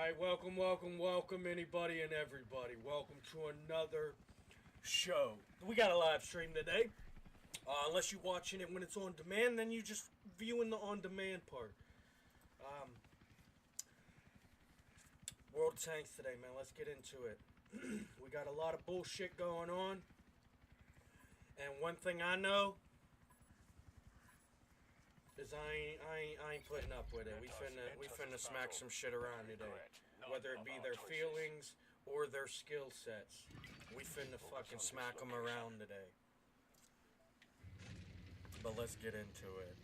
Alright, welcome anybody and everybody. Welcome to another show. We got a live stream today. Unless you're watching it when it's on demand, then you're just viewing the on-demand part. World of Tanks today, man. Let's get into it. We got a lot of bullshit going on. And one thing I know is I ain't putting up with it. We finna smack some shit around today. Whether it be their feelings or their skill sets. We finna fucking smack them around today. But let's get into it.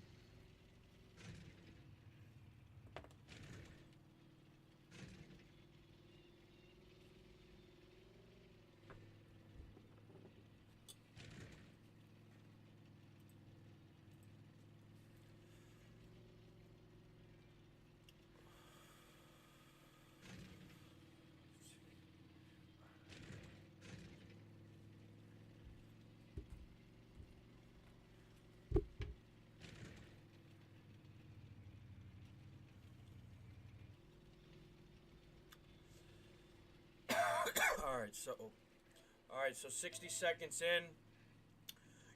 Alright, so 60 seconds in,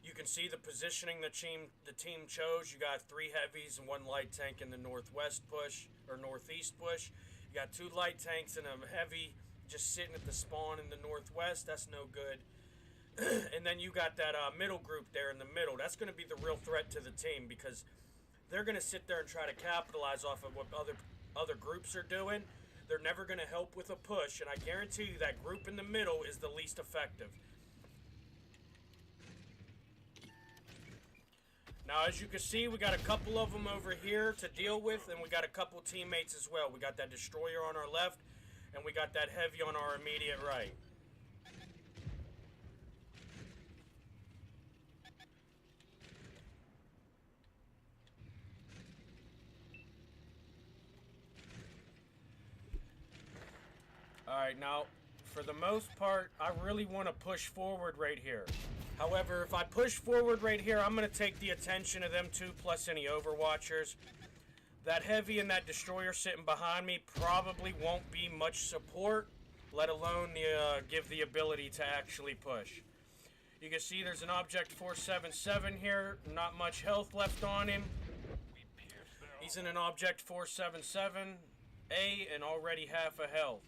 you can see the positioning the team chose. You got 3 heavies and 1 light tank in the northwest push, or northeast push. You got 2 light tanks and a heavy just sitting at the spawn in the northwest. That's no good. And then you got that middle group there in the middle. That's going to be the real threat to the team, because they're going to sit there and try to capitalize off of what other groups are doing. They're never going to help with a push, and I guarantee you that group in the middle is the least effective. Now, as you can see, we got a couple of them over here to deal with, and we got a couple teammates as well. We got that destroyer on our left, and we got that heavy on our immediate right. Alright, now, for the most part, I really want to push forward right here. However, if I push forward right here, I'm going to take the attention of them 2 plus any overwatchers. That heavy and that destroyer sitting behind me probably won't be much support, let alone give the ability to actually push. You can see there's an Object 477 here, not much health left on him. He's in an Object 477A and already half a health.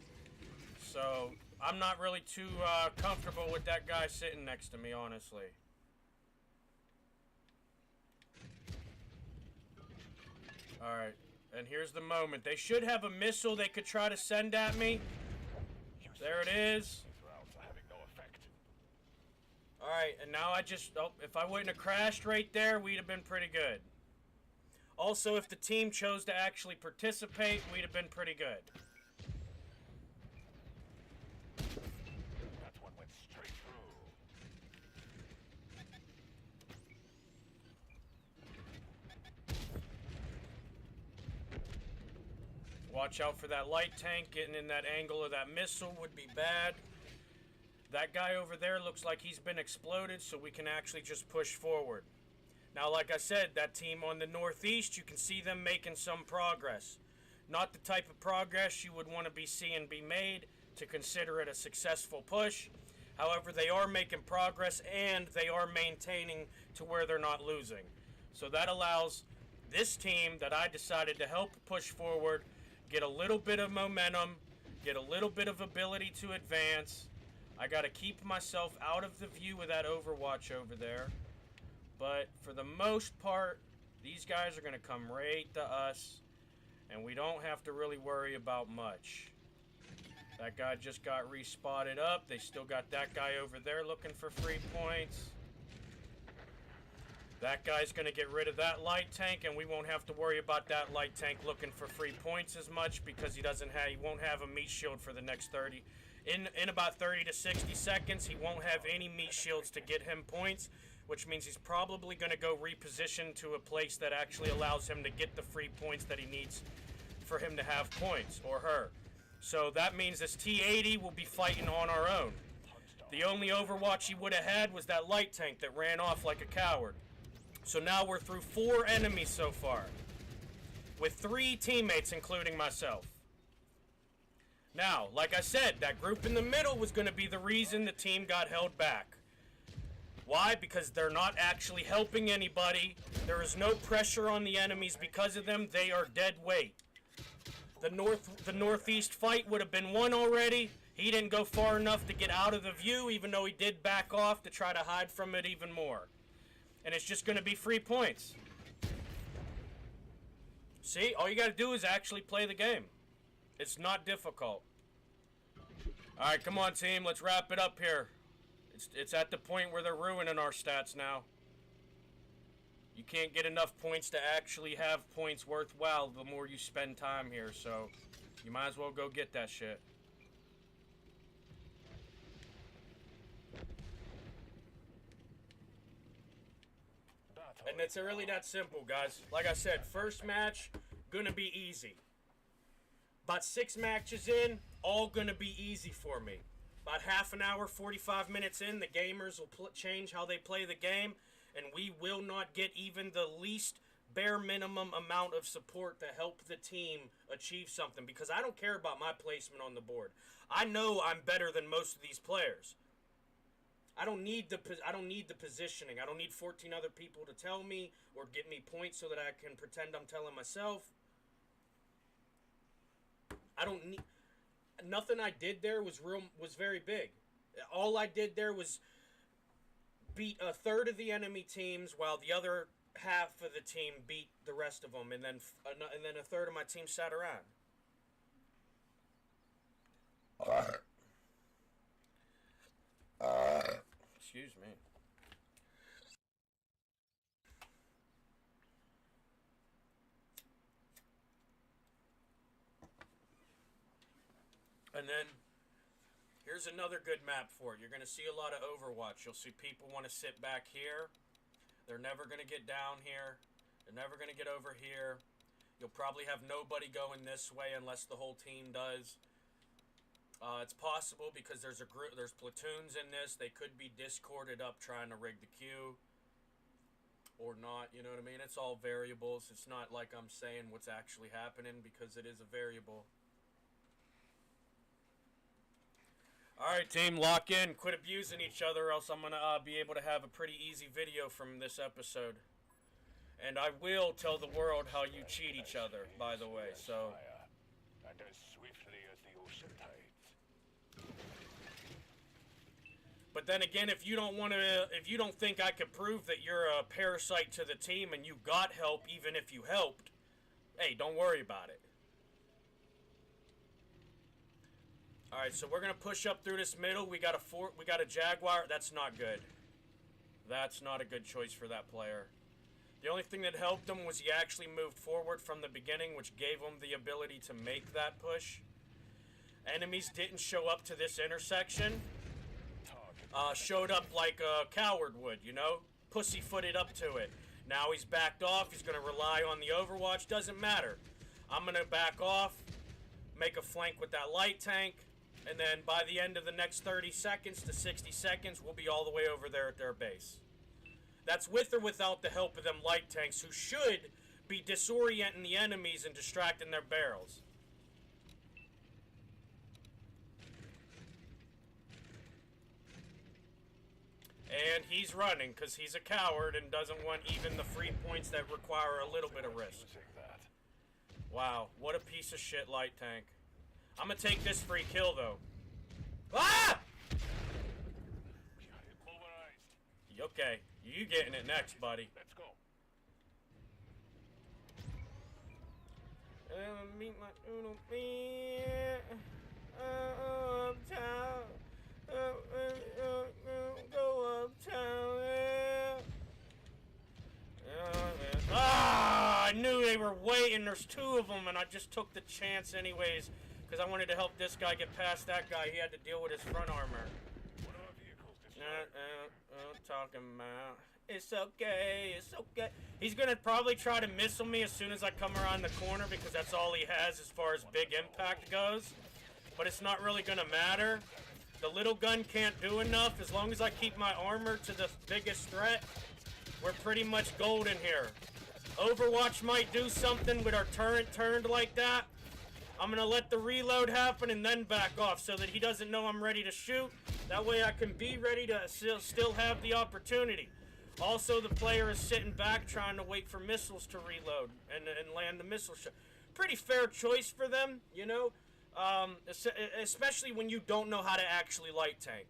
So, I'm not really too comfortable with that guy sitting next to me, honestly. Alright, and here's the moment. They should have a missile they could try to send at me. There it is. Alright, and now if I wouldn't have crashed right there, we'd have been pretty good. Also, if the team chose to actually participate, we'd have been pretty good. Straight through. Watch out for that light tank. Getting in that angle of that missile would be bad. That guy over there looks like he's been exploded, so we can actually just push forward. Now, like I said, that team on the northeast, you can see them making some progress. Not the type of progress you would want to be seeing be made to consider it a successful push. However, they are making progress, and they are maintaining to where they're not losing. So that allows this team that I decided to help push forward get a little bit of momentum, get a little bit of ability to advance. I got to keep myself out of the view of that Overwatch over there. But for the most part, these guys are going to come right to us, and we don't have to really worry about much. That guy just got respotted up. They still got that guy over there looking for free points. That guy's going to get rid of that light tank, and we won't have to worry about that light tank looking for free points as much, because he won't have a meat shield for the next 30. In about 30 to 60 seconds, he won't have any meat shields to get him points, which means he's probably going to go reposition to a place that actually allows him to get the free points that he needs for him to have points, or her. So that means this T-80 will be fighting on our own. The only Overwatch he would have had was that light tank that ran off like a coward. So now we're through 4 enemies so far, with 3 teammates, including myself. Now, like I said, that group in the middle was going to be the reason the team got held back. Why? Because they're not actually helping anybody. There is no pressure on the enemies because of them. They are dead weight. The northeast fight would have been won already. He didn't go far enough to get out of the view, even though he did back off to try to hide from it even more. And it's just going to be free points. See, all you got to do is actually play the game. It's not difficult. All right, come on, team. Let's wrap it up here. It's at the point where they're ruining our stats now. You can't get enough points to actually have points worthwhile the more you spend time here, so you might as well go get that shit. And it's really that simple, guys. Like I said, first match, gonna be easy. About 6 matches in, all gonna be easy for me. About half an hour, 45 minutes in, the gamers will change how they play the game, and we will not get even the least bare minimum amount of support to help the team achieve something, because I don't care about my placement on the board. I know I'm better than most of these players. I don't need the positioning. I don't need 14 other people to tell me or give me points so that I can pretend I'm telling myself. I don't need... Nothing I did there was very big. All I did there was beat a third of the enemy teams, while the other half of the team beat the rest of them, and then a third of my team sat around. Excuse me. And then, here's another good map for it. You're going to see a lot of Overwatch. You'll see people want to sit back here. They're never going to get down here. They're never going to get over here. You'll probably have nobody going this way unless the whole team does. It's possible because there's platoons in this. They could be discorded up trying to rig the queue. Or not, you know what I mean? It's all variables. It's not like I'm saying what's actually happening, because it is a variable. Alright, team, lock in. Quit abusing each other, else I'm going to be able to have a pretty easy video from this episode. And I will tell the world how you cheat each other, by the way, so... And as swiftly as the ocean tides. But then again, if you don't think I could prove that you're a parasite to the team and you got help even if you helped, hey, don't worry about it. Alright, so we're gonna push up through this middle. We got a Jaguar. That's not good. That's not a good choice for that player. The only thing that helped him was he actually moved forward from the beginning, which gave him the ability to make that push. Enemies didn't show up to this intersection. Showed up like a coward would, you know? Pussyfooted up to it. Now he's backed off. He's gonna rely on the Overwatch. Doesn't matter. I'm gonna back off, make a flank with that light tank, and then by the end of the next 30 seconds to 60 seconds, we'll be all the way over there at their base. That's with or without the help of them light tanks, who should be disorienting the enemies and distracting their barrels. And he's running because he's a coward and doesn't want even the free points that require a little bit of risk. Wow, what a piece of shit light tank. I'm gonna take this free kill though. Ah! Okay, you getting it next, buddy. Let's go. Meet my little man uptown. Go uptown. I knew they were waiting. There's 2 of them, and I just took the chance anyways, because I wanted to help this guy get past that guy. He had to deal with his front armor. What are vehicles Talking about. It's okay, it's okay. He's gonna probably try to missile me as soon as I come around the corner, because that's all he has as far as big impact goes. But it's not really gonna matter. The little gun can't do enough. As long as I keep my armor to the biggest threat, we're pretty much golden here. Overwatch might do something with our turret turned like that. I'm going to let the reload happen and then back off so that he doesn't know I'm ready to shoot. That way I can be ready to still have the opportunity. Also, the player is sitting back trying to wait for missiles to reload and land the missile shot. Pretty fair choice for them, you know, especially when you don't know how to actually light tank.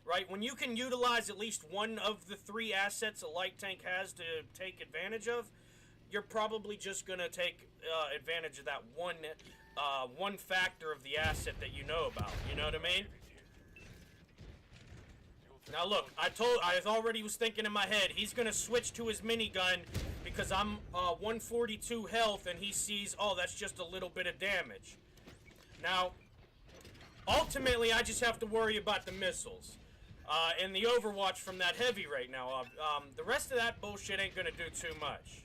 Right? When you can utilize at least one of the 3 assets a light tank has to take advantage of, you're probably just going to take advantage of that one factor of the asset that you know about. You know what I mean? Now look, I already was thinking in my head, he's going to switch to his minigun because I'm 142 health and he sees, oh, that's just a little bit of damage. Now, ultimately, I just have to worry about the missiles. And the overwatch from that heavy right now. The rest of that bullshit ain't gonna do too much.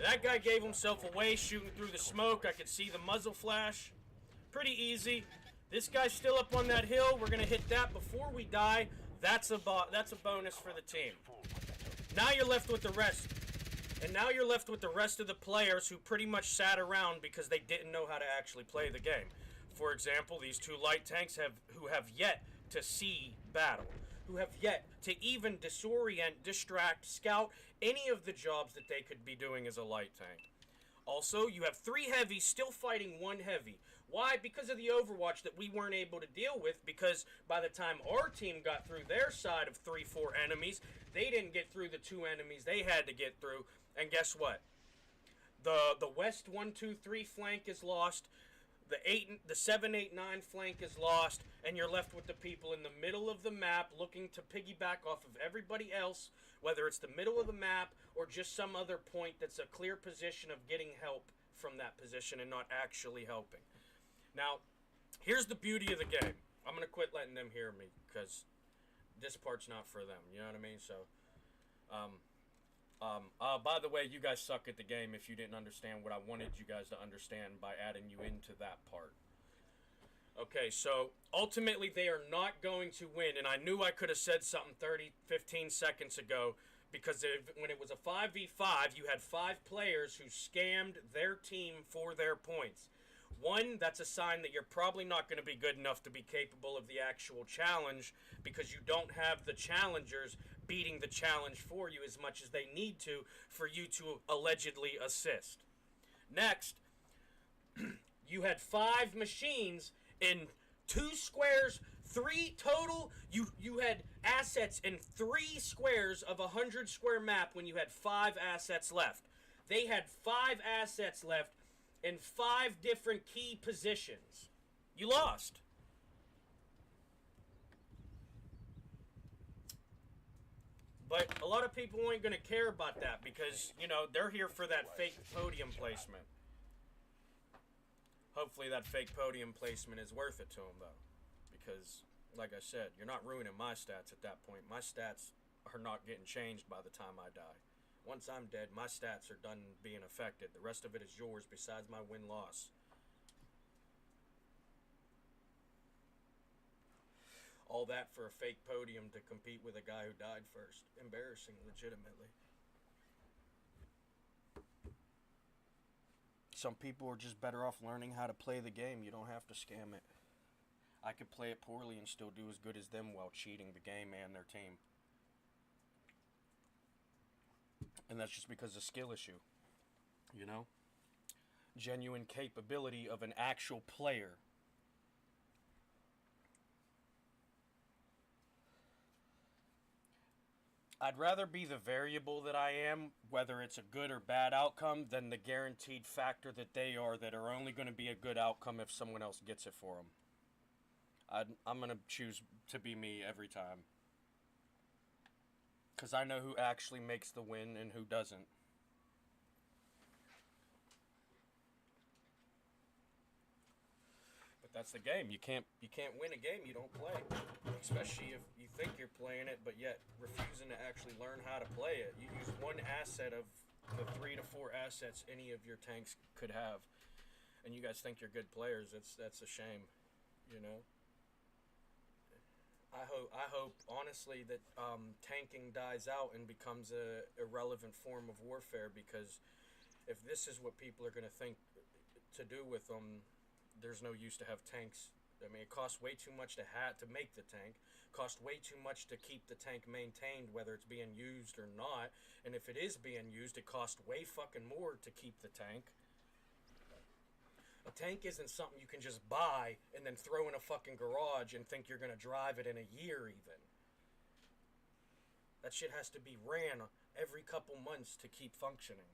That guy gave himself away shooting through the smoke. I could see the muzzle flash. Pretty easy. This guy's still up on that hill. We're gonna hit that before we die. That's a bonus for the team. Now you're left with the rest. And now you're left with the rest of the players who pretty much sat around because they didn't know how to actually play the game. For example, these 2 light tanks who have yet to see battle, who have yet to even disorient, distract, scout any of the jobs that they could be doing as a light tank. Also, you have 3 heavies still fighting 1 heavy. Why? Because of the overwatch that we weren't able to deal with, because by the time our team got through their side of 3-4 enemies, they didn't get through the 2 enemies they had to get through, and guess what? The west 1-2-3 flank is lost. The 7-8-9 flank is lost, and you're left with the people in the middle of the map looking to piggyback off of everybody else, whether it's the middle of the map or just some other point that's a clear position of getting help from that position and not actually helping. Now, here's the beauty of the game. I'm going to quit letting them hear me because this part's not for them, you know what I mean? So, by the way, you guys suck at the game if you didn't understand what I wanted you guys to understand by adding you into that part. Okay, so ultimately they are not going to win, and I knew I could have said something 15 seconds ago, because when it was a 5v5, you had 5 players who scammed their team for their points. 1, that's a sign that you're probably not going to be good enough to be capable of the actual challenge, because you don't have the challengers beating the challenge for you as much as they need to for you to allegedly assist. Next, you had 5 machines in 2 squares, 3 total. You had assets in 3 squares of a 100 square map when you had 5 assets left. They had 5 assets left in 5 different key positions. You lost. But a lot of people ain't going to care about that because, you know, they're here for that fake podium placement. Hopefully that fake podium placement is worth it to them, though. Because, like I said, you're not ruining my stats at that point. My stats are not getting changed by the time I die. Once I'm dead, my stats are done being affected. The rest of it is yours besides my win-loss. All that for a fake podium to compete with a guy who died first. Embarrassing, legitimately. Some people are just better off learning how to play the game. You don't have to scam it. I could play it poorly and still do as good as them while cheating the game and their team. And that's just because of skill issue. You know? Genuine capability of an actual player. I'd rather be the variable that I am, whether it's a good or bad outcome, than the guaranteed factor that they are that are only going to be a good outcome if someone else gets it for them. I'm going to choose to be me every time. Because I know who actually makes the win and who doesn't. But that's the game. You can't win a game you don't play. Especially if you think you're playing it, but yet refusing to actually learn how to play it. You use one asset of the 3 to 4 assets any of your tanks could have. And you guys think you're good players. That's a shame, you know? I hope honestly that tanking dies out and becomes a irrelevant form of warfare, because if this is what people are going to think to do with them, there's no use to have tanks. I mean, it costs way too much to make the tank. Costs way too much to keep the tank maintained, whether it's being used or not. And if it is being used, it costs way fucking more to keep the tank. A tank isn't something you can just buy and then throw in a fucking garage and think you're gonna drive it in a year even. That shit has to be ran every couple months to keep functioning.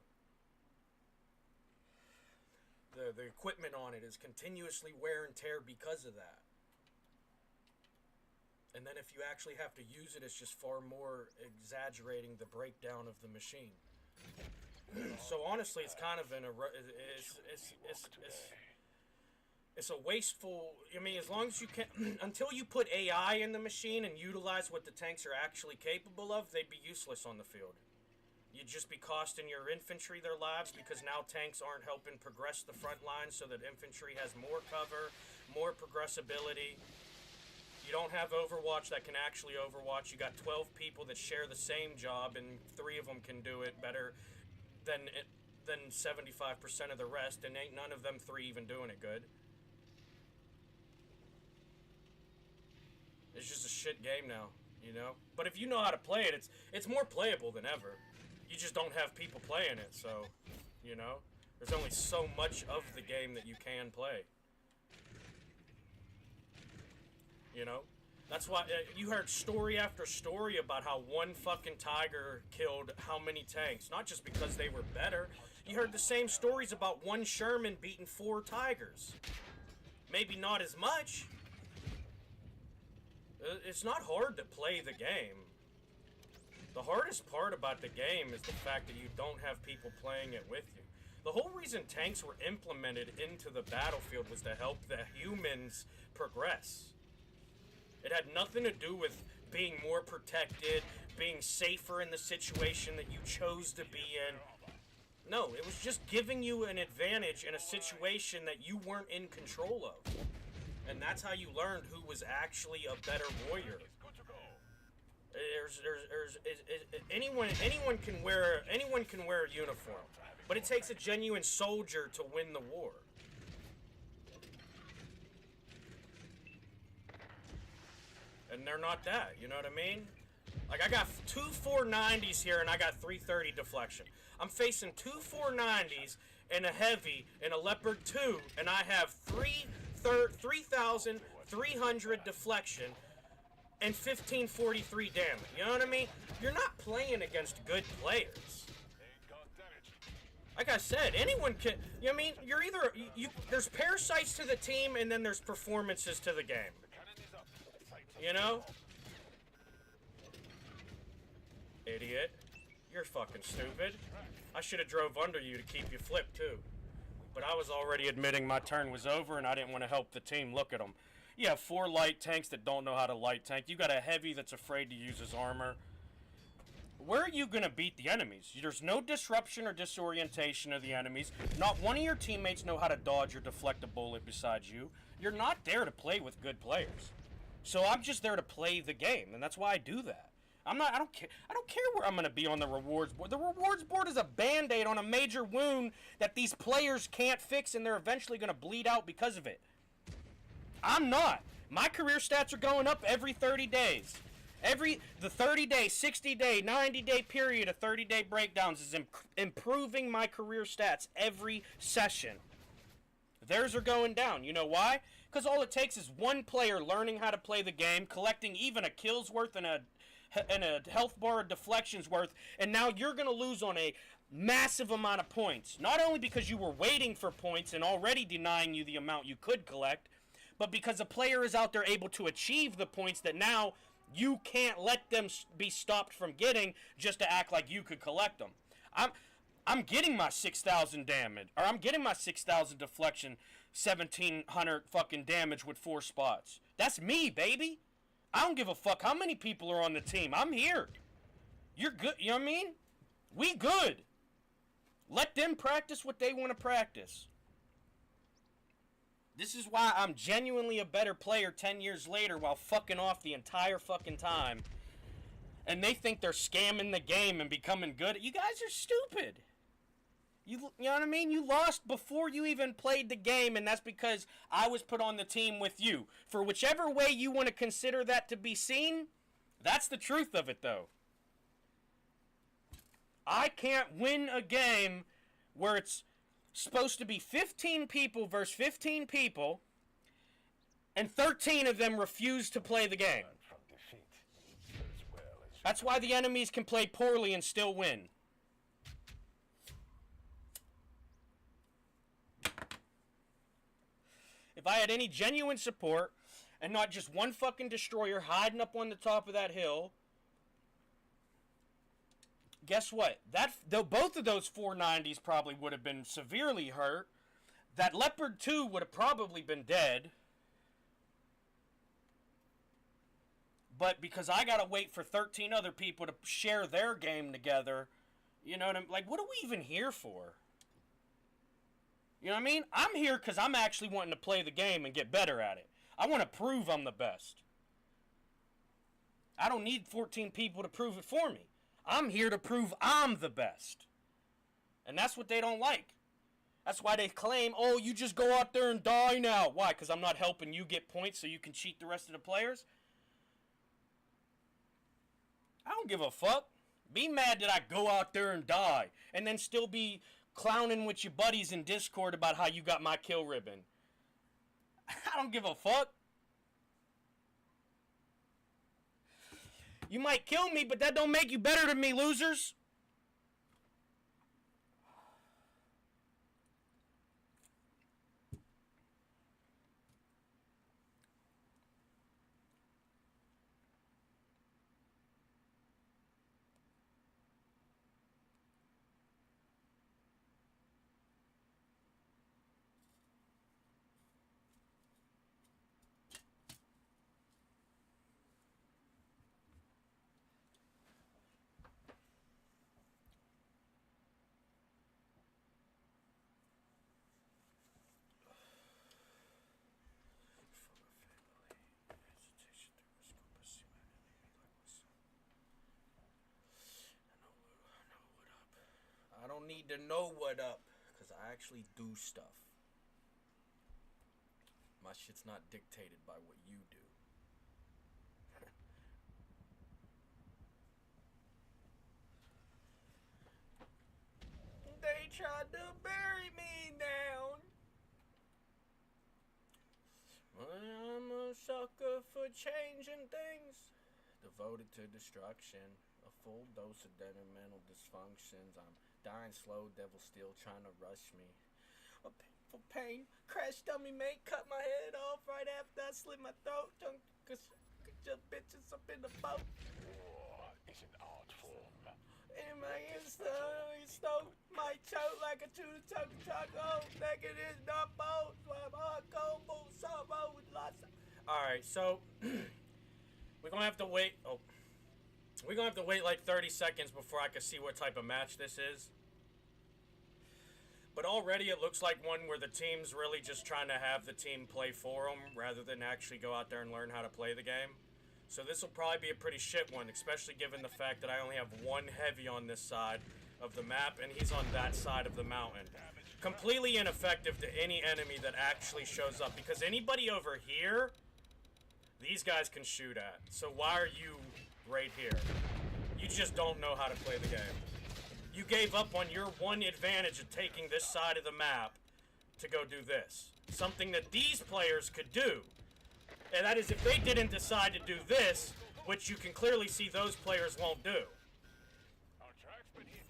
The equipment on it is continuously wear and tear because of that. And then if you actually have to use it, it's just far more exaggerating the breakdown of the machine. So honestly, it's kind of it's a wasteful. I mean, as long as you can, until you put AI in the machine and utilize what the tanks are actually capable of, they'd be useless on the field. You'd just be costing your infantry their lives, because now tanks aren't helping progress the front line so that infantry has more cover, more progressibility. You don't have Overwatch that can actually Overwatch. You got 12 people that share the same job, and 3 of them can do it better than 75% of the rest, and ain't none of them 3 even doing it good. It's just a shit game now, you know? But if you know how to play it, it's more playable than ever. You just don't have people playing it, so, you know? There's only so much of the game that you can play. You know? That's why you heard story after story about how one fucking Tiger killed how many tanks. Not just because they were better. You heard the same stories about one Sherman beating 4 Tigers. Maybe not as much. It's not hard to play the game. The hardest part about the game is the fact that you don't have people playing it with you. The whole reason tanks were implemented into the battlefield was to help the humans progress. It had nothing to do with being more protected, being safer in the situation that you chose to be in. No, it was just giving you an advantage in a situation that you weren't in control of. And that's how you learned who was actually a better warrior. Anyone can wear a uniform, but it takes a genuine soldier to win the war. And they're not that, you know what I mean? Like, I got 2 490s here and I got 330 deflection. I'm facing 2 490s and a heavy and a Leopard 2, and I have 3,300 deflection and 1543 damage. You know what I mean? You're not playing against good players. Like I said, anyone can. You know what I mean? You're either there's parasites to the team, and then there's performances to the game. You know? Idiot. You're fucking stupid. I should have drove under you to keep you flipped too. But I was already admitting my turn was over, and I didn't want to help the team. Look at them. You have 4 light tanks that don't know how to light tank. You got a heavy that's afraid to use his armor. Where are you going to beat the enemies? There's no disruption or disorientation of the enemies. Not one of your teammates know how to dodge or deflect a bullet besides you. You're not there to play with good players. So I'm just there to play the game, and that's why I do that. I don't care where I'm going to be on the rewards board. The rewards board is a band-aid on a major wound that these players can't fix, and they're eventually going to bleed out because of it. I'm not. My career stats are going up every 30 days. The 30-day, 60-day, 90-day period of 30-day breakdowns is improving my career stats every session. Theirs are going down. You know why? Because all it takes is one player learning how to play the game, collecting even a kill's worth and a health bar of deflections worth, and now you're going to lose on a massive amount of points. Not only because you were waiting for points and already denying you the amount you could collect, but because a player is out there able to achieve the points that now you can't let them be stopped from getting just to act like you could collect them. I'm getting my 6,000 damage, or I'm getting my 6,000 deflection, 1,700 fucking damage with 4 spots. That's me, baby. I don't give a fuck how many people are on the team. I'm here. You're good. You know what I mean? We good. Let them practice what they want to practice. This is why I'm genuinely a better player 10 years later while fucking off the entire fucking time. And they think they're scamming the game and becoming good. You guys are stupid. You know what I mean? You lost before you even played the game, and that's because I was put on the team with you. For whichever way you want to consider that to be seen, that's the truth of it, though. I can't win a game where it's supposed to be 15 people versus 15 people, and 13 of them refuse to play the game. That's why the enemies can play poorly and still win. If I had any genuine support, and not just one fucking destroyer hiding up on the top of that hill, guess what? Both of those 490s probably would have been severely hurt. That Leopard 2 would have probably been dead. But because I gotta wait for 13 other people to share their game together, you know what I'm like, what are we even here for? You know what I mean? I'm here because I'm actually wanting to play the game and get better at it. I want to prove I'm the best. I don't need 14 people to prove it for me. I'm here to prove I'm the best. And that's what they don't like. That's why they claim, oh, you just go out there and die now. Why? Because I'm not helping you get points so you can cheat the rest of the players? I don't give a fuck. Be mad that I go out there and die and then still be clowning with your buddies in Discord about how you got my kill ribbon. I don't give a fuck. You might kill me, but that don't make you better than me, losers. I don't need to know what up, because I actually do stuff. My shit's not dictated by what you do. They tried to bury me down. I'm a sucker for changing things. Devoted to destruction. A full dose of detrimental dysfunctions. I'm dying slow, devil still trying to rush me. A painful pain, crash dummy mate, cut my head off right after I slit my throat. Cause your bitches up in the boat. War is an art form. In my stove, might choke like a two-to-tuck truck. Oh, naked is not boat. I'm hardcore, boot, summer with lots of... Alright, so we're gonna have to wait. Oh. We're going to have to wait like 30 seconds before I can see what type of match this is. But already it looks like one where the team's really just trying to have the team play for them rather than actually go out there and learn how to play the game. So this will probably be a pretty shit one, especially given the fact that I only have one heavy on this side of the map and he's on that side of the mountain. Completely ineffective to any enemy that actually shows up, because anybody over here, these guys can shoot at. So why are you right here? You just don't know how to play the game. You gave up on your one advantage of taking this side of the map to go do this. Something that these players could do. And that is if they didn't decide to do this, which you can clearly see those players won't do. Our track's been hit.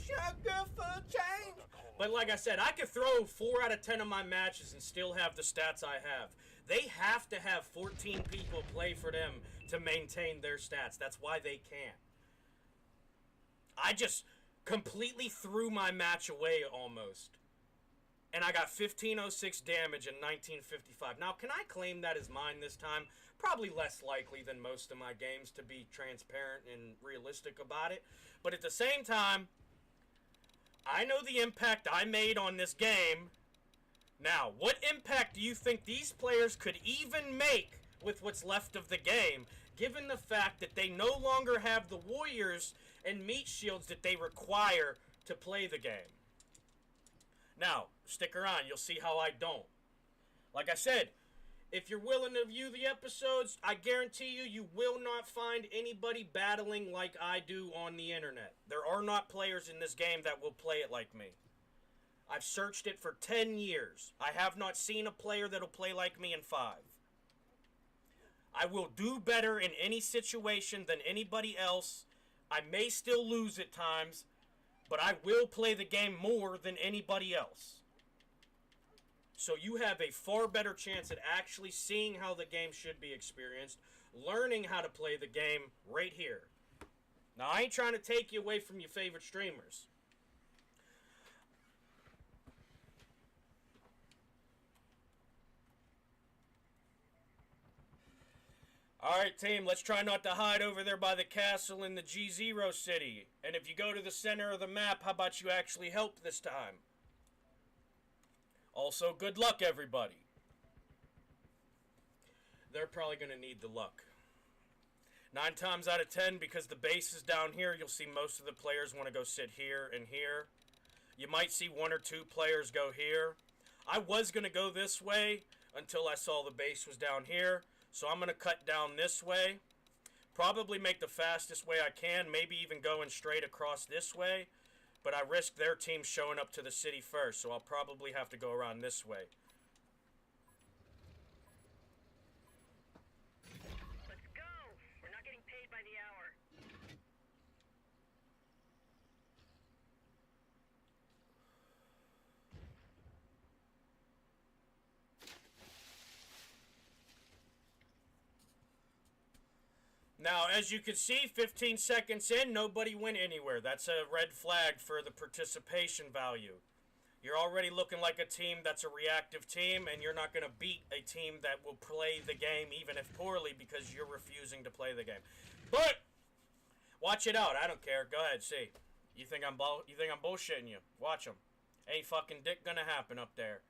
Sugar for change. But like I said, I could throw 4 out of 10 of my matches and still have the stats I have. They have to have 14 people play for them to maintain their stats. That's why they can't. I just completely threw my match away almost. And I got 1506 damage and 1955. Now, can I claim that as mine this time? Probably less likely than most of my games, to be transparent and realistic about it. But at the same time, I know the impact I made on this game. Now, what impact do you think these players could even make with what's left of the game, given the fact that they no longer have the warriors and meat shields that they require to play the game. Now, stick around. You'll see how I don't. Like I said, if you're willing to view the episodes, I guarantee you will not find anybody battling like I do on the internet. There are not players in this game that will play it like me. I've searched it for 10 years. I have not seen a player that'll play like me in 5. I will do better in any situation than anybody else. I may still lose at times, but I will play the game more than anybody else. So you have a far better chance at actually seeing how the game should be experienced, learning how to play the game right here. Now, I ain't trying to take you away from your favorite streamers. Alright, team, let's try not to hide over there by the castle in the G0 city. And if you go to the center of the map, how about you actually help this time? Also, good luck, everybody. They're probably going to need the luck. 9 times out of 10, because the base is down here, you'll see most of the players want to go sit here and here. You might see 1 or 2 players go here. I was going to go this way until I saw the base was down here. So I'm going to cut down this way. Probably make the fastest way I can. Maybe even going straight across this way. But I risk their team showing up to the city first. So I'll probably have to go around this way. Let's go! We're not getting paid by the hour. Now, as you can see, 15 seconds in, nobody went anywhere. That's a red flag for the participation value. You're already looking like a team that's a reactive team, and you're not going to beat a team that will play the game, even if poorly, because you're refusing to play the game. But, watch it out. I don't care. Go ahead, see. You think I'm bullshitting you? Watch them. Ain't fucking dick going to happen up there.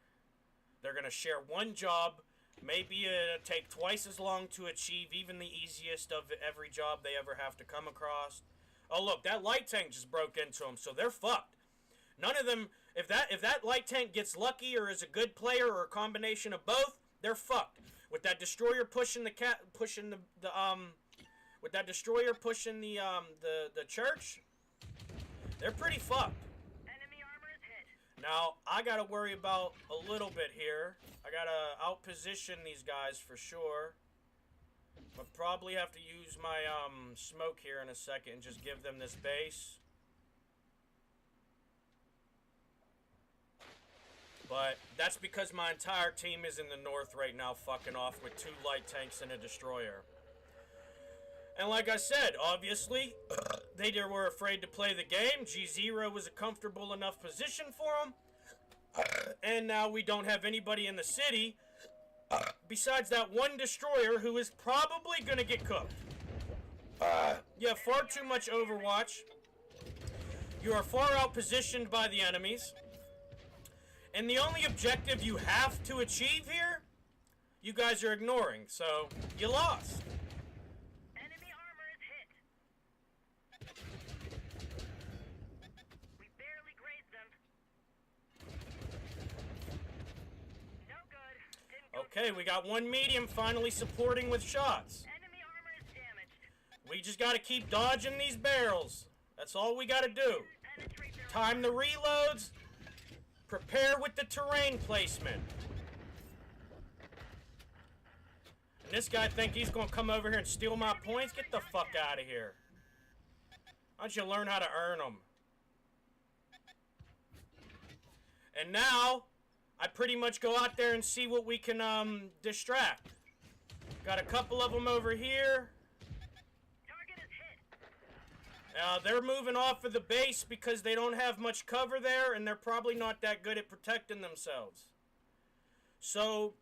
They're going to share one job. Maybe it'll take twice as long to achieve even the easiest of every job they ever have to come across. Oh, look, that light tank just broke into them, so they're fucked. None of them, if that light tank gets lucky or is a good player or a combination of both, they're fucked. With that destroyer pushing the church, they're pretty fucked. Enemy armor is hit. Now, I gotta worry about a little bit here. I gotta outposition these guys for sure. I'll probably have to use my smoke here in a second and just give them this base. But that's because my entire team is in the north right now fucking off with 2 light tanks and a destroyer. And like I said, obviously, they were afraid to play the game. G0 was a comfortable enough position for them. And now we don't have anybody in the city besides that one destroyer who is probably going to get cooked. You have far too much Overwatch. You are far outpositioned by the enemies. And the only objective you have to achieve here, you guys are ignoring. So, you lost. Enemy armor is hit. We barely grazed them. No good. Didn't go Okay, we got one medium finally supporting with shots. Enemy armor is damaged. We just gotta keep dodging these barrels. That's all we gotta do. Penetrate their Time the reloads. Prepare with the terrain placement. And this guy think he's gonna come over here and steal my points? Get the fuck out of here. Why don't you learn how to earn them? And now, I pretty much go out there and see what we can distract. Got a couple of them over here. target is hit. They're moving off of the base because they don't have much cover there, and they're probably not that good at protecting themselves. So,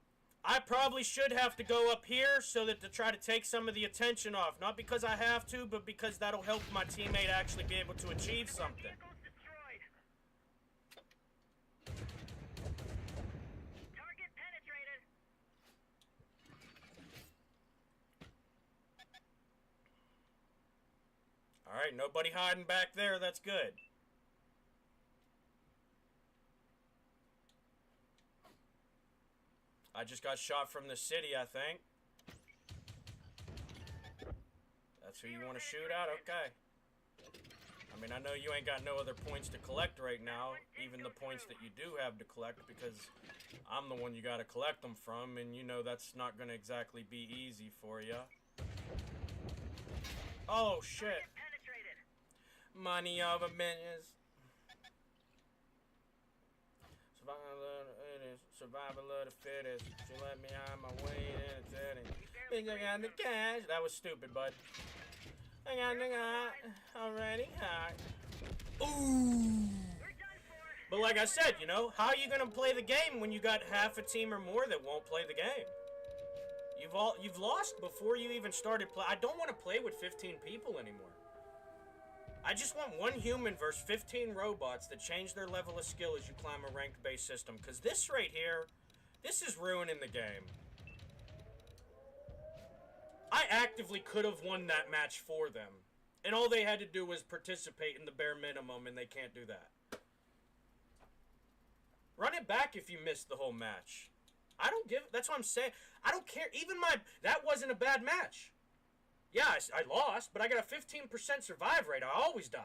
I probably should have to go up here so that to try to take some of the attention off. Not because I have to, but because that'll help my teammate actually be able to achieve something. Vehicles destroyed. Target penetrated. Alright, Alright, nobody hiding back there. That's good. I just got shot from the city, I think. That's who you want to shoot at? Okay. I mean, I know you ain't got no other points to collect right now, even the points that you do have to collect, because I'm the one you gotta collect them from, and you know that's not gonna exactly be easy for you. Oh, shit. Money over millions. Survival of the fittest. She let me out my way and it's in it. Think I got the cash. That was stupid, bud. I got the guy already hot. Ooh. But like I said, you know, how are you gonna play the game when you got half a team or more that won't play the game? You've lost before you even started play. I don't want to play with 15 people anymore. I just want one human versus 15 robots that change their level of skill as you climb a ranked-based system. Because this right here, this is ruining the game. I actively could have won that match for them. And all they had to do was participate in the bare minimum, and they can't do that. Run it back if you missed the whole match. I don't give... That's what I'm saying. I don't care. Even that wasn't a bad match. Yeah, I lost, but I got a 15% survive rate. I always die.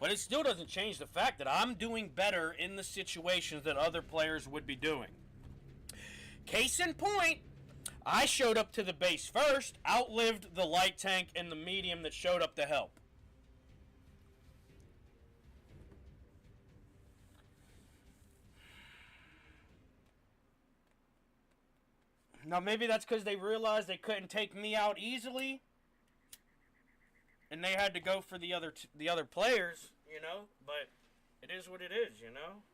But it still doesn't change the fact that I'm doing better in the situations that other players would be doing. Case in point, I showed up to the base first, outlived the light tank and the medium that showed up to help. Now, maybe that's because they realized they couldn't take me out easily, and they had to go for the other players, you know? But it is what it is, you know?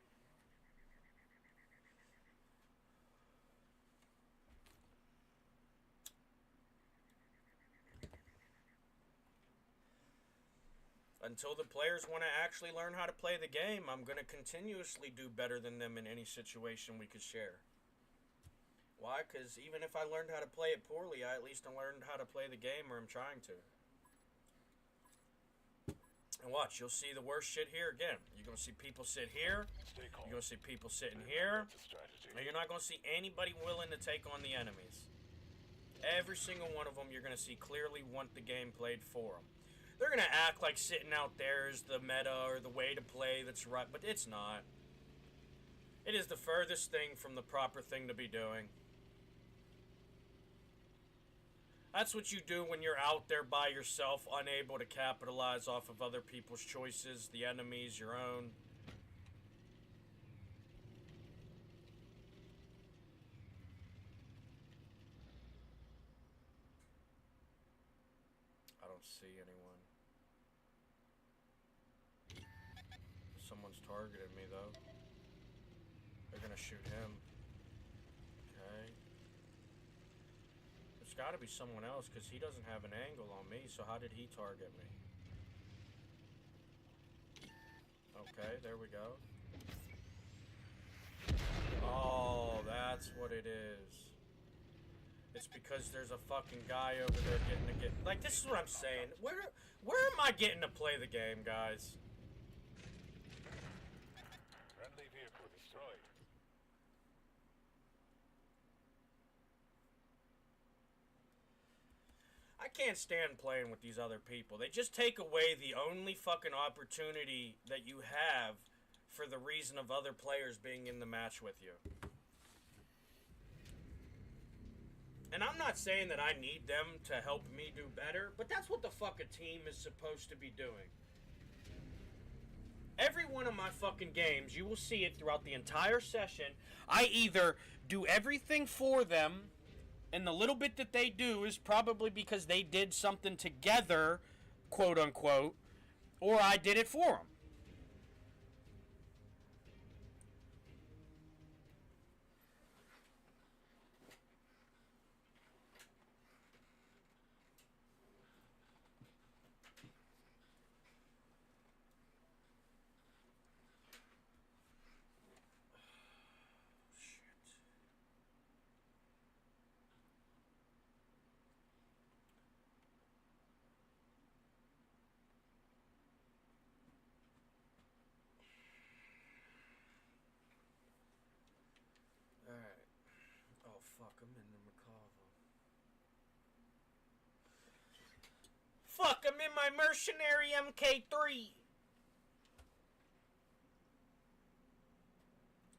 Until the players want to actually learn how to play the game, I'm going to continuously do better than them in any situation we could share. Why? Because even if I learned how to play it poorly, I at least learned how to play the game, or I'm trying to. And watch, you'll see the worst shit here again. You're going to see people sit here. You're going to see people sitting here. And you're not going to see anybody willing to take on the enemies. Every single one of them, you're going to see clearly want the game played for them. They're going to act like sitting out there is the meta or the way to play that's right, but it's not. It is the furthest thing from the proper thing to be doing. That's what you do when you're out there by yourself, unable to capitalize off of other people's choices, the enemies, your own. I don't see anyone. Someone's targeted me, though. They're gonna shoot him. Okay. There's gotta be someone else, because he doesn't have an angle on me, so how did he target me? Okay, there we go. Oh, that's what it is. It's because there's a fucking guy over there getting to get... Like, this is what I'm saying. Where am I getting to play the game, guys? Friendly vehicle destroyed. I can't stand playing with these other people. They just take away the only fucking opportunity that you have for the reason of other players being in the match with you. And I'm not saying that I need them to help me do better, but that's what the fuck a team is supposed to be doing. Every one of my fucking games, you will see it throughout the entire session. I either do everything for them, and the little bit that they do is probably because they did something together, quote unquote, or I did it for them. Fuck him in the Macavo. Fuck him in my mercenary MK3.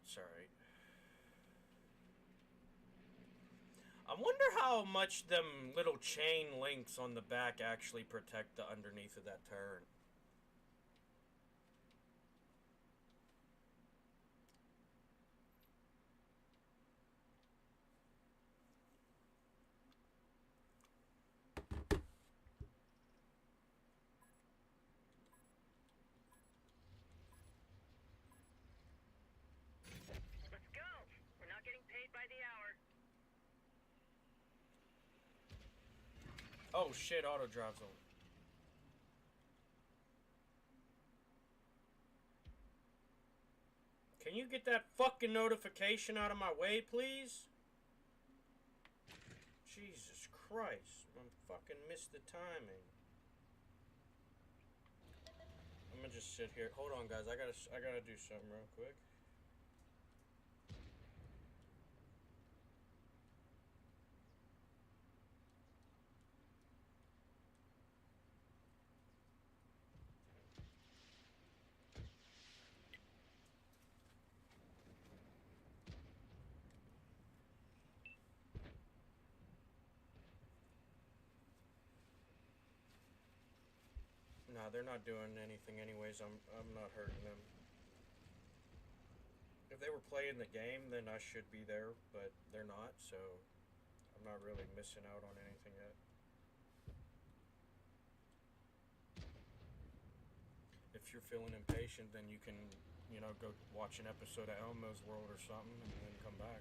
It's alright. I wonder how much them little chain links on the back actually protect the underneath of that turn. Let's go. We're not getting paid by the hour. Oh shit, auto drive zone. Can you get that fucking notification out of my way, please? Jesus Christ. I fucking missed the timing. I'm gonna just sit here. Hold on, guys. I gotta do something real quick. Nah, they're not doing anything anyways. I'm not hurting them. If they were playing the game, then I should be there, but they're not, so I'm not really missing out on anything yet. If you're feeling impatient, then you can, you know, go watch an episode of Elmo's World or something and then come back.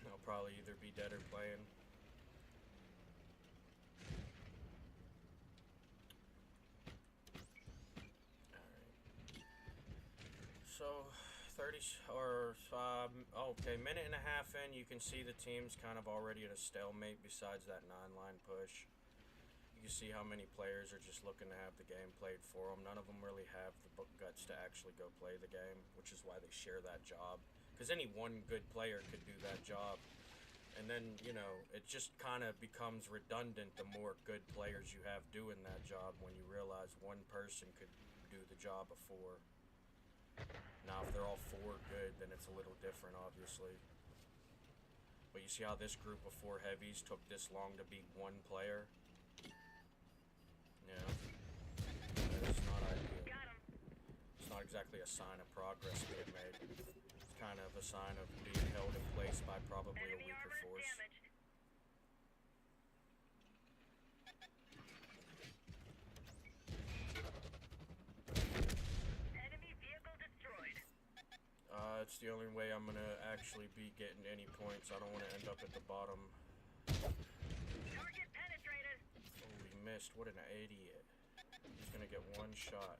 I'll probably either be dead or playing. So, 30 or okay, minute and a half in, you can see the team's kind of already at a stalemate. Besides that 9-line push, you can see how many players are just looking to have the game played for them. None of them really have the guts to actually go play the game, which is why they share that job. Because any one good player could do that job, and then you know it just kind of becomes redundant the more good players you have doing that job. When you realize one person could do the job of 4. Now, if they're all 4 good, then it's a little different, obviously. But you see how this group of 4 heavies took this long to beat one player? Yeah. It's not ideal. It's not exactly a sign of progress being made. It's kind of a sign of being held in place by probably a weaker force. It's the only way I'm gonna actually be getting any points. I don't want to end up at the bottom. Target penetrated. Oh, he missed. What an idiot. He's gonna get one shot.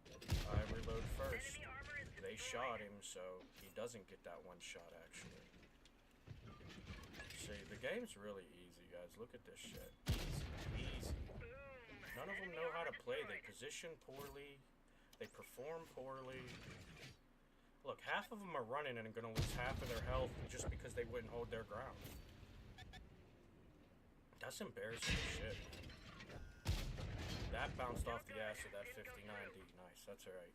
I reload first. Enemy armor is They shot him, so he doesn't get that one shot, actually. See, the game's really easy, guys. Look at this shit. Easy. None of them know how to play. They position poorly. They perform poorly. Look, half of them are running and are going to lose half of their health just because they wouldn't hold their ground. That's embarrassing as shit. That bounced off the ass of that 59D. Nice, that's alright.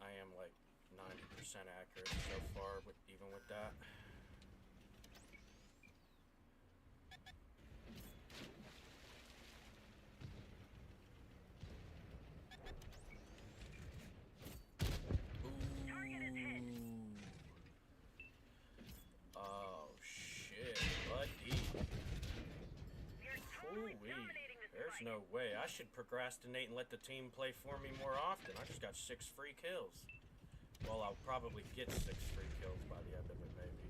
I am like 90% accurate so far, even with that. There's no way. I should procrastinate and let the team play for me more often. I just got 6 free kills. Well, I'll probably get 6 free kills by the end of it, maybe.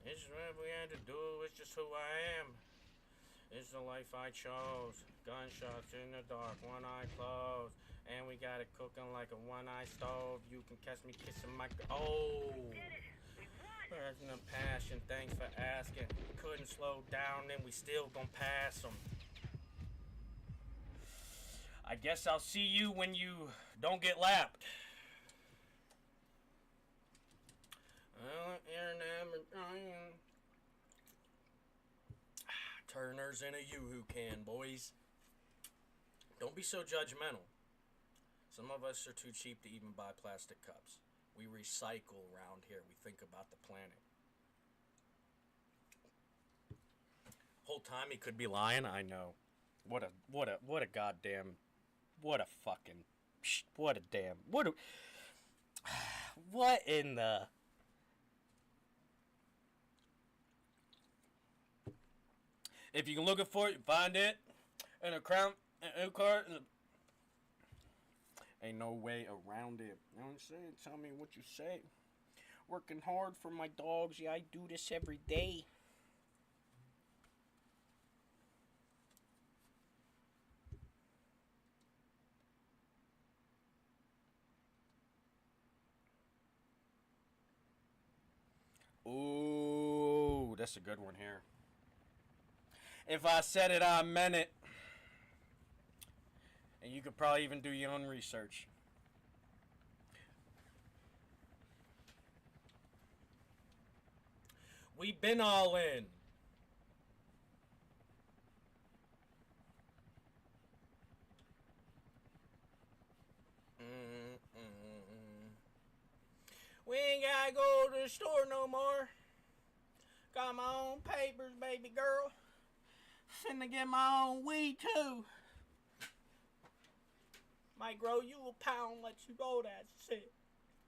It's what we had to do. It's just who I am. It's the life I chose. Gunshots in the dark, one eye closed. And we got it cooking like a one-eye stove. You can catch me kissing my... Oh! Person of passion, thanks for asking. Couldn't slow down, then we still gon' pass them. I guess I'll see you when you don't get lapped. Well, you're Turners in a yoo-hoo can, boys. Don't be so judgmental. Some of us are too cheap to even buy plastic cups. We recycle around here. We think about the planet. Whole time he could be lying. I know. What a goddamn, what in the. If you can look for it, you find it in a crown, in a car. Ain't no way around it. You know what I'm saying? Tell me what you say. Working hard for my dogs. Yeah, I do this every day. Ooh, that's a good one here. If I said it, I meant it. And you could probably even do your own research. We've been all in. We ain't gotta go to the store no more. Got my own papers, baby girl. Finna get my own weed too. Might grow you a pound, let you roll that shit.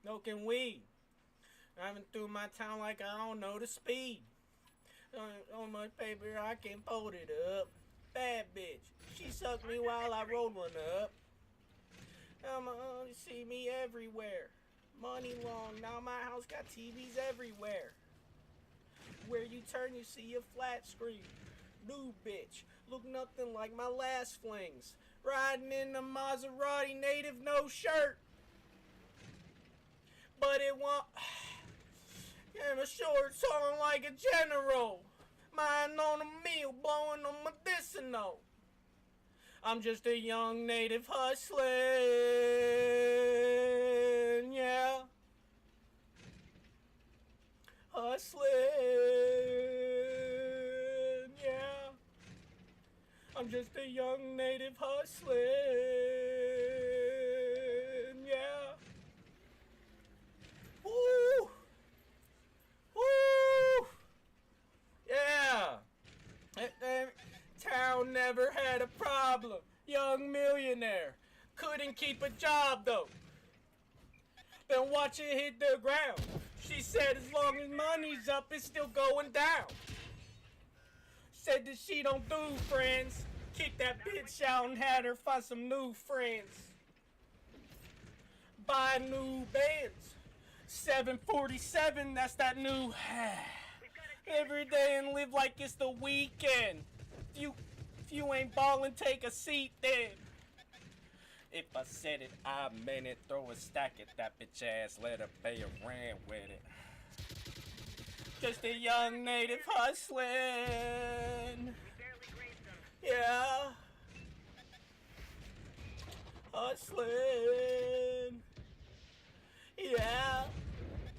Smoking weed. Driving through my town like I don't know the speed. On my paper, I can fold it up. Bad bitch. She sucked me while I rolled one up. You see me everywhere. Money long, now my house got TVs everywhere. Where you turn, you see a flat screen. New bitch, look nothing like my last flings. Riding in the Maserati, native, no shirt. But it won't. And a short song like a general. Mind on a meal, blowing on medicinal. I'm just a young native hustling, yeah. Hustling, yeah. I'm just a young native hustling, yeah. Woo! Woo! Yeah. Town never had a problem. Young millionaire. Couldn't keep a job though. Then watch it hit the ground. She said as long as money's up, it's still going down. Said that she don't do friends. Kick that bitch out and had her find some new friends. Buy new bands. 747, that's that new. Every day and live like it's the weekend. If you ain't ballin', take a seat then. If I said it, I meant it. Throw a stack at that bitch ass, let her pay a rent with it. Just a young native hustling. Yeah. Hustling. Yeah.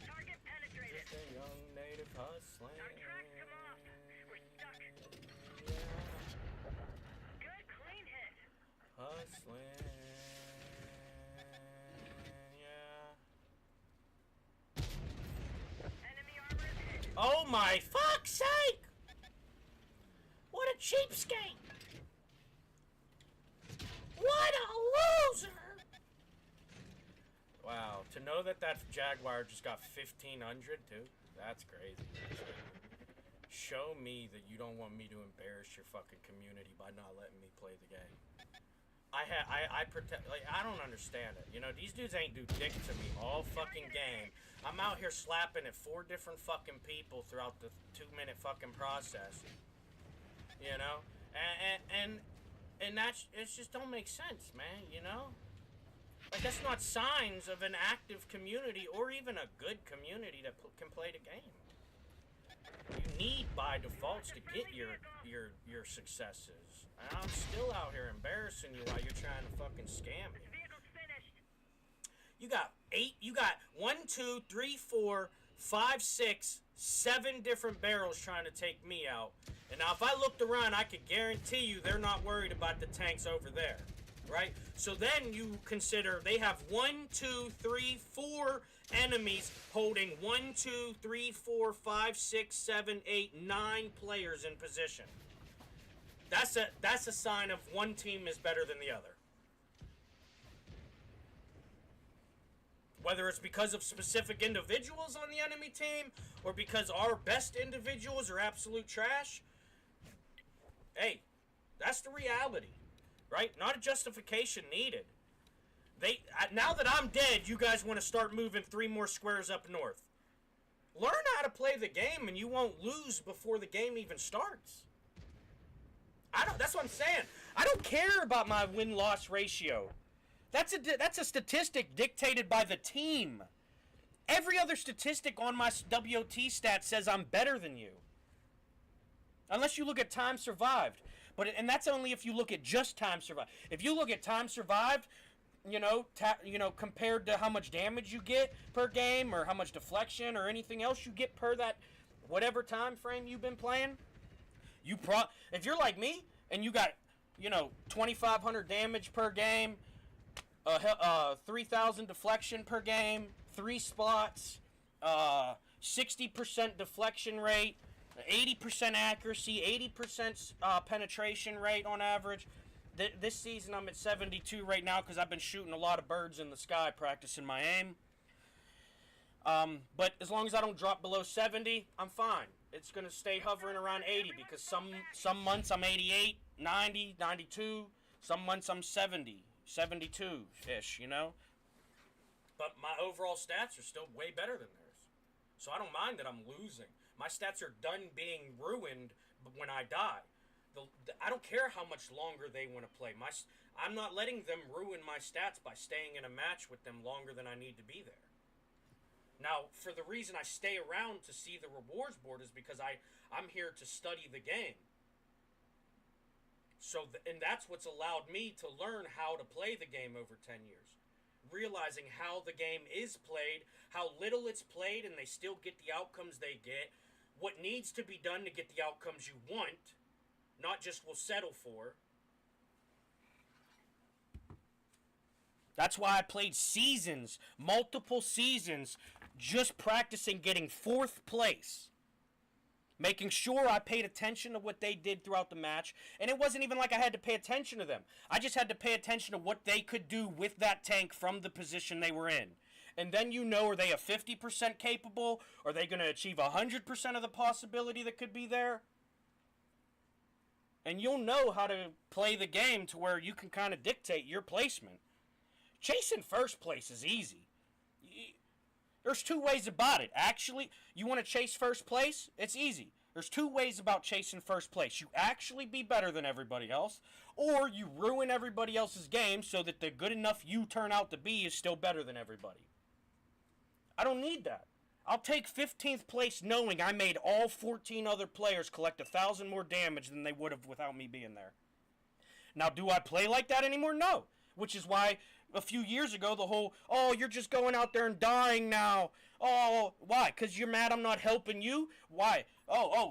Target penetrated. Just a young native hustling. Our track, come off. We're stuck. Yeah. Good clean hit. Hustling. Enemy armor is hit. Oh my fuck's sake! What a cheapskate! What a loser! Wow, to know that Jaguar just got 1,500 too, that's crazy. Show me that you don't want me to embarrass your fucking community by not letting me play the game. I protect, like, I don't understand it. You know, these dudes ain't do dick to me all fucking game. I'm out here slapping at 4 different fucking people throughout the 2-minute fucking process. You know? And that's, it just don't make sense, man, you know? Like, that's not signs of an active community or even a good community that can play the game. You need by defaults to get your successes. And I'm still out here embarrassing you while you're trying to fucking scam me. Vehicle's finished. You got 1, 2, 3, 4, 5, 6, 7 different barrels trying to take me out. And now if I looked around, I could guarantee you they're not worried about the tanks over there, right? So then you consider they have 1, 2, 3, 4 enemies holding 1, 2, 3, 4, 5, 6, 7, 8, 9 players in position. That's a sign of one team is better than the other. Whether it's because of specific individuals on the enemy team or because our best individuals are absolute trash, hey, that's the reality, right? Not a justification needed. Now that I'm dead, you guys want to start moving 3 more squares up north. Learn how to play the game and you won't lose before the game even starts. That's what I'm saying. I don't care about my win-loss ratio. That's a statistic dictated by the team. Every other statistic on my WOT stat says I'm better than you. Unless you look at time survived. And that's only if you look at just time survived. If you look at time survived, compared to how much damage you get per game or how much deflection or anything else you get per that whatever time frame you've been playing, if you're like me and you got 2,500 damage per game, 3,000 deflection per game, 3 spots, 60% deflection rate, 80% accuracy, 80% penetration rate on average. This season I'm at 72 right now because I've been shooting a lot of birds in the sky practicing my aim. But as long as I don't drop below 70, I'm fine. It's going to stay hovering around 80 because some months I'm 88, 90, 92. Some months I'm 70, 72-ish, But my overall stats are still way better than theirs. So I don't mind that I'm losing. My stats are done being ruined when I die. I don't care how much longer they want to play. I'm not letting them ruin my stats by staying in a match with them longer than I need to be there. Now, for the reason I stay around to see the rewards board is because I'm here to study the game. And that's what's allowed me to learn how to play the game over 10 years. Realizing how the game is played, how little it's played, and they still get the outcomes they get. What needs to be done to get the outcomes you want, not just will settle for. That's why I played seasons, multiple seasons, just practicing getting 4th place. Making sure I paid attention to what they did throughout the match. And it wasn't even like I had to pay attention to them. I just had to pay attention to what they could do with that tank from the position they were in. And then are they a 50% capable? Are they going to achieve 100% of the possibility that could be there? And you'll know how to play the game to where you can kind of dictate your placement. Chasing first place is easy. There's 2 ways about it. Actually, you want to chase first place? It's easy. There's 2 ways about chasing first place. You actually be better than everybody else, or you ruin everybody else's game so that the good enough you turn out to be is still better than everybody. I don't need that. I'll take 15th place knowing I made all 14 other players collect 1,000 more damage than they would have without me being there. Now, do I play like that anymore? No. Which is why a few years ago, the whole, you're just going out there and dying now. Oh, why? Because you're mad I'm not helping you? Why?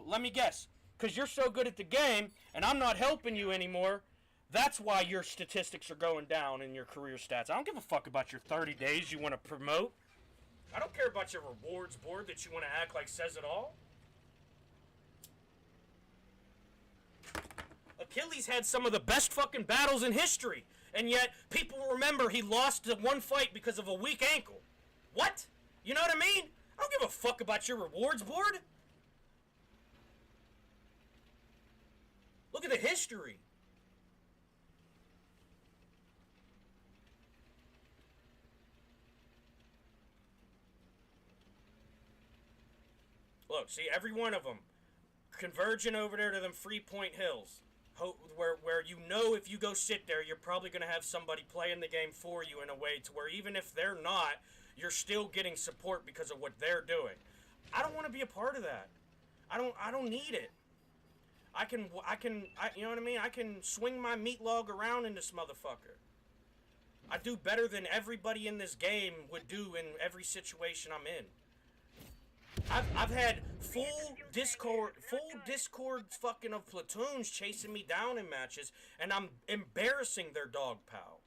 Let me guess. Because you're so good at the game, and I'm not helping you anymore. That's why your statistics are going down in your career stats. I don't give a fuck about your 30 days you want to promote. I don't care about your rewards board that you want to act like says it all. Achilles had some of the best fucking battles in history. And yet, people remember he lost the one fight because of a weak ankle. What? You know what I mean? I don't give a fuck about your rewards board. Look at the history. Look, see, every one of them converging over there to them 3-point hills. Where if you go sit there, you're probably going to have somebody playing the game for you in a way to where even if they're not, you're still getting support because of what they're doing. I don't want to be a part of that. I don't need it. I you know what I mean? I can swing my meat log around in this motherfucker. I do better than everybody in this game would do in every situation I'm in. I've had full Discord fucking of platoons chasing me down in matches, and I'm embarrassing their dog pal.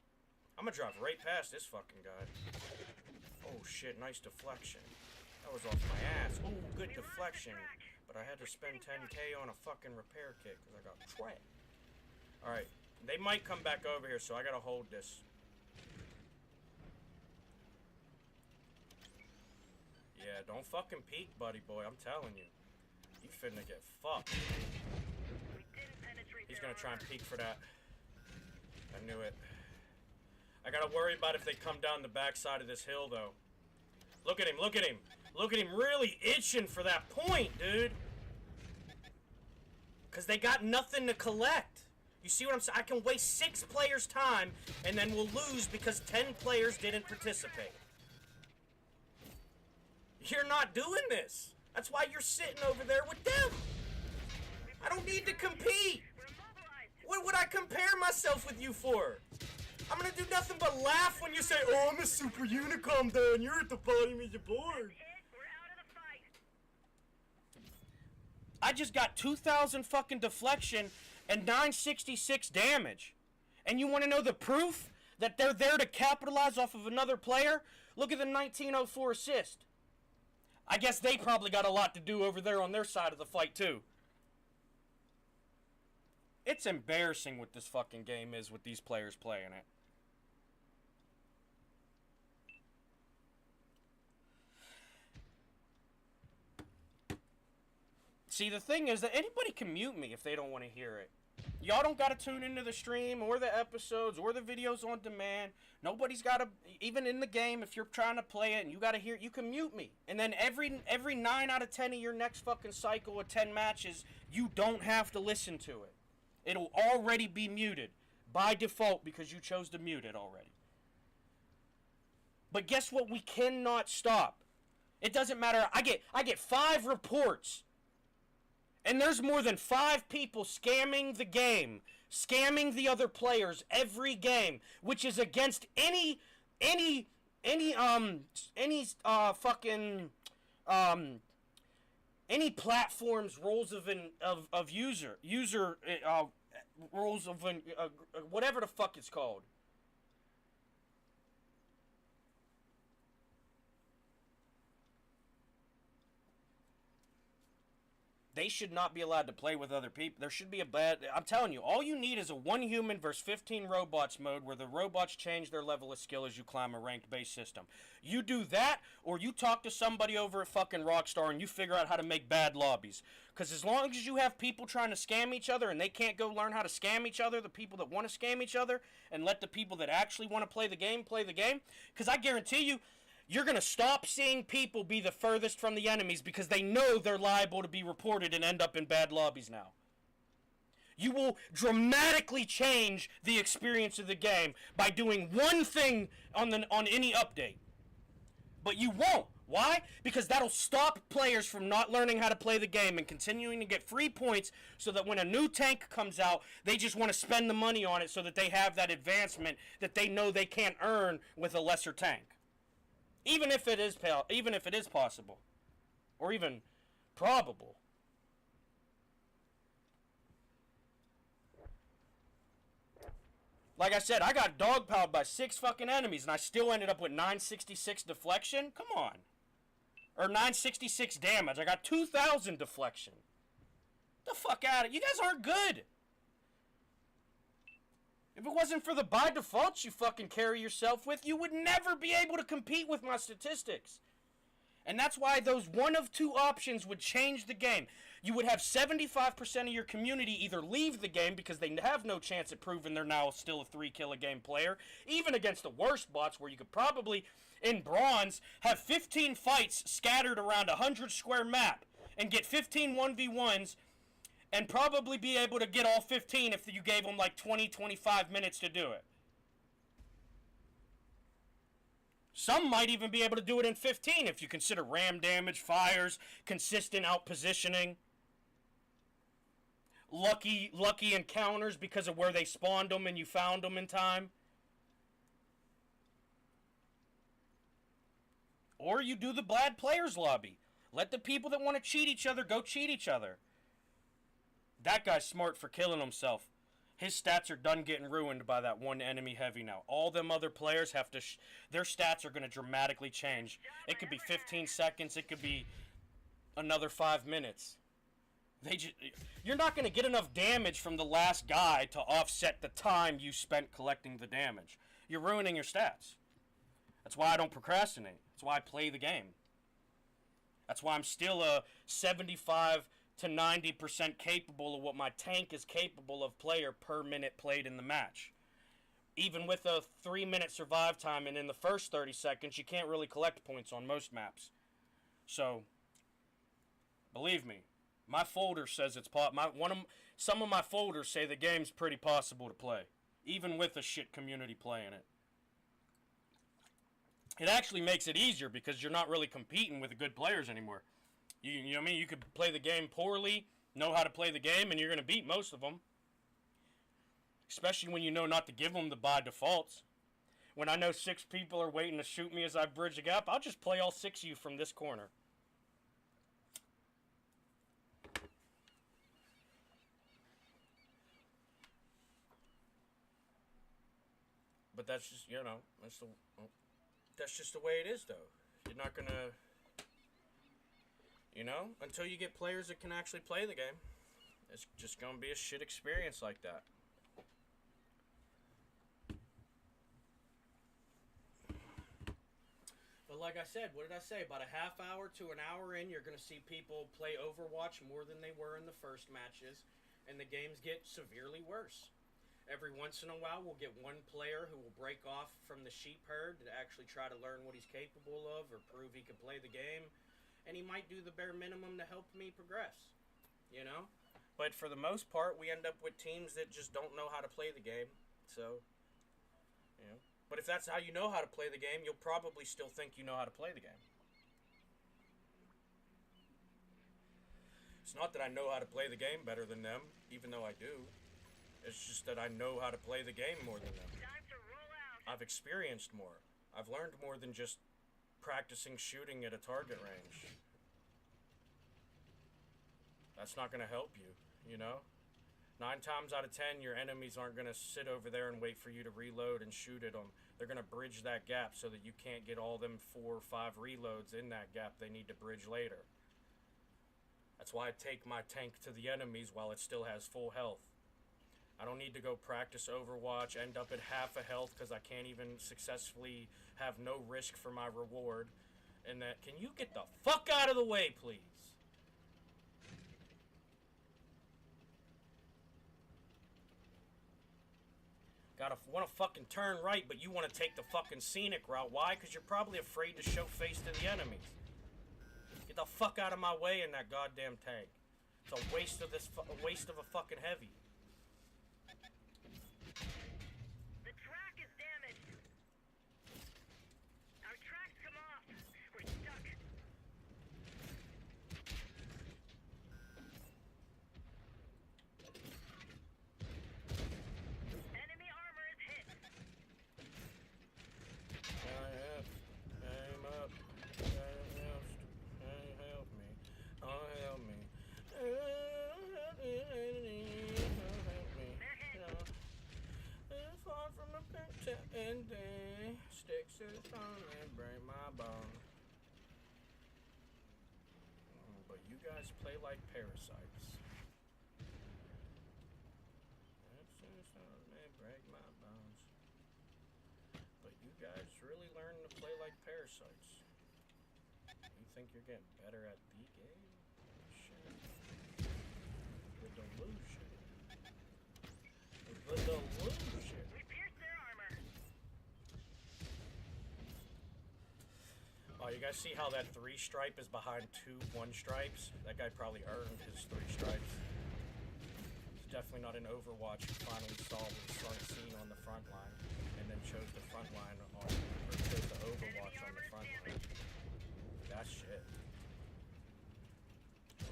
I'm gonna drive right past this fucking guy. Oh shit, nice deflection. That was off my ass. Ooh, good deflection. But I had to spend 10K on a fucking repair kit because I got trapped. Alright, they might come back over here, so I gotta hold this. Yeah, don't fucking peek, buddy boy, I'm telling you. You finna get fucked. He's gonna try and peek for that. I knew it. I gotta worry about if they come down the backside of this hill, though. Look at him, look at him. Look at him really itching for that point, dude. Because they got nothing to collect. You see what I'm saying? I can waste 6 players' time, and then we'll lose because 10 players didn't participate. You're not doing this. That's why you're sitting over there with them. I don't need to compete. What would I compare myself with you for? I'm gonna do nothing but laugh when you say, oh, I'm a super unicom there, and you're at the bottom of your board. I just got 2,000 fucking deflection and 966 damage. And you want to know the proof that they're there to capitalize off of another player? Look at the 1904 assist. I guess they probably got a lot to do over there on their side of the fight, too. It's embarrassing what this fucking game is with these players playing it. See, the thing is that anybody can mute me if they don't want to hear it. Y'all don't got to tune into the stream or the episodes or the videos on demand. Nobody's got to, even in the game, if you're trying to play it and you got to hear it, you can mute me. And then every 9 out of 10 of your next fucking cycle of 10 matches, you don't have to listen to it. It'll already be muted by default because you chose to mute it already. But guess what? We cannot stop. It doesn't matter. I get 5 reports. And there's more than 5 people scamming the game, scamming the other players every game, which is against any platform's rules of user rules of whatever the fuck it's called. They should not be allowed to play with other people. There should be a bad... I'm telling you, all you need is a 1 human versus 15 robots mode where the robots change their level of skill as you climb a ranked-based system. You do that, or you talk to somebody over at fucking Rockstar and you figure out how to make bad lobbies. Because as long as you have people trying to scam each other and they can't go learn how to scam each other, the people that want to scam each other, and let the people that actually want to play the game, because I guarantee you, you're going to stop seeing people be the furthest from the enemies because they know they're liable to be reported and end up in bad lobbies now. You will dramatically change the experience of the game by doing one thing on any update. But you won't. Why? Because that'll stop players from not learning how to play the game and continuing to get free points so that when a new tank comes out, they just want to spend the money on it so that they have that advancement that they know they can't earn with a lesser tank. Even if it is possible, or even probable. Like I said, I got dogpiled by 6 fucking enemies, and I still ended up with 966 deflection. Come on, or 966 damage. I got 2,000 deflection. The fuck out of it! You guys aren't good. If it wasn't for the by defaults you fucking carry yourself with, you would never be able to compete with my statistics. And that's why those one of 2 options would change the game. You would have 75% of your community either leave the game because they have no chance at proving they're now still a 3-kill-a-game player, even against the worst bots where you could probably, in bronze, have 15 fights scattered around a 100-square map and get 15 1v1s and probably be able to get all 15 if you gave them like 20-25 minutes to do it. Some might even be able to do it in 15 if you consider ram damage, fires, consistent outpositioning, lucky encounters because of where they spawned them and you found them in time. Or you do the bad players lobby. Let the people that want to cheat each other go cheat each other. That guy's smart for killing himself. His stats are done getting ruined by that one enemy heavy now. All them other players have to... their stats are going to dramatically change. It could be 15 seconds. It could be another 5 minutes. You're not going to get enough damage from the last guy to offset the time you spent collecting the damage. You're ruining your stats. That's why I don't procrastinate. That's why I play the game. That's why I'm still a 75 to 90% capable of what my tank is capable of player per minute played in the match. Even with a 3-minute survive time and in the first 30 seconds, you can't really collect points on most maps. So, believe me, my folder says it's some of my folders say the game's pretty possible to play, even with a shit community playing it. It actually makes it easier because you're not really competing with the good players anymore. You know what I mean? You could play the game poorly, know how to play the game, and you're going to beat most of them. Especially when you know not to give them the by defaults. When I know 6 people are waiting to shoot me as I bridge a gap, I'll just play all 6 of you from this corner. But that's just, you know, that's just the way it is, though. You're not going to, you know, until you get players that can actually play the game, it's just going to be a shit experience like that. But like I said, what did I say? About a half hour to an hour in, you're going to see people play Overwatch more than they were in the first matches, and the games get severely worse. Every once in a while, we'll get one player who will break off from the sheep herd to actually try to learn what he's capable of or prove he can play the game. And he might do the bare minimum to help me progress, you know? But for the most part, we end up with teams that just don't know how to play the game. So, you know. But if that's how you know how to play the game, you'll probably still think you know how to play the game. It's not that I know how to play the game better than them, even though I do. It's just that I know how to play the game more than them. Time to roll out. I've experienced more. I've learned more than just practicing shooting at a target range. That's not going to help you, you know? 9 times out of 10, your enemies aren't going to sit over there and wait for you to reload and shoot at them. They're going to bridge that gap so that you can't get all them 4 or 5 reloads in that gap they need to bridge later. That's why I take my tank to the enemies while it still has full health. I don't need to go practice Overwatch, end up at half a health because I can't even successfully have no risk for my reward. And that, can you get the fuck out of the way, please? Want to fucking turn right, but you want to take the fucking scenic route. Why? Because you're probably afraid to show face to the enemies. Get the fuck out of my way in that goddamn tank. It's a waste of a fucking heavy. The track is damaged. Our tracks come off. We're stuck. Enemy armor is hit. Aim up. Help me. Oh, help me. Far from a picture and day. Sticks to the stone and break my bone. But you guys play like parasites. Sticks to the stone and break my bones. But you guys really learn to play like parasites. You think you're getting better at the game? Shit. The delusion. The delusion. We pierced their armor. Oh, you guys see how that 3 stripe is behind 2 1 stripes? That guy probably earned his 3 stripes. It's definitely not an Overwatch who finally saw what he seen on the front line and then chose the front line on, or chose the Overwatch on the front line. That's shit.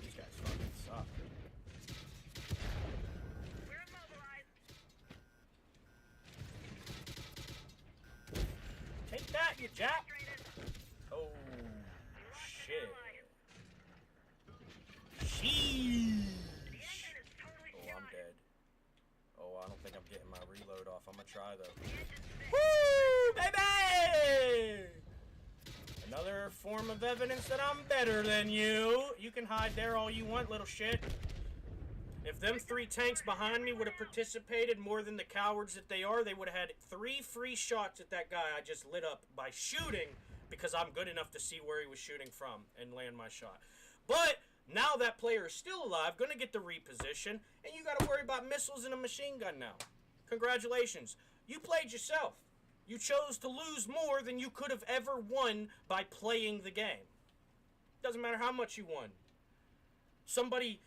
These guys fucking suck. We're immobilized. Take that, you jack! Frustrated. Oh, shit. Getting my reload off. I'm gonna try though. Woo, baby! Another form of evidence that I'm better than you. You can hide there all you want, little shit. If them 3 tanks behind me would have participated more than the cowards that they are, they would have had 3 free shots at that guy I just lit up by shooting, because I'm good enough to see where he was shooting from and land my shot. But now that player is still alive, gonna get the reposition, and you gotta worry about missiles and a machine gun now. Congratulations. You played yourself. You chose to lose more than you could have ever won by playing the game. Doesn't matter how much you won. Somebody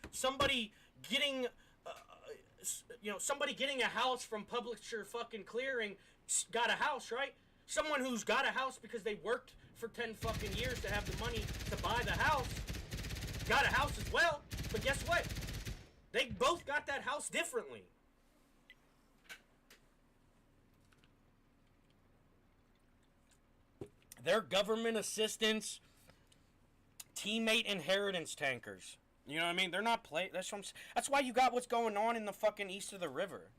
getting, somebody getting a house from publisher fucking clearing got a house, right? Someone who's got a house because they worked for 10 fucking years to have the money to buy the house got a house as well. But guess what? They both got that house differently. They're government assistance, teammate inheritance tankers. You know what I mean? They're not that's why you got what's going on in the fucking east of the river.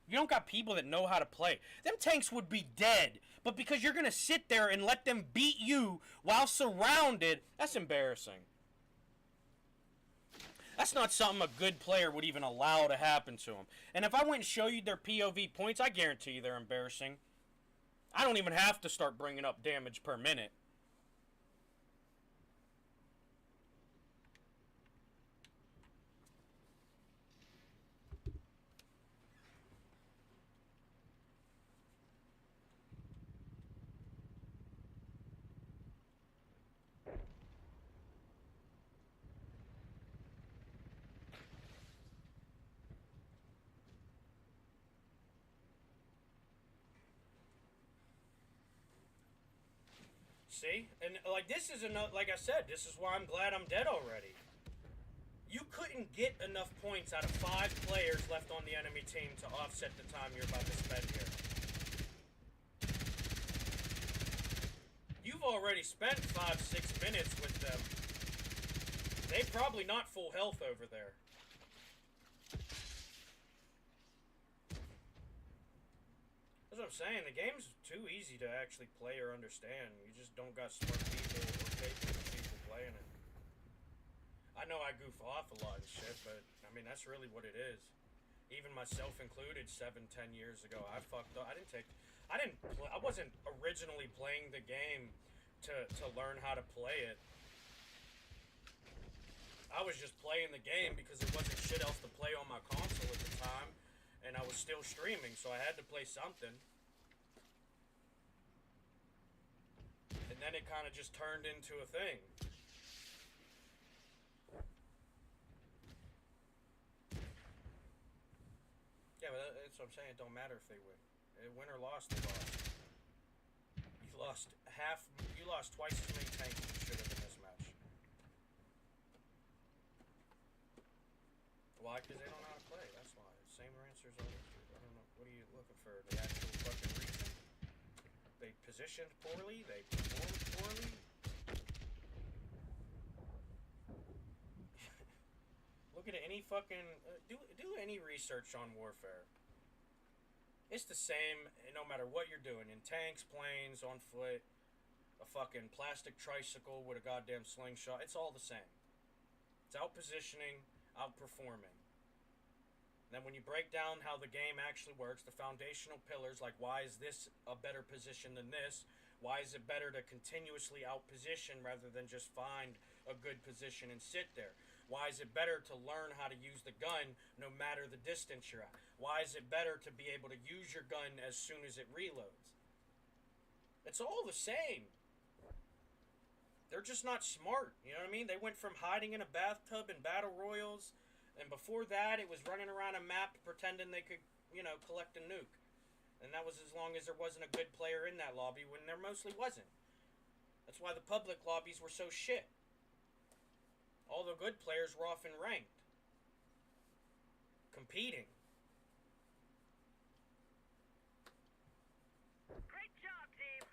You don't got people that know how to play. Them tanks would be dead. But because you're going to sit there and let them beat you while surrounded, that's embarrassing. That's not something a good player would even allow to happen to them. And if I went and show you their POV points, I guarantee you they're embarrassing. I don't even have to start bringing up damage per minute. See? And like this is enough, like I said, this is why I'm glad I'm dead already. You couldn't get enough points out of 5 players left on the enemy team to offset the time you're about to spend here. You've already spent 5-6 minutes with them. They're probably not full health over there. That's what I'm saying. The game's too easy to actually play or understand. You just don't got smart people or capable people playing it. I know I goof off a lot and shit, but I mean that's really what it is. Even myself included, 7-10 years ago, I fucked up. I wasn't originally playing the game to learn how to play it. I was just playing the game because there wasn't shit else to play on my console at the time. And I was still streaming, so I had to play something. And then it kind of just turned into a thing. Yeah, but that's what I'm saying. It don't matter if they win. Win or lost, they lost. You lost twice as many tanks as you should have in this match. Why? Because they don't know how to play. That's why. Same answers always. I don't know. What are you looking for? The actual fucking reason? They positioned poorly. They performed poorly. Look at any fucking do any research on warfare. It's the same no matter what you're doing. In tanks, planes, on foot, a fucking plastic tricycle with a goddamn slingshot. It's all the same. It's out-positioning, outperforming. Then when you break down how the game actually works, the foundational pillars, like why is this a better position than this? Why is it better to continuously out-position rather than just find a good position and sit there? Why is it better to learn how to use the gun no matter the distance you're at? Why is it better to be able to use your gun as soon as it reloads? It's all the same. They're just not smart, you know what I mean? They went from hiding in a bathtub in battle royals, and before that it was running around a map pretending they could, collect a nuke. And that was as long as there wasn't a good player in that lobby, when there mostly wasn't. That's why the public lobbies were so shit. All the good players were often ranked. Competing. Great job, team.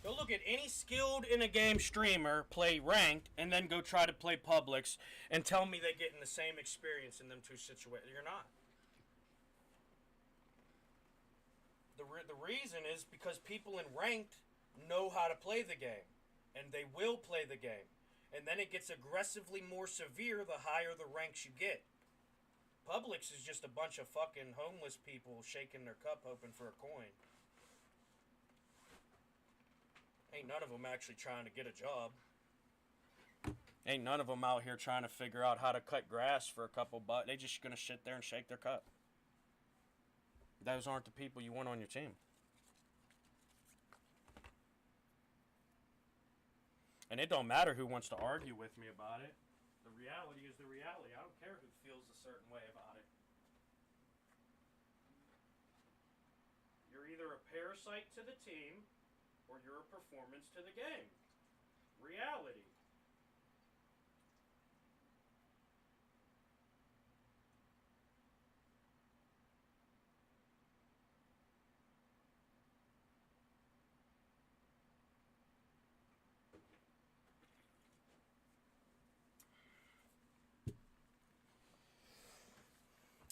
Go look get any skilled in a game streamer play ranked and then go try to play Publix and tell me they getting the same experience in them two situations. You're not. The reason is because people in ranked know how to play the game, and they will play the game. And then it gets aggressively more severe the higher the ranks you get. Publix is just a bunch of fucking homeless people shaking their cup hoping for a coin. Ain't none of them actually trying to get a job. Ain't none of them out here trying to figure out how to cut grass for a couple bucks. They just gonna sit there and shake their cup. Those aren't the people you want on your team. And it don't matter who wants to argue with me about it. The reality is the reality. I don't care who feels a certain way about it. You're either a parasite to the team or you're a performance to the game. Reality.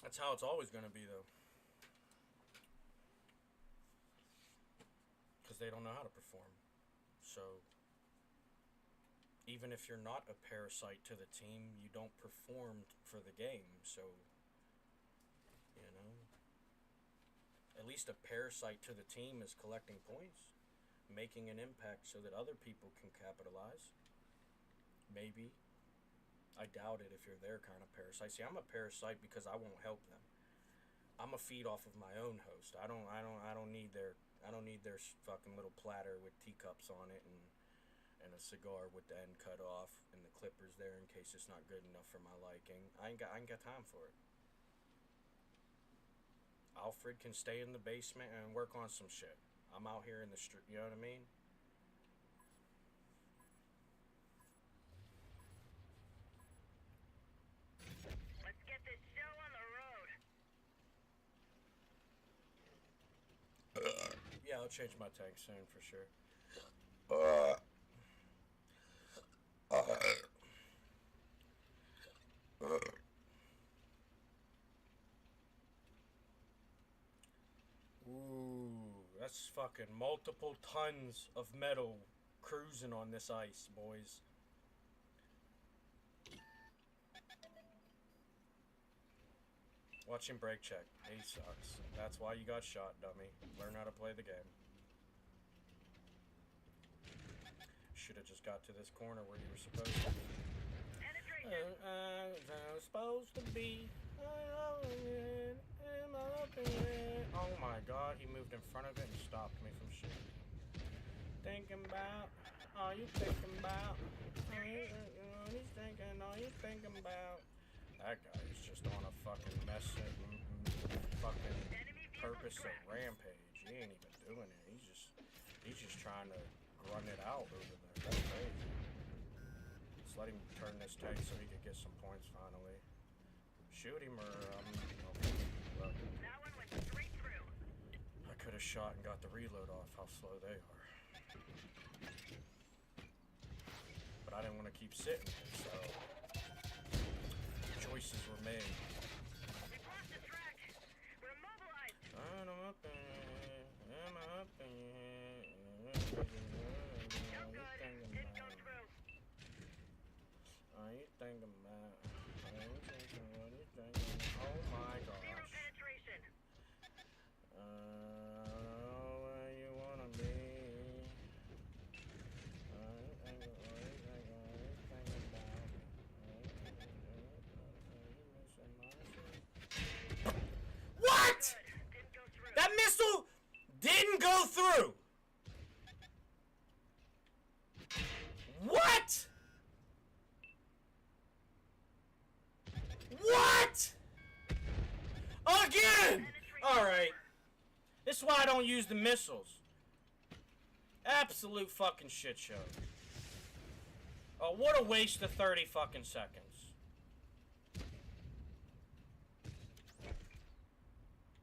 That's how it's always going to be, though. Because they don't know how to perform. So, even if you're not a parasite to the team, you don't perform for the game. So, you know, at least a parasite to the team is collecting points, making an impact so that other people can capitalize. Maybe. I doubt it if you're their kind of parasite. See, I'm a parasite because I won't help them. I'm a feed off of my own host. I don't need their fucking little platter with teacups on it and a cigar with the end cut off and the clippers there in case it's not good enough for my liking. I ain't got time for it. Alfred can stay in the basement and work on some shit. I'm out here in the street. You know what I mean? Yeah, I'll change my tank soon for sure. Ooh, that's fucking multiple tons of metal cruising on this ice, boys. Watch him brake check. He sucks. That's why you got shot, dummy. Learn how to play the game. Should have just got to this corner where you were supposed to be. I was supposed to be. Oh my god, he moved in front of it and stopped me from shooting. Thinking about, are you thinking about? He's thinking, are you thinking about? That guy is just on a fucking fucking purpose of rampage. He ain't even doing it. He's just trying to run it out over there. That's crazy. Let's let him turn this tank so he can get some points finally. Shoot him or okay. Look. That one went straight through. I could have shot and got the reload off. How slow they are. But I didn't want to keep sitting here, so choices were made. We've lost the track. We're immobilized. I'm up there. No good. Didn't go through. Are you thinking about? What are you thinking? Oh my gosh. Zero penetration. Where you wanna be? What? Didn't go through. That missile didn't go through. What? What? Again? Alright. This is why I don't use the missiles. Absolute fucking shit show. Oh, what a waste of 30 fucking seconds.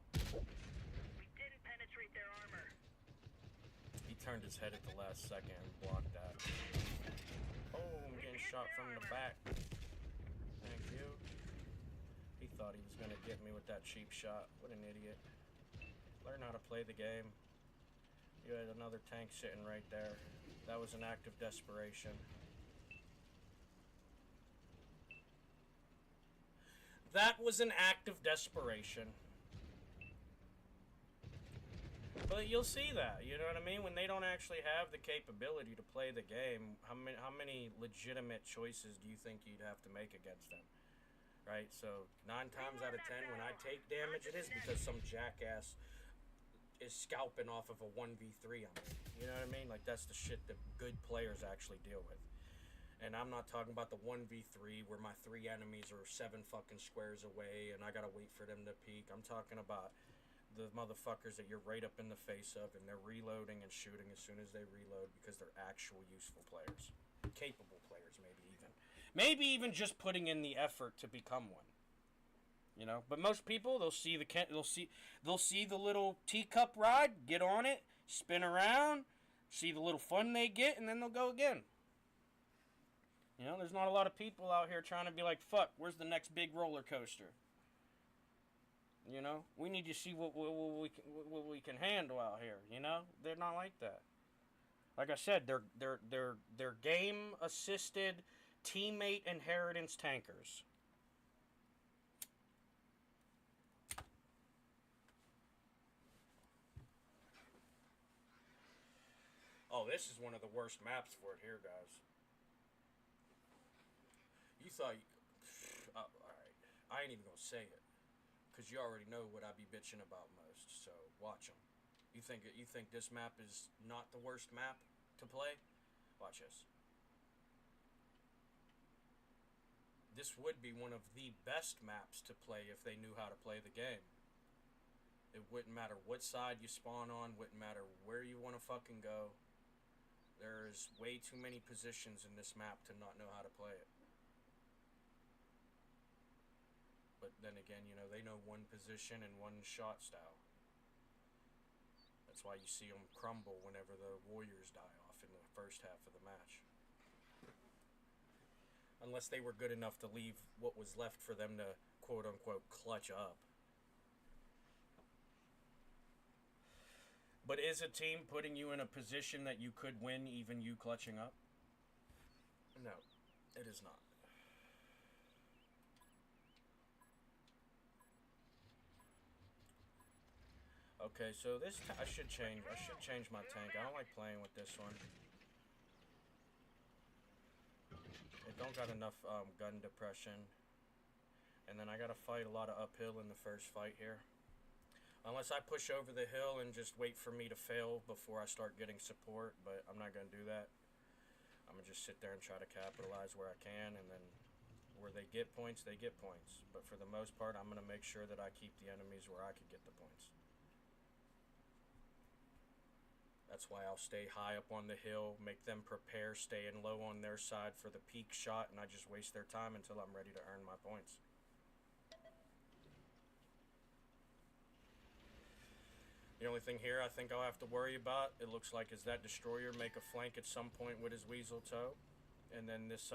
We didn't penetrate their armor. He turned his head at the last second and blocked that. Oh, I'm getting shot from the back. Thank you. He thought he was going to get me with that cheap shot. What an idiot. Learn how to play the game. You had another tank sitting right there. That was an act of desperation. That was an act of desperation. But you'll see that, you know what I mean? When they don't actually have the capability to play the game, how many legitimate choices do you think you'd have to make against them? Right? So 9 times out of 10, when I take damage, it is because some jackass is scalping off of a 1v3 on me. You know what I mean? Like, that's the shit that good players actually deal with. And I'm not talking about the 1v3 where my 3 enemies are 7 fucking squares away and I gotta wait for them to peek. I'm talking about the motherfuckers that you're right up in the face of and they're reloading and shooting as soon as they reload because they're actual useful players. Capable players, maybe even. Maybe even just putting in the effort to become one. You know? But most people, they'll see the little teacup ride, get on it, spin around, see the little fun they get, and then they'll go again. You know, there's not a lot of people out here trying to be like, fuck, where's the next big roller coaster? You know, we need to see what we can handle out here. You know, they're not like that. Like I said, they're game assisted teammate inheritance tankers. Oh, this is one of the worst maps for it here, guys. You thought, alright, I ain't even gonna say it, cause you already know what I be bitching about most. So watch them. You think this map is not the worst map to play? Watch this. This would be one of the best maps to play if they knew how to play the game. It wouldn't matter what side you spawn on, wouldn't matter where you want to fucking go. There's way too many positions in this map to not know how to play it. But then again, you know, they know one position and one shot style. That's why you see them crumble whenever the Warriors die off in the first half of the match. Unless they were good enough to leave what was left for them to quote-unquote clutch up. But is a team putting you in a position that you could win even you clutching up? No, it is not. Okay, so this I should change my tank. I don't like playing with this one. It don't got enough gun depression. And then I gotta fight a lot of uphill in the first fight here. Unless I push over the hill and just wait for me to fail before I start getting support, but I'm not gonna do that. I'm gonna just sit there and try to capitalize where I can, and then where they get points, they get points. But for the most part, I'm gonna make sure that I keep the enemies where I could get the points. That's why I'll stay high up on the hill, make them prepare, staying low on their side for the peak shot, and I just waste their time until I'm ready to earn my points. The only thing here I think I'll have to worry about, it looks like, is that destroyer make a flank at some point with his weasel toe. And then this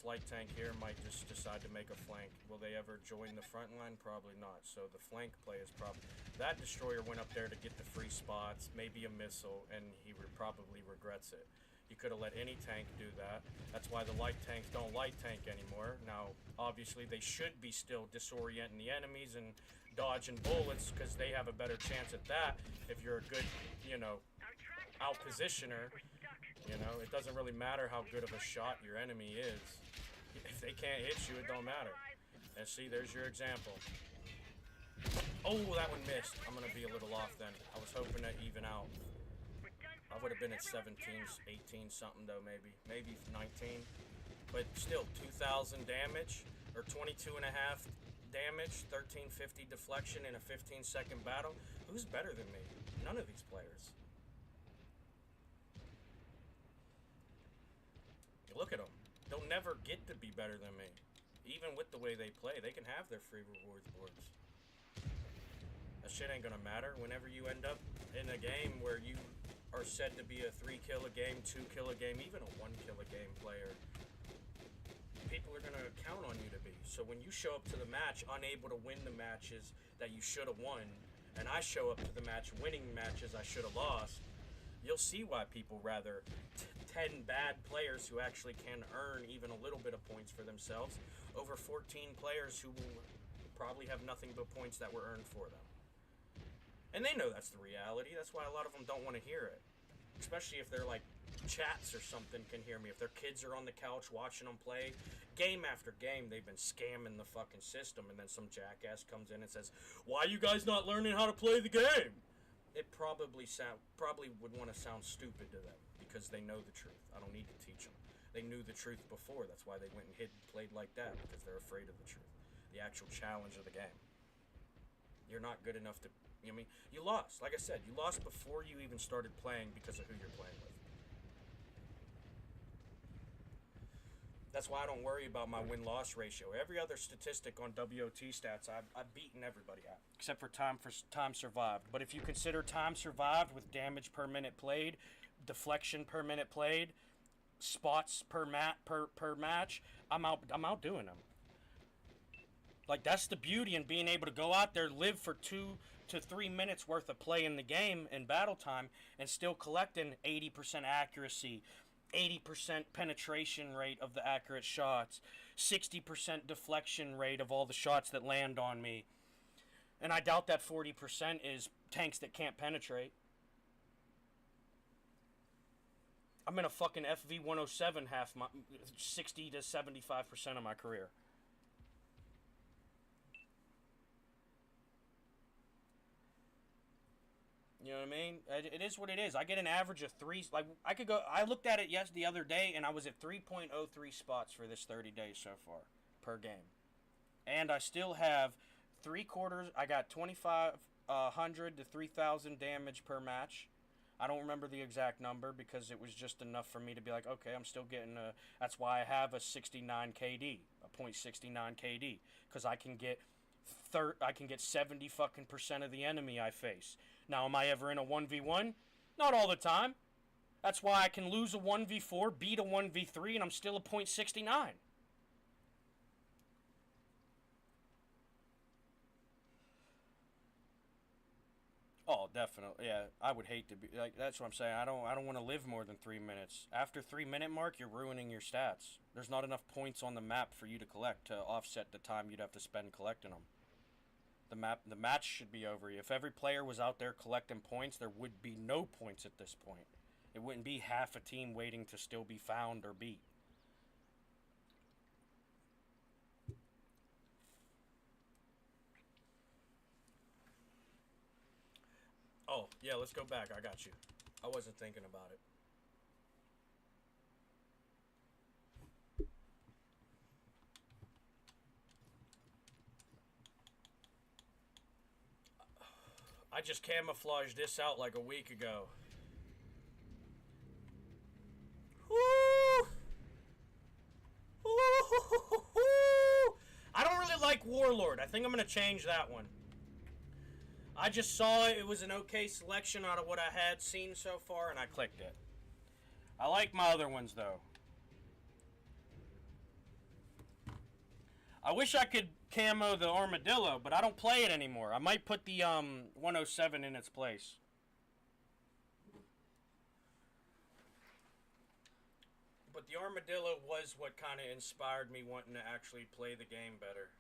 light tank here might just decide to make a flank. Will they ever join the front line? Probably not. So the flank play is probably... That destroyer went up there to get the free spots, maybe a missile, and he probably regrets it. You could have let any tank do that. That's why the light tanks don't light tank anymore. Now, obviously, they should be still disorienting the enemies and dodging bullets, because they have a better chance at that if you're a good, you know, out-positioner. You know, it doesn't really matter how good of a shot your enemy is. If they can't hit you, it don't matter. And see, there's your example. Oh, that one missed. I'm going to be a little off then. I was hoping to even out. I would have been at 17, 18 something though, maybe. Maybe 19. But still, 2,000 damage, or 22 and a half damage, 1350 deflection in a 15-second battle. Who's better than me? None of these players. Look at them. They'll never get to be better than me. Even with the way they play, they can have their free rewards boards. That shit ain't gonna matter whenever you end up in a game where you are said to be a 3-kill a game, 2-kill a game, even a 1-kill a game player, people are going to count on you to be. So when you show up to the match unable to win the matches that you should have won, and I show up to the match winning matches I should have lost, you'll see why people rather 10 bad players who actually can earn even a little bit of points for themselves over 14 players who will probably have nothing but points that were earned for them. And they know that's the reality. That's why a lot of them don't want to hear it. Especially if they're like chats or something can hear me. If their kids are on the couch watching them play, game after game, they've been scamming the fucking system, and then some jackass comes in and says, "Why are you guys not learning how to play the game?" It probably would want to sound stupid to them because they know the truth. I don't need to teach them. They knew the truth before. That's why they went and played like that, because they're afraid of the truth. The actual challenge of the game. You're not good enough to... I mean, you lost. Like I said, you lost before you even started playing because of who you're playing with. That's why I don't worry about my win-loss ratio. Every other statistic on WOT stats, I've beaten everybody out. Except for time survived. But if you consider time survived with damage per minute played, deflection per minute played, spots per match, I'm outdoing them. Like, that's the beauty in being able to go out there, live for 2 to 3 minutes worth of play in the game in battle time, and still collecting 80% accuracy, 80% penetration rate of the accurate shots, 60% deflection rate of all the shots that land on me. And I doubt that 40% is tanks that can't penetrate. I'm in a fucking FV 107 half my 60 to 75% of my career. You know what I mean? It is what it is. I get an average of 3. Like, I looked at it the other day, and I was at 3.03 spots for this 30 days so far per game. And I still have 3/4. I got 2,500 to 3,000 damage per match. I don't remember the exact number because it was just enough for me to be like, okay, I'm still getting a... That's why I have a 69 KD, a .69 KD, because I can get 70 fucking % of the enemy I face. Now, am I ever in a 1v1? Not all the time. That's why I can lose a 1v4, beat a 1v3, and I'm still a .69. Oh, definitely. Yeah, I would hate to be like. That's what I'm saying. I don't want to live more than 3 minutes. After 3-minute mark, you're ruining your stats. There's not enough points on the map for you to collect to offset the time you'd have to spend collecting them. The match should be over. If every player was out there collecting points, there would be no points at this point. It wouldn't be half a team waiting to still be found or beat. Oh, yeah, let's go back. I got you. I wasn't thinking about it. I just camouflaged this out like a week ago. Woo! I don't really like Warlord. I think I'm going to change that one. I just saw it. It was an okay selection out of what I had seen so far, and I clicked it. I like my other ones, though. I wish I could camo the Armadillo, but I don't play it anymore. I might put the 107 in its place. But the Armadillo was what kind of inspired me wanting to actually play the game better.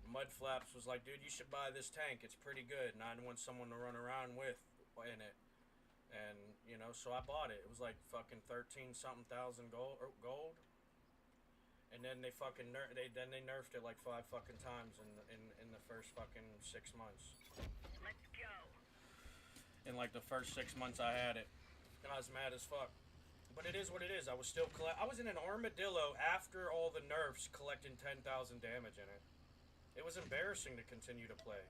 Mudflaps was like, dude, you should buy this tank. It's pretty good, and I want someone to run around with in it. And, you know, so I bought it. It was like fucking 13-something thousand gold. And then they fucking nerfed it like 5 fucking times in the first fucking 6 months. Let's go. In like the first 6 months I had it. And I was mad as fuck. But it is what it is. I was still I was in an Armadillo after all the nerfs collecting 10,000 damage in it. It was embarrassing to continue to play.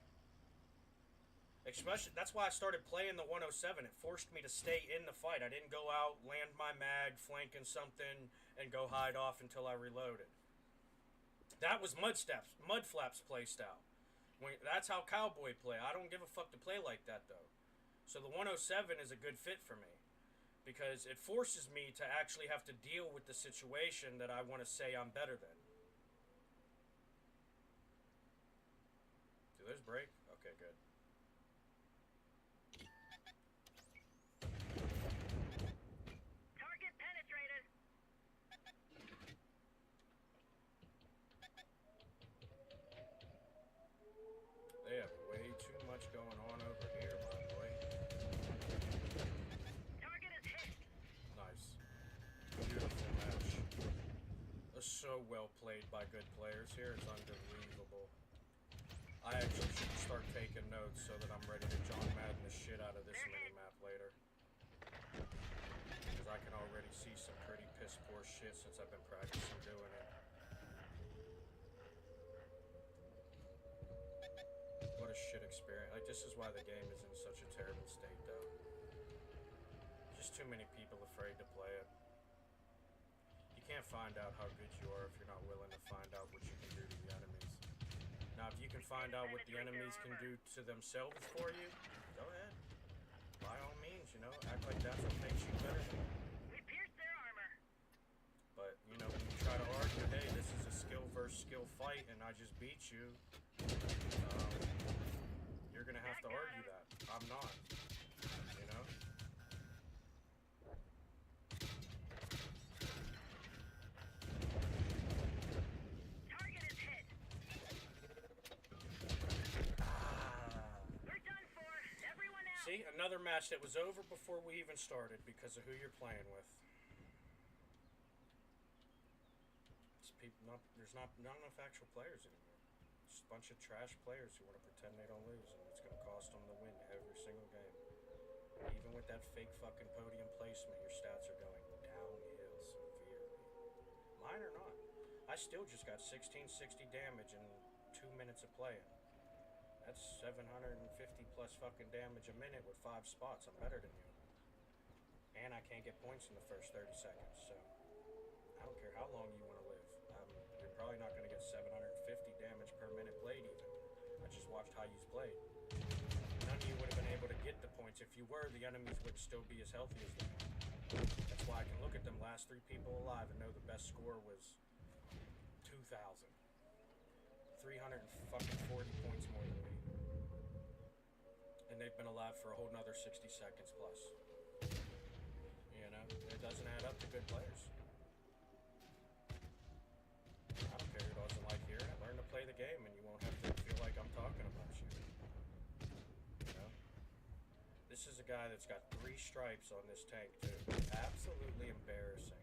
Especially, that's why I started playing the 107. It forced me to stay in the fight. I didn't go out, land my mag, flanking something, and go hide off until I reloaded. That was Mudflaps playstyle. That's how cowboy play. I don't give a fuck to play like that though. So the 107 is a good fit for me because it forces me to actually have to deal with the situation that I want to say I'm better than. Do those break? Okay, good. Target penetrated. They have way too much going on over here, my boy. Target is hit. Nice. Beautiful match. So well played by good players here. It's unbelievable. I actually should start taking notes so that I'm ready to John Madden the shit out of this mini-map later. Because I can already see some pretty piss poor shit since I've been practicing doing it. What a shit experience. Like, this is why the game is in such a terrible state, though. Just too many people afraid to play it. You can't find out how good you are if you're not willing to find out what you can do to the enemies. Now, if you can find out what the enemies can do to themselves for you, go ahead. By all means, you know, act like that's what makes you better. We pierced their armor. But, you know, when you try to argue, hey, this is a skill versus skill fight and I just beat you, you're gonna have to argue that. I'm not. You know? Target is hit. We're done for. Everyone out. See, another match that was over before we even started because of who you're playing with. There's not enough actual players anymore. Just a bunch of trash players who want to pretend they don't lose, and it's going to cost them the win every single game. Even with that fake fucking podium placement, your stats are going downhill severely. Mine are not. I still just got 1660 damage in 2 minutes of playing. That's 750 plus fucking damage a minute with 5 spots. I'm better than you. And I can't get points in the first 30 seconds, so I don't care how long you want to live. You're probably not going to get 750 damage per minute played even. I just watched how you played. None of you would have been able to get the points. If you were, the enemies would still be as healthy as them. That's why I can look at them last 3 people alive and know the best score was 2,000. 340 points more than me. And they've been alive for a whole nother 60 seconds plus. You know, it doesn't add up to good players. I don't care who doesn't like hearing it. Learn to play the game and you won't have to feel like I'm talking about you. You know? This is a guy that's got 3 stripes on this tank too. Absolutely embarrassing.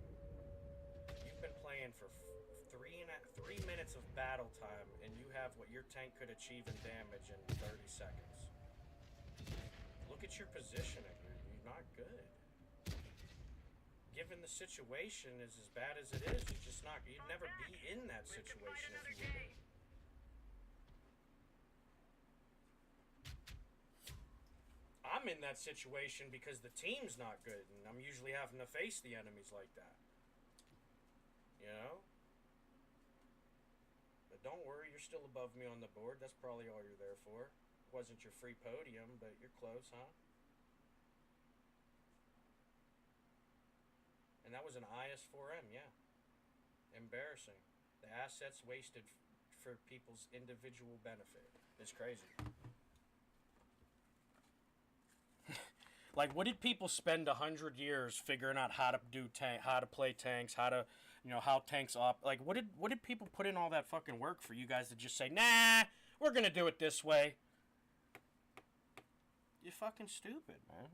You've been playing for 3 minutes of battle time and you have what your tank could achieve in damage in 30 seconds. Look at your positioning. You're not good. Given the situation is as bad as it is, you're just not. You'd never be in that situation if you were. I'm in that situation because the team's not good, and I'm usually having to face the enemies like that. You know? But don't worry, you're still above me on the board. That's probably all you're there for. Wasn't your free podium, but you're close, huh? And that was an IS-4M, yeah. Embarrassing. The assets wasted for people's individual benefit. It's crazy. Like, what did people spend 100 years figuring out how to do how to play tanks, how to, you know, how tanks like, what did people put in all that fucking work for you guys to just say, nah, we're gonna do it this way? You're fucking stupid, man.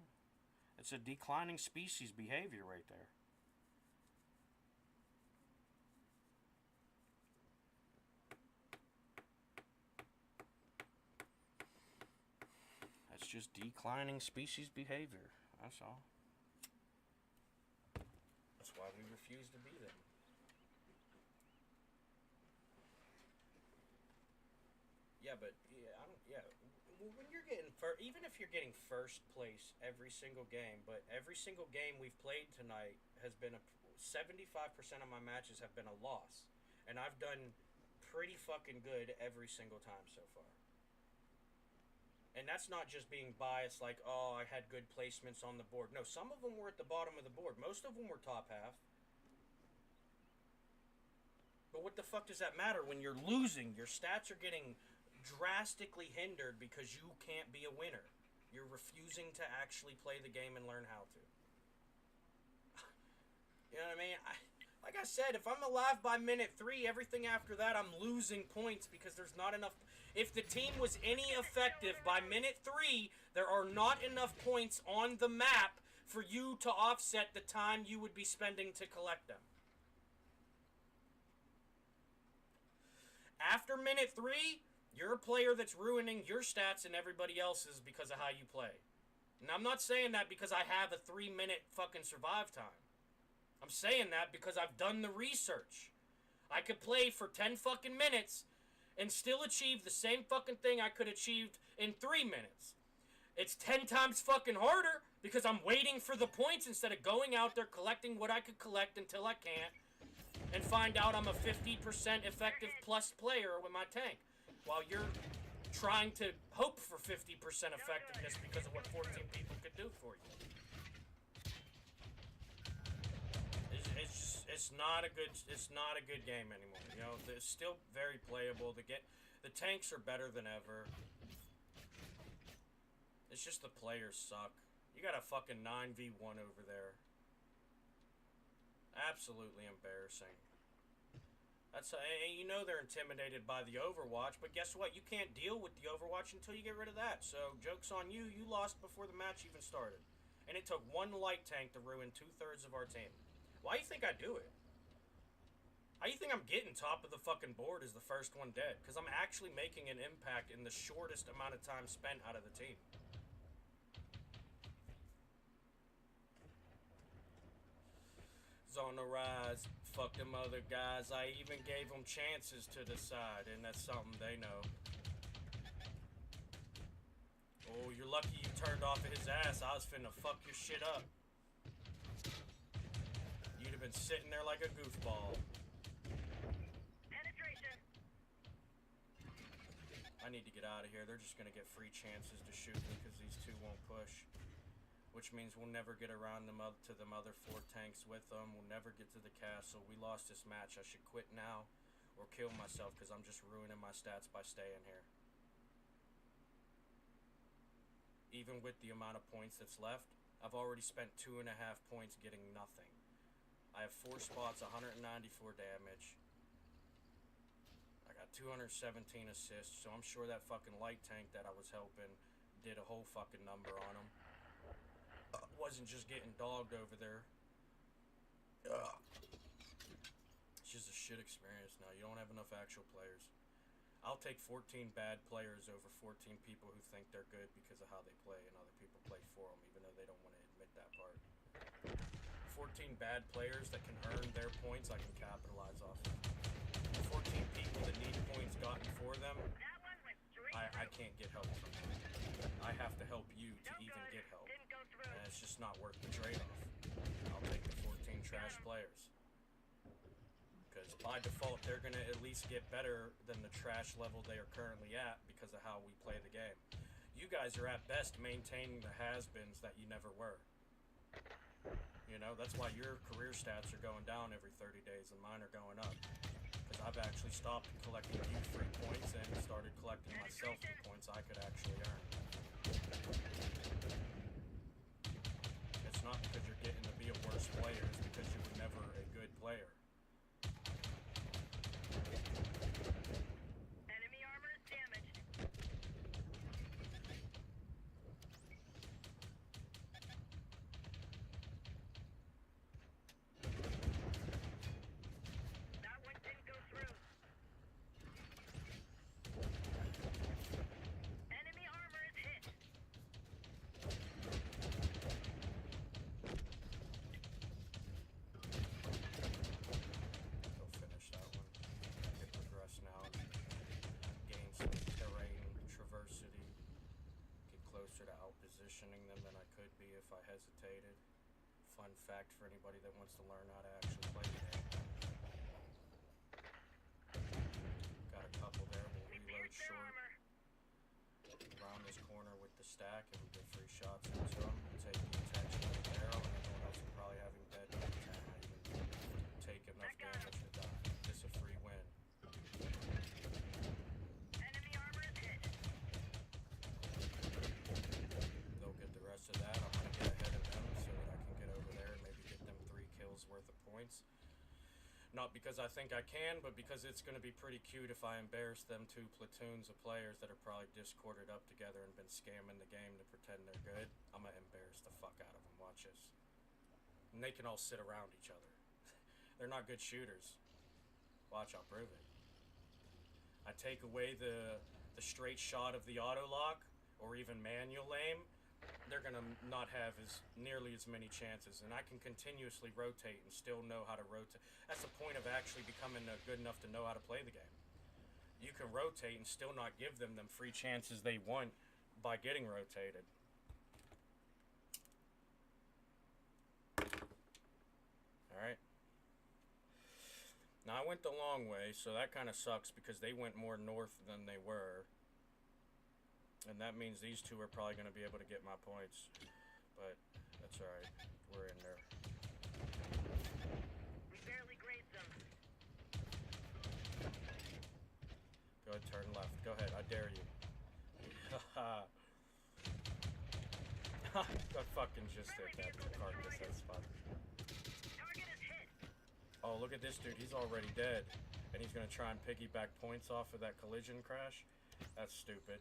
It's a declining species behavior right there. That's just declining species behavior. That's all. That's why we refuse to be them. Yeah, but yeah, I don't. Yeah, when you're getting first, even if you're getting first place every single game, but every single game we've played tonight has been 75% of my matches have been a loss, and I've done pretty fucking good every single time so far. And that's not just being biased like, oh, I had good placements on the board. No, some of them were at the bottom of the board. Most of them were top half. But what the fuck does that matter when you're losing? Your stats are getting drastically hindered because you can't be a winner. You're refusing to actually play the game and learn how to. You know what I mean? Like I said, if I'm alive by minute 3, everything after that I'm losing points because there's not enough. If the team was any effective by minute 3, there are not enough points on the map for you to offset the time you would be spending to collect them. After minute 3, you're a player that's ruining your stats and everybody else's because of how you play. And I'm not saying that because I have a 3-minute fucking survive time. I'm saying that because I've done the research. I could play for 10 fucking minutes and still achieve the same fucking thing I could achieve in 3 minutes. It's 10 times fucking harder because I'm waiting for the points instead of going out there collecting what I could collect until I can't and find out I'm a 50% effective plus player with my tank. While you're trying to hope for 50% effectiveness because of what 14 people could do for you. It's not a good game anymore. You know, it's still very playable. The tanks are better than ever. It's just the players suck. You got a fucking 9v1 over there. Absolutely embarrassing. That's you know they're intimidated by the Overwatch, but guess what? You can't deal with the Overwatch until you get rid of that. So joke's on you. You lost before the match even started, and it took one light tank to ruin 2/3 of our team. Why do you think I do it? How do you think I'm getting top of the fucking board as the first one dead? Because I'm actually making an impact in the shortest amount of time spent out of the team. On the rise, fuck them other guys. I even gave them chances to decide, and that's something they know. Oh, you're lucky you turned off of his ass. I was finna fuck your shit up. You'd have been sitting there like a goofball. Penetration. I need to get out of here. They're just gonna get free chances to shoot me because these two won't push. Which means we'll never get around to them other 4 tanks with them. We'll never get to the castle. We lost this match. I should quit now or kill myself because I'm just ruining my stats by staying here. Even with the amount of points that's left, I've already spent 2.5 points getting nothing. I have 4 spots, 194 damage. I got 217 assists, so I'm sure that fucking light tank that I was helping did a whole fucking number on him. Wasn't just getting dogged over there. It's just a shit experience now. You don't have enough actual players. I'll take 14 bad players over 14 people who think they're good because of how they play and other people play for them, even though they don't want to admit that part. 14 bad players that can earn their points, I can capitalize off of. 14 people that need points gotten for them, I can't get help from them. I have to help you to even get help. And it's just not worth the trade-off. I'll take the 14 trash players. Because by default, they're going to at least get better than the trash level they are currently at because of how we play the game. You guys are at best maintaining the has-beens that you never were. You know, that's why your career stats are going down every 30 days and mine are going up. Because I've actually stopped collecting you free points and started collecting myself the points I could actually earn. It's not because you're getting to be a worse player, it's because you were never a good player. Enemy armor is damaged. That one didn't go through. Enemy armor is hit. Go finish that one. I can progress now. Gain some terrain, traversity. Get closer to out-positioning them than I could be if I hesitated. Fun fact for anybody that wants to learn how to actually play the game. Got a couple there. We'll reload Pierce their short. armor. Around this corner, stack and we get free shots into them. Take the attention of the barrel, and everyone else will probably have him dead by the time I even take enough damage to die. This is a free win. Enemy armor is hit. They'll get the rest of that. I'm gonna get ahead of them so that I can get over there and maybe get them 3 kills worth of points. Not because I think I can, but because it's going to be pretty cute if I embarrass them 2 platoons of players that are probably discorded up together and been scamming the game to pretend they're good. I'm going to embarrass the fuck out of them. Watch this. And they can all sit around each other. They're not good shooters. Watch, I'll prove it. I take away the straight shot of the auto lock or even manual aim. They're going to not have nearly as many chances, and I can continuously rotate and still know how to rotate. That's the point of actually becoming good enough to know how to play the game. You can rotate and still not give them free chances they want by getting rotated. Alright. Now, I went the long way, so that kind of sucks because they went more north than they were. And that means these 2 are probably going to be able to get my points. But that's alright. We're in there. We barely grazed them. Go ahead, turn left. Go ahead, I dare you. Haha. I fucking just hit that carcass. That's fun. Target is hit. Oh, look at this dude. He's already dead. And he's going to try and piggyback points off of that collision crash. That's stupid.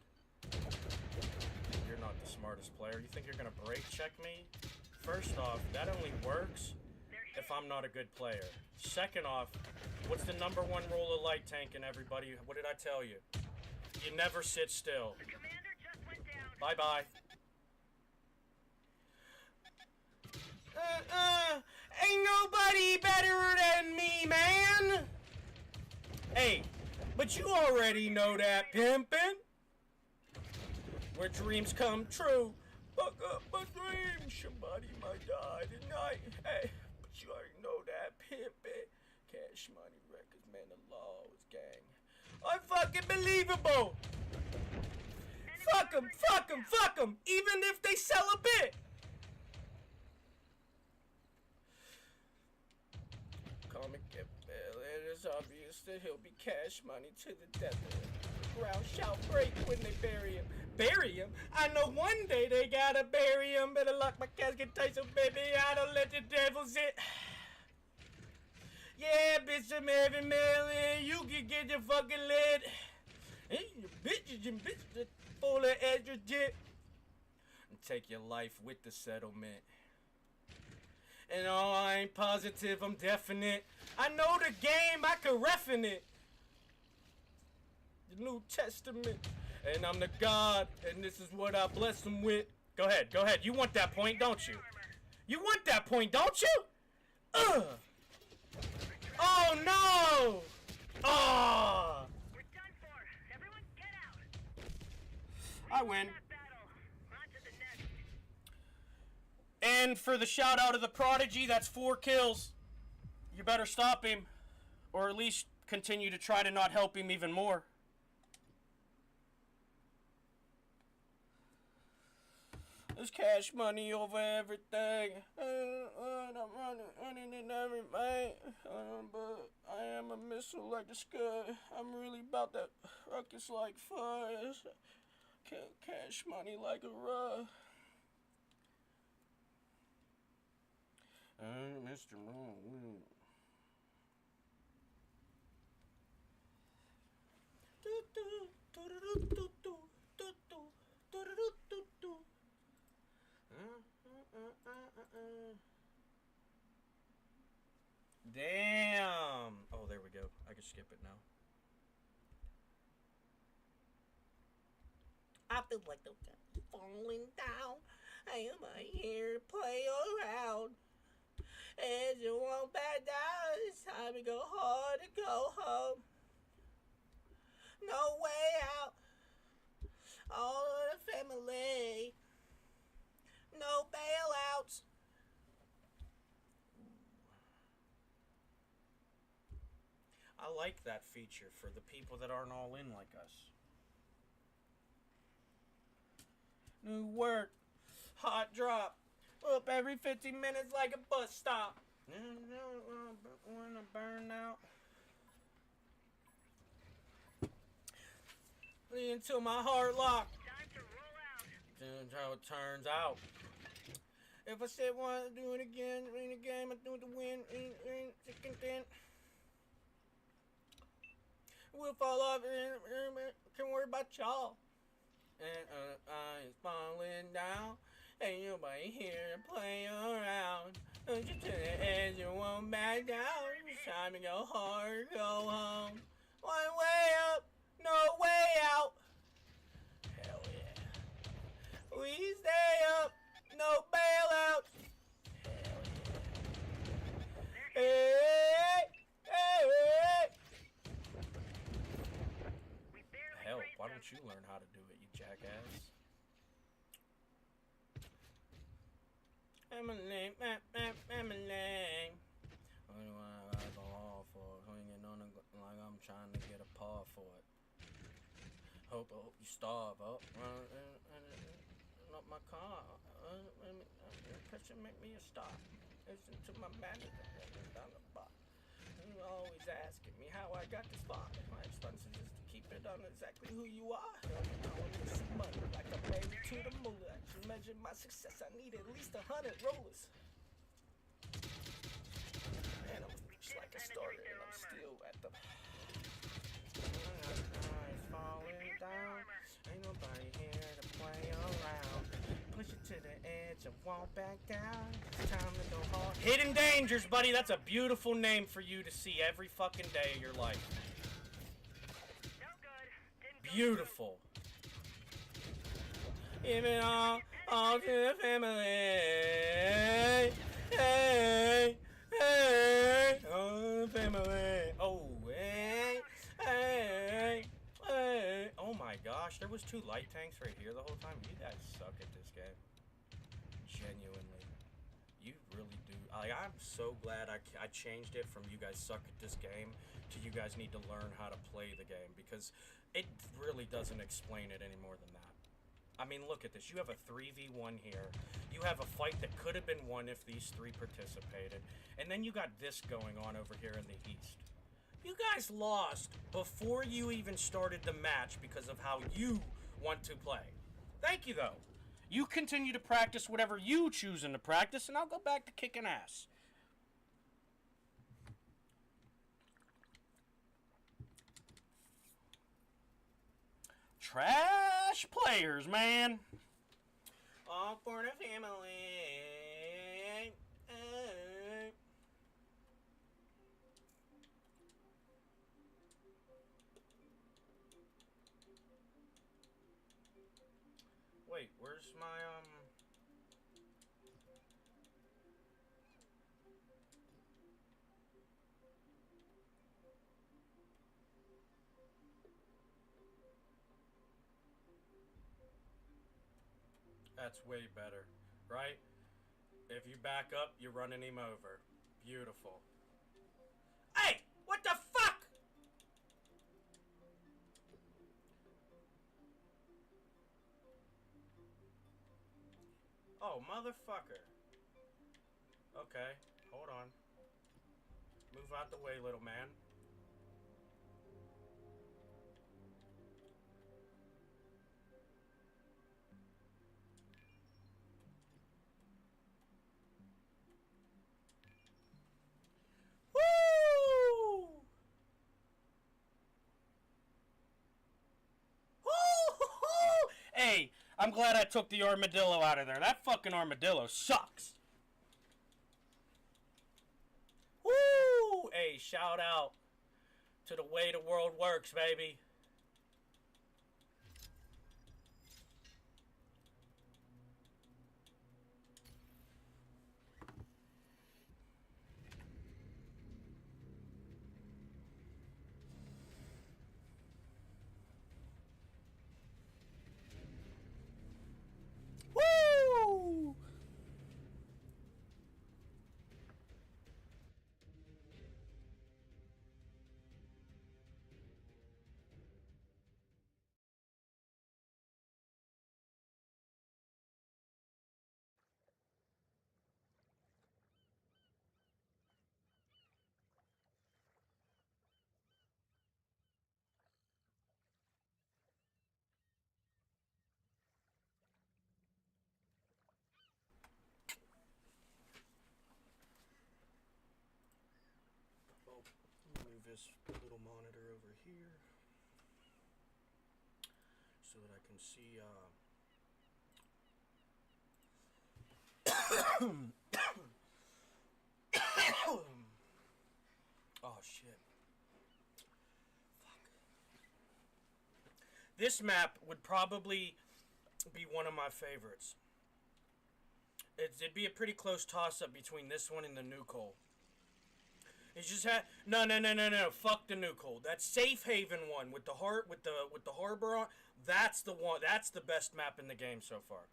You're not the smartest player. You think you're gonna break check me? First off, that only works if I'm not a good player. Second off, what's the #1 rule of light tanking, everybody? What did I tell you? You never sit still. The commander just went down. Bye-bye. Ain't nobody better than me, man! Hey, but you already know that, pimpin'. Where dreams come true. Fuck up my dreams. Somebody might die tonight. Hey, but you already know that, pimpin'. Cash Money Records, man, the law is gang. Unfucking believable. Fuck them, fuck them, fuck them. Even if they sell a bit. Comic get Bill. It is obvious that he'll be Cash Money to the death. Ground shall break when they bury him. Bury him? I know one day they gotta bury him. Better lock my casket tight so baby I don't let the devils in. Yeah, bitch, I'm heavy mailing. You can get your fucking lid. Hey, you bitches and bitches full of extra jit. And take your life with the settlement. And oh, I ain't positive, I'm definite. I know the game, I can ref in it. The New Testament. And I'm the God, and this is what I bless them with. Go ahead, go ahead. You want that point, don't you? You want that point, don't you? Ugh. Oh, no! Oh! We're done for. Everyone get out. I win. That battle. On to the next. And for the shout out of the Prodigy, that's 4 kills. You better stop him, or at least continue to try to not help him even more. There's Cash Money over everything. I'm running in everything. But I am a missile like the Scud. I'm really about that ruckus like fuzz. Cash Money like a rug. Mr. Wrong. Damn! Oh, there we go. I can skip it now. I feel like the falling down. I am here to play around. As you walk back down, it's time to go hard to go home. No way out. All of the family. No bailouts. I like that feature for the people that aren't all in like us. New work. Hot drop. Up every 15 minutes like a bus stop. When I burn out. Until my heart locked. Time to roll out. That's how it turns out. If I said one, I do it again. Win the game, I do it to win. Chicken thin. We'll fall off. Can't worry about y'all. And I is falling down. Ain't nobody here to play around. Push you to the edge, you won't back down. It's time to go hard, go home. One way up, no way out. Hell yeah. We stay up, no bailouts. Hell yeah. Hey, hey, hey. We barely Hell, grazed why them. don't you learn how to do it, you jackass? I'm a name, I'm a name. What do I go all for? Hanging on like I'm trying to get a paw for it. Hope you starve. Up my car. Pressure make me a stop. Listen to my manager down the bar. You always asking me how I got this far. My expenses is to keep it on exactly who you are. I want this money like I'm married to the moolah. To measure my success, I need at least 100 rollers. And I'm just like a starter, and I'm still at the. Eyes falling down. Ain't nobody here to play around. Push it to the edge and won't back down. It's time to go hard. Hidden Dangers, buddy. That's a beautiful name for you to see every fucking day of your life. No good. Didn't go Beautiful. Give it all to the family. Hey, hey, all the family. Oh, hey, hey, hey. Oh my gosh, there was 2 light tanks right here the whole time. You guys suck at this game. Genuinely. You really do. I'm so glad I changed it from you guys suck at this game to you guys need to learn how to play the game, because it really doesn't explain it any more than that. I mean, look at this. You have a 3v1 here. You have a fight that could have been won if these 3 participated. And then you got this going on over here in the east. You guys lost before you even started the match because of how you want to play. Thank you, though. You continue to practice whatever you choosing to practice, and I'll go back to kicking ass. Trash players, man. All for the family. Wait, where's my, That's way better, right? If you back up, you're running him over. Beautiful. Hey! What the fuck? Oh, motherfucker. Okay, hold on. Move out the way, little man. Woo! Woo! Hey, I'm glad I took the armadillo out of there. That fucking armadillo sucks. Woo! Hey, shout out to the way the world works, baby. Woo! this little monitor over here so that I can see. Oh shit. Fuck. This map would probably be one of my favorites. It'd be a pretty close toss-up between this one and the Nuke Hole. It's just no. Fuck the Nuke Hole. That Safe Haven one with the harbor on. That's the one. That's the best map in the game so far.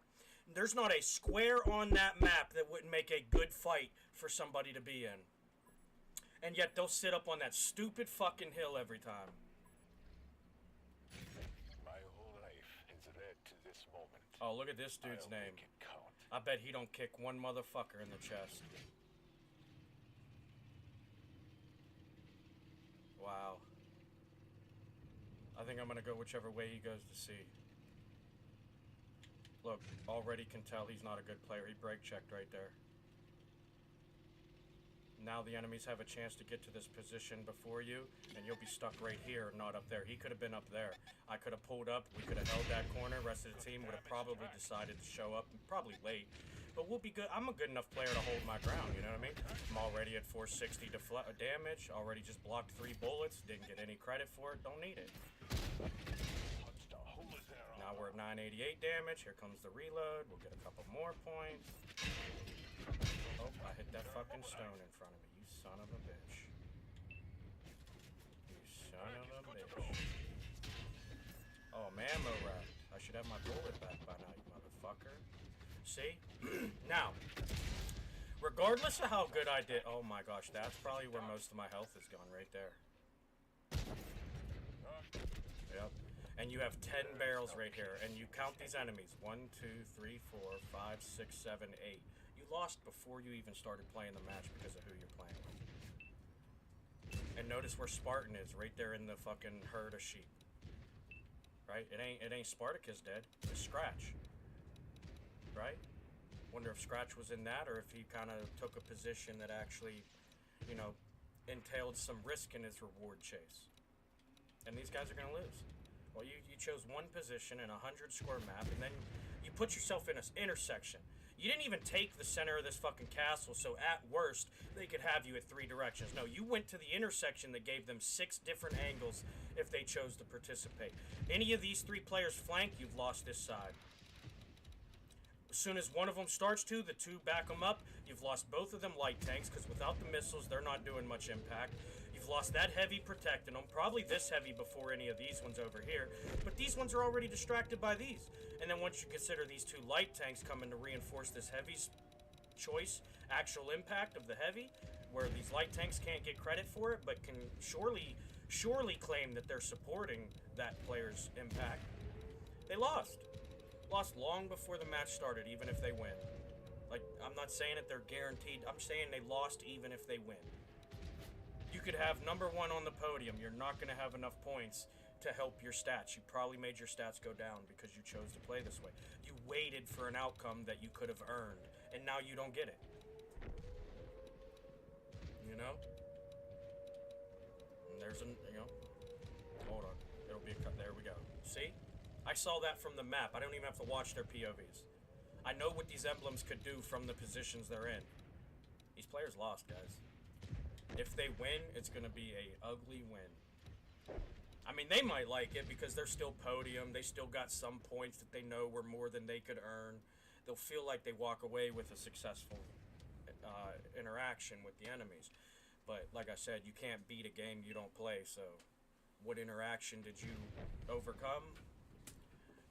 There's not a square on that map that wouldn't make a good fight for somebody to be in. And yet they'll sit up on that stupid fucking hill every time. My whole life has led to this moment. Oh, look at this dude's name. Make it count. I bet he don't kick one motherfucker in the chest. Wow. I think I'm gonna go whichever way he goes to see. Look, already can tell he's not a good player. He brake checked right there. Now the enemies have a chance to get to this position before you, and you'll be stuck right here, not up there. He could have been up there. I could have pulled up. We could have held that corner. Rest of the team would have probably decided to show up, probably late. But we'll be good. I'm a good enough player to hold my ground, you know what I mean? I'm already at 460 damage. Already just blocked 3 bullets. Didn't get any credit for it. Don't need it. Now we're at 988 damage. Here comes the reload. We'll get a couple more points. Oh, I hit that fucking stone in front of me. You son of a bitch. You son of a bitch. Oh, I'm ammo wrapped. I should have my bullet back by now, you motherfucker. See? Now, regardless of how good I did... Oh my gosh, that's probably where most of my health is gone, right there. Yep. And you have 10 barrels right here, and you count these enemies. 1, 2, 3, 4, 5, 6, 7, 8. You lost before you even started playing the match because of who you're playing with. And notice where Spartan is, right there in the fucking herd of sheep. Right? It ain't Spartacus dead. It's Scratch. Right? Wonder if Scratch was in that, or if he kind of took a position that actually, you know, entailed some risk in his reward chase. And these guys are going to lose. Well, you chose one position in a 100-square map, and then you put yourself in an intersection. You didn't even take the center of this fucking castle, so at worst, they could have you at 3 directions. No, you went to the intersection that gave them 6 different angles if they chose to participate. Any of these 3 players flank, you've lost this side. As soon as one of them starts to, the 2 back them up, you've lost both of them light tanks, because without the missiles, they're not doing much impact. You've lost that heavy protecting them, probably this heavy before any of these ones over here, but these ones are already distracted by these. And then once you consider these 2 light tanks coming to reinforce this heavy's choice, actual impact of the heavy, where these light tanks can't get credit for it, but can surely claim that they're supporting that player's impact. They lost. Lost long before the match started, even if they win. Like, I'm not saying that they're guaranteed. I'm saying they lost even if they win. You could have number 1 on the podium. You're not going to have enough points to help your stats. You probably made your stats go down because you chose to play this way. You waited for an outcome that you could have earned, and now you don't get it. You know? And there's an, you know, hold on. It'll be a cut. There we go. See? I saw that from the map. I don't even have to watch their POVs. I know what these emblems could do from the positions they're in. These players lost, guys. If they win, it's going to be a ugly win. I mean, they might like it because they're still podium. They still got some points that they know were more than they could earn. They'll feel like they walk away with a successful interaction with the enemies. But like I said, you can't beat a game you don't play. So what interaction did you overcome?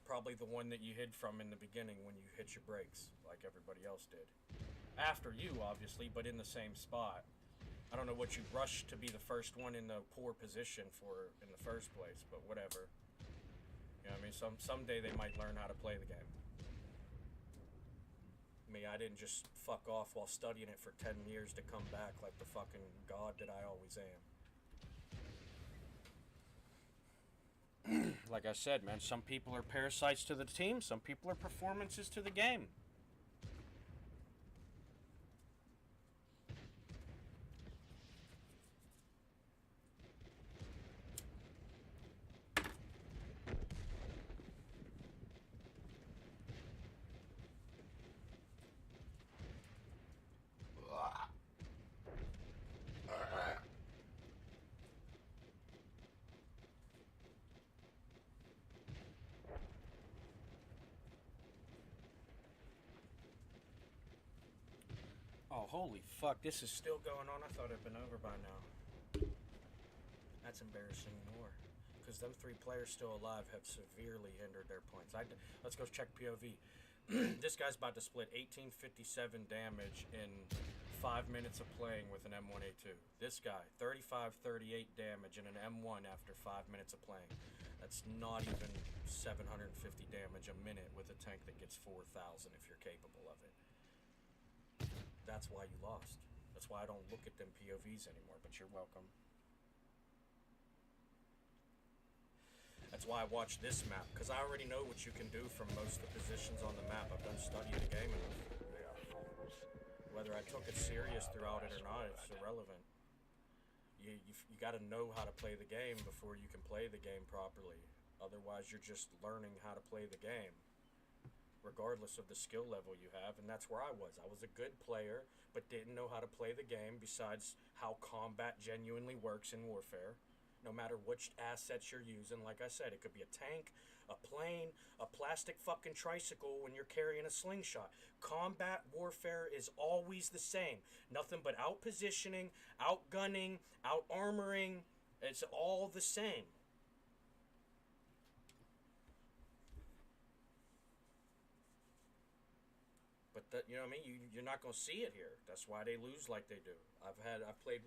Probably the one that you hid from in the beginning when you hit your brakes, like everybody else did. After you, obviously, but in the same spot. I don't know what you rushed to be the first one in the poor position for in the first place, but whatever. You know what I mean? Someday they might learn how to play the game. Me, I didn't just fuck off while studying it for 10 years to come back like the fucking god that I always am. Like I said, man, some people are parasites to the team, some people are performances to the game. Holy fuck, this is still going on. I thought it'd been over by now. That's embarrassing more. Because them 3 players still alive have severely hindered their points. Let's go check POV. This guy's about to split 1857 damage in 5 minutes of playing with an M1A2. This guy, 3538 damage in an M1 after 5 minutes of playing. That's not even 750 damage a minute with a tank that gets 4,000 if you're capable of it. That's why you lost. That's why I don't look at them POVs anymore, but you're welcome. That's why I watch this map, because I already know what you can do from most of the positions on the map. I've done study of the game enough. Whether I took it serious throughout it or not, it's irrelevant. You got to know how to play the game before you can play the game properly. Otherwise, you're just learning how to play the game, regardless of the skill level you have, and that's where I was. I was a good player, but didn't know how to play the game besides how combat genuinely works in Warfare. No matter which assets you're using, like I said, it could be a tank, a plane, a plastic fucking tricycle when you're carrying a slingshot. Combat warfare is always the same. Nothing but out-positioning, out-gunning, out-armoring. It's all the same. But that, you know what I mean? You're not going to see it here. That's why they lose like they do. I've played,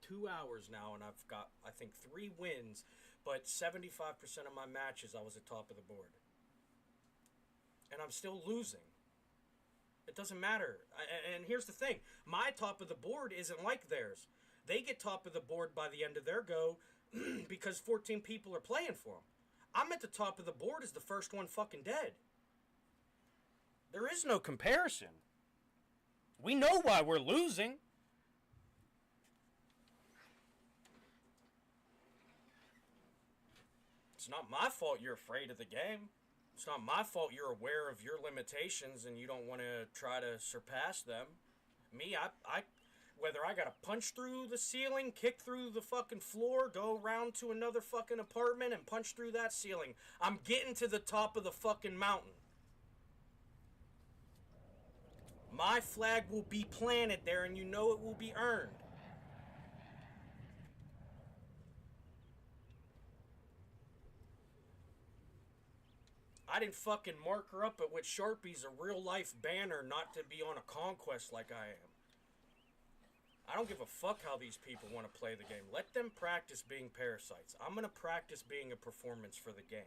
2 hours now, and I've got, I think, 3 wins, but 75% of my matches I was at top of the board. And I'm still losing. It doesn't matter. And here's the thing. My top of the board isn't like theirs. They get top of the board by the end of their go because 14 people are playing for them. I'm at the top of the board as the first one fucking dead. There is no comparison. We know why we're losing. It's not my fault you're afraid of the game. It's not my fault you're aware of your limitations and you don't want to try to surpass them. Me, I whether I gotta punch through the ceiling, kick through the fucking floor, go around to another fucking apartment and punch through that ceiling, I'm getting to the top of the fucking mountain. My flag will be planted there and you know it will be earned. I didn't fucking mark her up with Sharpies a real life banner not to be on a conquest like I am. I don't give a fuck how these people want to play the game. Let them practice being parasites. I'm going to practice being a performance for the game.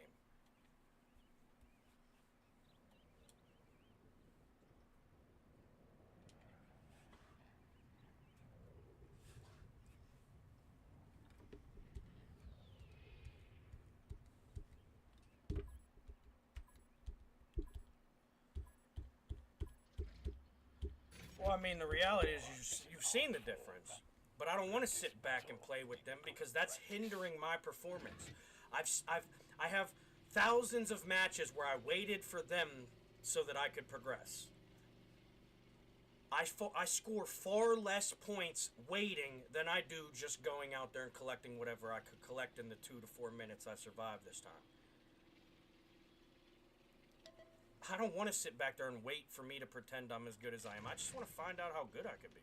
Well, I mean, the reality is you've seen the difference. But I don't want to sit back and play with them because that's hindering my performance. I have thousands of matches where I waited for them so that I could progress. I score far less points waiting than I do just going out there and collecting whatever I could collect in the 2 to 4 minutes I survived this time. I don't want to sit back there and wait for me to pretend I'm as good as I am. I just want to find out how good I could be.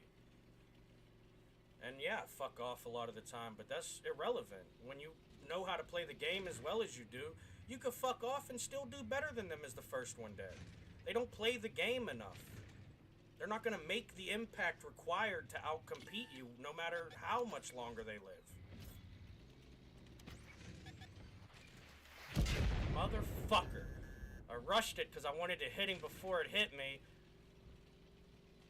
And yeah, fuck off a lot of the time, but that's irrelevant. When you know how to play the game as well as you do, you could fuck off and still do better than them as the first one did. They don't play the game enough. They're not going to make the impact required to outcompete you no matter how much longer they live. Motherfucker. I rushed it because I wanted to hit him before it hit me.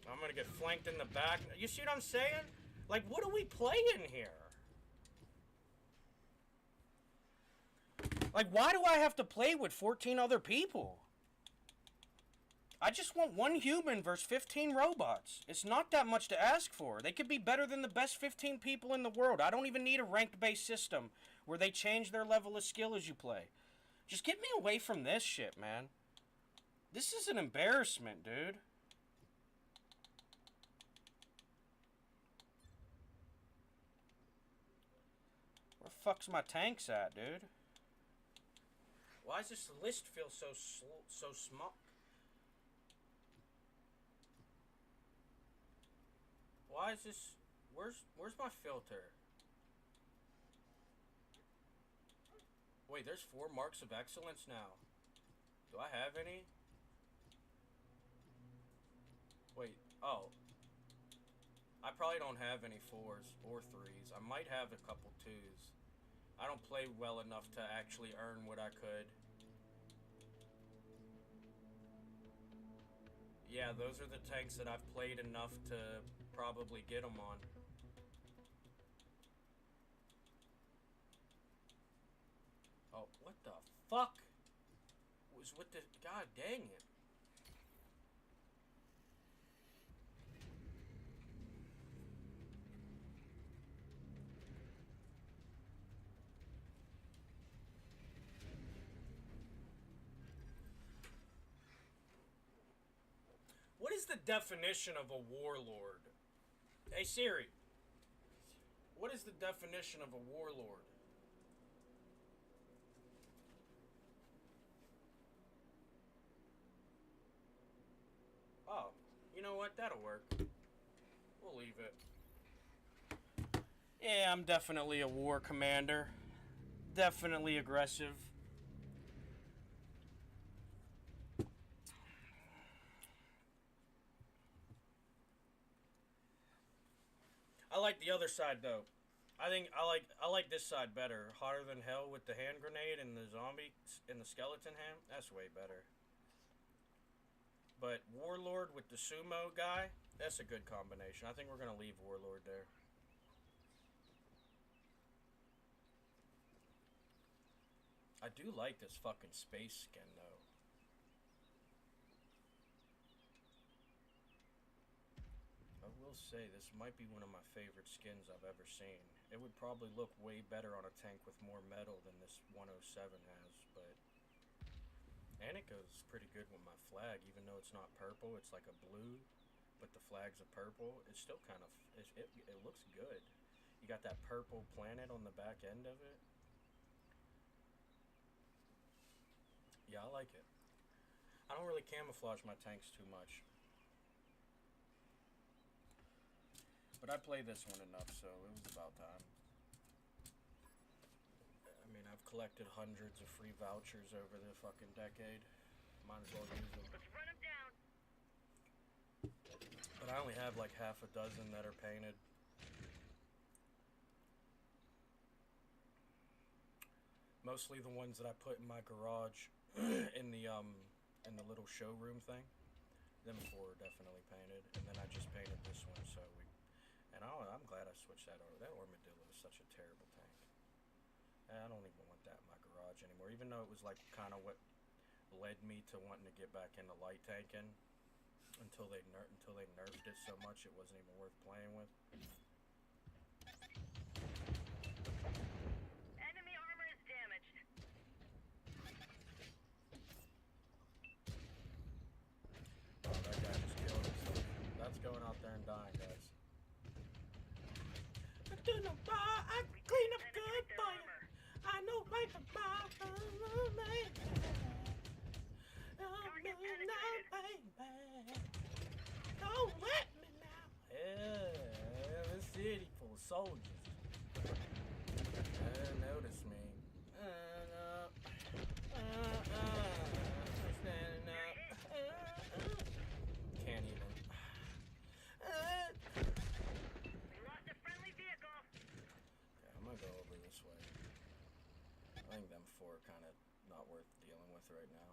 I'm going to get flanked in the back. You see what I'm saying? Like, what are we playing here? Like, why do I have to play with 14 other people? I just want one human versus 15 robots. It's not that much to ask for. They could be better than the best 15 people in the world. I don't even need a ranked-based system where they change their level of skill as you play. Just get me away from this shit, man. This is an embarrassment, dude. Where the fuck's my tanks at, dude? Why does this list feel so small? Why is this? Where's my filter? Wait, there's 4 marks of excellence now. Do I have any? Wait, oh. I probably don't have any 4s or 3s. I might have a couple 2s. I don't play well enough to actually earn what I could. Yeah, those are the tanks that I've played enough to probably get them on. Oh, what the fuck was with the... God dang it. What is the definition of a warlord? Hey Siri, what is the definition of a warlord? Oh, you know what? That'll work. We'll leave it. Yeah, I'm definitely a war commander. Definitely aggressive. I like the other side though. I think I like this side better. Hotter than hell with the hand grenade and the zombie and the skeleton hand. That's way better. But Warlord with the sumo guy, that's a good combination. I think we're gonna leave Warlord there. I do like this fucking space skin though. I will say this might be one of my favorite skins I've ever seen. It would probably look way better on a tank with more metal than this 107 has, but... And it goes pretty good with my flag, even though it's not purple, it's like a blue, but the flag's a purple. It's still kind of... It looks good. You got that purple planet on the back end of it. Yeah, I like it. I don't really camouflage my tanks too much. But I played this one enough, so it was about time. I mean, I've collected hundreds of free vouchers over the fucking decade. Might as well use them. Let's run them down. But I only have like half a dozen that are painted. Mostly the ones that I put in my garage in the little showroom thing. Them 4 are definitely painted, and then I just painted this one, so we... And I'm glad I switched that over. That Armadillo is such a terrible tank. I don't even want that in my garage anymore, even though it was like kind of what led me to wanting to get back into light tanking until they nerfed it so much it wasn't even worth playing with. Enemy armor is damaged. Oh, that guy just killed himself. That's going out there and dying, guys. I do no bar, I clean up good for you. I know right from my man. Don't let me now. Yeah, this city full of soldiers. Notice me. Standing up. Can't even. We lost a friendly vehicle. Okay, I'm gonna go over this way. I think them 4 are kind of not worth dealing with right now.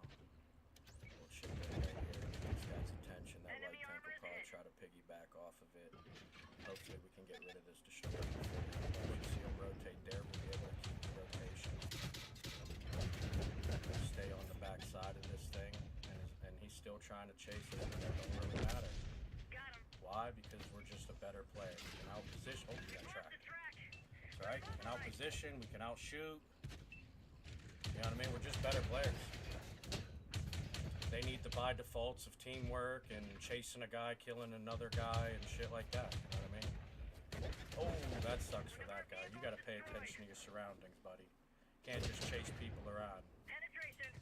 We'll chip it right here. This guy's attention. That light tank will probably try to piggyback off of it. Hopefully we can get rid of this destroyer before we see him rotate there. We'll be able to keep the rotation. Stay on the back side of this thing. And he's still trying to chase it. And that don't really matter. Got him. Why? Because we're just a better player. We can out-position. Oh, we got tracked. The track. That's right. We can out-position. We can out-shoot. You know what I mean? We're just better players. They need the by defaults of teamwork and chasing a guy, killing another guy, and shit like that. You know what I mean? Oh, that sucks for that guy. You gotta pay attention to your surroundings, buddy. Can't just chase people around. Penetration.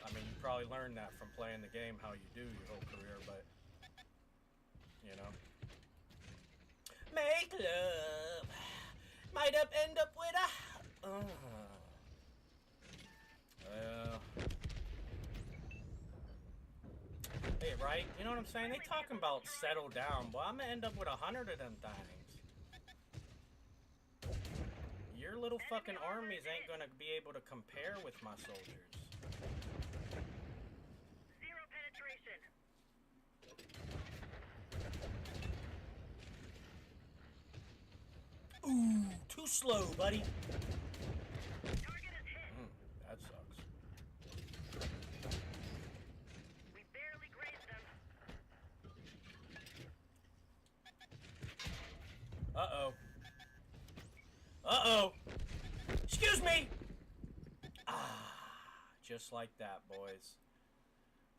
I mean, you probably learned that from playing the game, how you do your whole career, but... You know? make love. Might end up with a. Well. Hey, right? You know what I'm saying? They talking about settle down, boy. I'm gonna end up with 100 of them things. Your little fucking armies ain't gonna be able to compare with my soldiers. Zero penetration. Ooh, too slow, buddy. Target is hit. That sucks. We barely grazed them. Uh-oh. Uh-oh. Excuse me. Just like that, boys.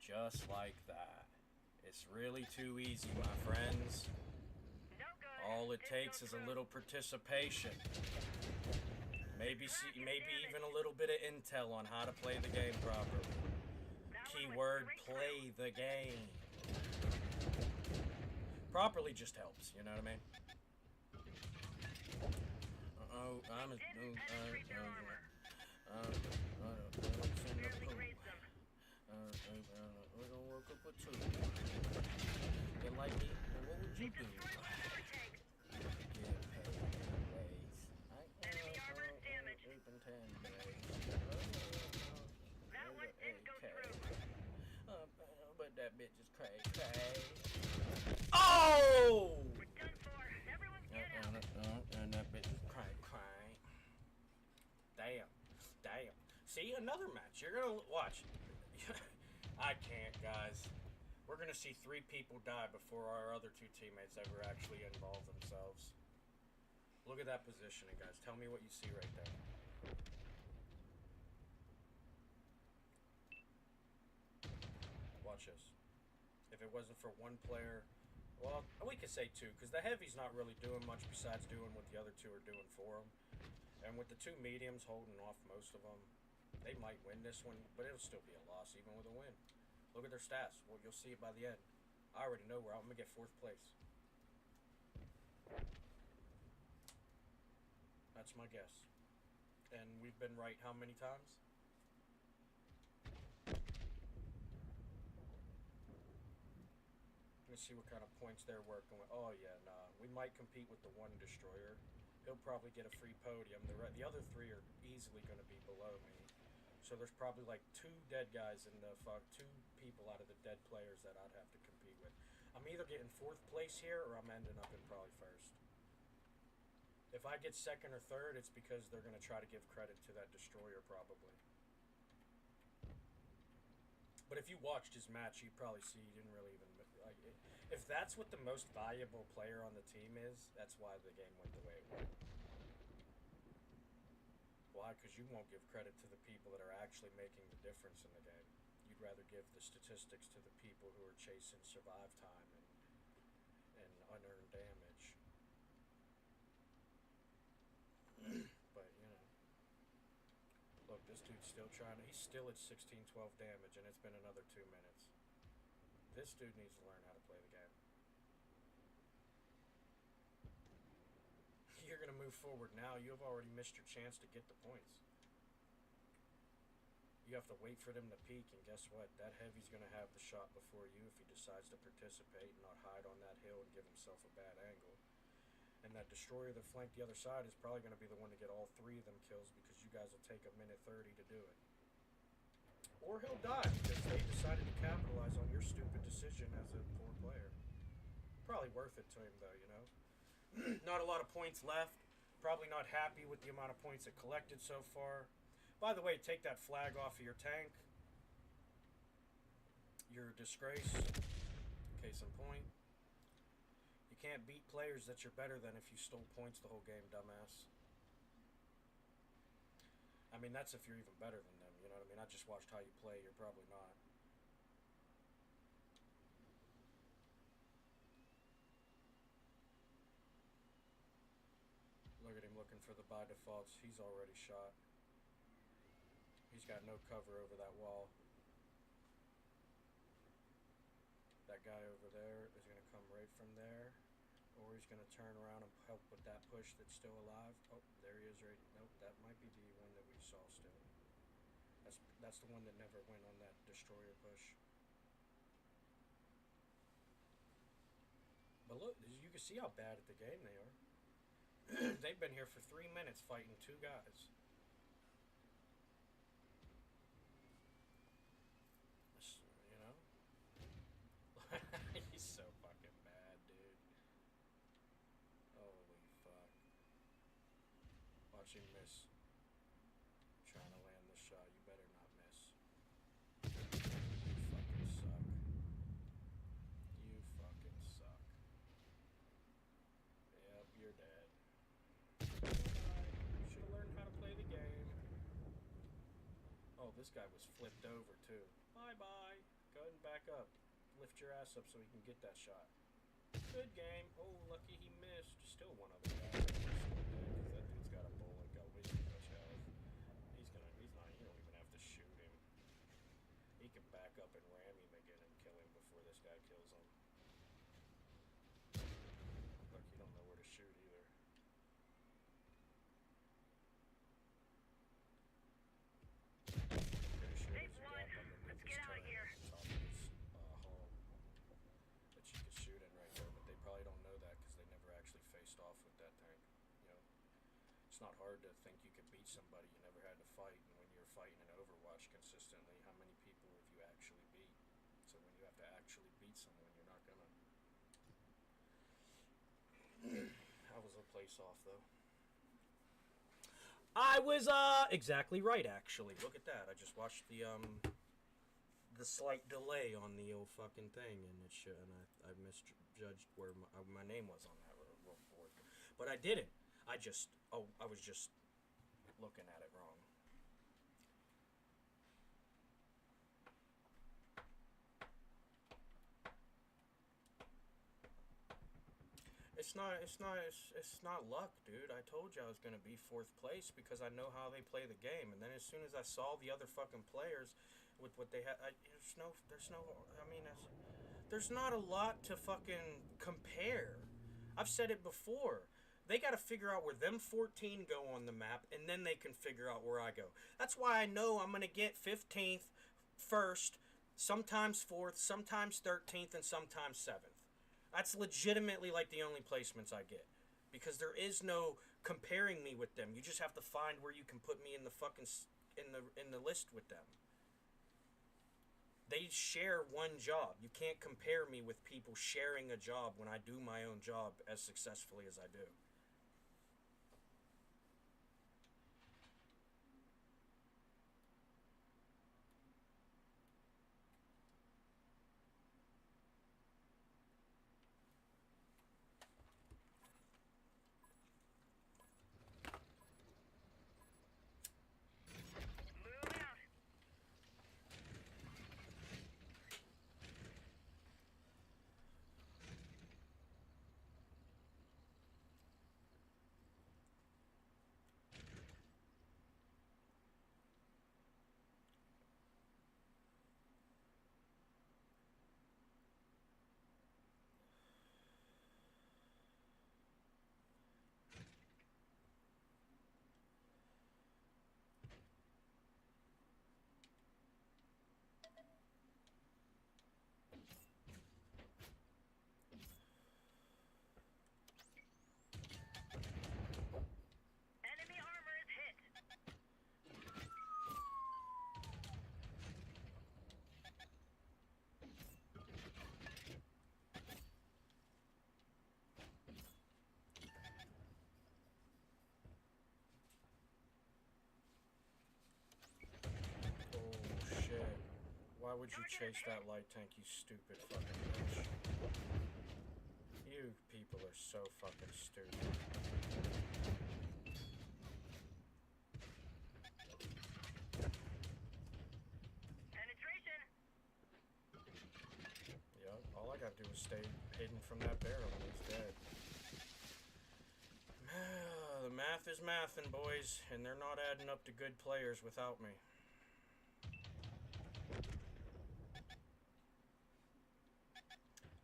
Just like that. It's really too easy, my friends. No good. All it Didn't takes go is a through. little participation. Maybe maybe even a little bit of intel on how to play the game properly. That one went Keyword, straight play through. the game. Properly just helps, you know what I mean? Uh-oh, I'm a... Didn't penetrate their armor. What's in the Barely pool? grazed them. We're gonna work up a two. You like me? Well, what would you do? Destroyed one power tank. Get paid anyways. Enemy armor is damaged. That one didn't go through. But that bitch is cray. Oh! We're done for. Everyone get out. And that bitch is cray. Damn. See, another match. You're gonna watch. I can't, guys. We're gonna see 3 people die before our other 2 teammates ever actually involve themselves. Look at that positioning, guys. Tell me what you see right there. Watch this. If it wasn't for one player, well, we could say 2, because the heavy's not really doing much besides doing what the other 2 are doing for him. And with the 2 mediums holding off most of them, they might win this one, but it'll still be a loss even with a win. Look at their stats. Well, you'll see it by the end. I already know where I'm going to get 4th place. That's my guess. And we've been right how many times? Let me see what kind of points they're working with. Oh, yeah, nah. We might compete with the 1 destroyer. He'll probably get a free podium. The other 3 are easily going to be below me. So there's probably like 2 dead guys in the 2 people out of the dead players that I'd have to compete with. I'm either getting 4th place here or I'm ending up in probably 1st. If I get 2nd or 3rd, it's because they're going to try to give credit to that destroyer probably. But if you watched his match, you'd probably see he didn't really even... Like, if that's what the most valuable player on the team is, that's why the game went the way it went. Why? Because you won't give credit to the people that are actually making the difference in the game. You'd rather give the statistics to the people who are chasing survive time and unearned damage. But, you know. Look, this dude's still trying to... He's still at 16-12 damage, and it's been another 2 minutes. This dude needs to learn how to play the game. You're going to move forward now. You have already missed your chance to get the points. You have to wait for them to peak, and guess what? That heavy's going to have the shot before you if he decides to participate and not hide on that hill and give himself a bad angle. And that destroyer that flanked the other side is probably going to be the one to get all 3 of them kills because you guys will take 1:30 to do it. Or he'll die because they decided to capitalize on your stupid decision as a poor player. Probably worth it to him, though, you know? Not a lot of points left. Probably not happy with the amount of points it collected so far. By the way, take that flag off of your tank. You're a disgrace. Case in point. You can't beat players that you're better than if you stole points the whole game, dumbass. I mean, that's if you're even better than them, you know what I mean? I just watched how you play, you're probably not. Look at him looking for the by defaults. He's already shot. He's got no cover over that wall. That guy over there is going to come right from there. Or he's gonna turn around and help with that push that's still alive. Oh, there he is right. Nope, that might be the one that we saw still. That's the one that never went on that destroyer push. But look, you can see how bad at the game they are. They've been here for 3 minutes fighting 2 guys. You know? He's so fucking bad, dude. Holy fuck. Watch him miss. Trying to land the shot. You better not miss. You fucking suck. You fucking suck. Yep, you're dead. You should have learned how to play the game. Oh, this guy was flipped over too. Bye-bye. Go ahead and back up. Lift your ass up so he can get that shot. Good game. Oh, lucky he missed. Still one other guy. Because that dude's got a bullet. Got way too much health. He's not, you don't even have to shoot him. He can back up and ram him again and kill him before this guy kills him. Look, you don't know where to shoot either. Pretty sure They've there's a won. gap underneath Let's his get out of turret here. at the top of his hull that you could shoot in right there, but they probably don't know that because they never actually faced off with that thing. You know, it's not hard to think you could beat somebody you never had to fight, and when you're fighting in Overwatch consistently, how many people have you actually beat? So when you have to actually beat someone, you're not gonna. How was the place off though? I was exactly right actually. Look at that. I just watched the slight delay on the old fucking thing, and it should, and I misjudged where my name was on that board, but I didn't. I was just looking at it wrong. It's not luck, dude. I told you I was gonna be 4th place because I know how they play the game, and then as soon as I saw the other fucking players with what they had, there's not a lot to fucking compare. I've said it before. They got to figure out where them 14 go on the map, and then they can figure out where I go. That's why I know I'm gonna get 15th, 1st, sometimes 4th, sometimes 13th, and sometimes 7th. That's legitimately like the only placements I get, because there is no comparing me with them. You just have to find where you can put me in the fucking in the list with them. They share one job. You can't compare me with people sharing a job when I do my own job as successfully as I do. Move out. Enemy armor is hit. Oh shit. Why would you chase that light tank, you stupid fucking bitch? You people are so fucking stupid. Penetration. Yep, all I gotta do is stay hidden from that barrel and he's dead. The math is mathin', boys, and they're not adding up to good players without me.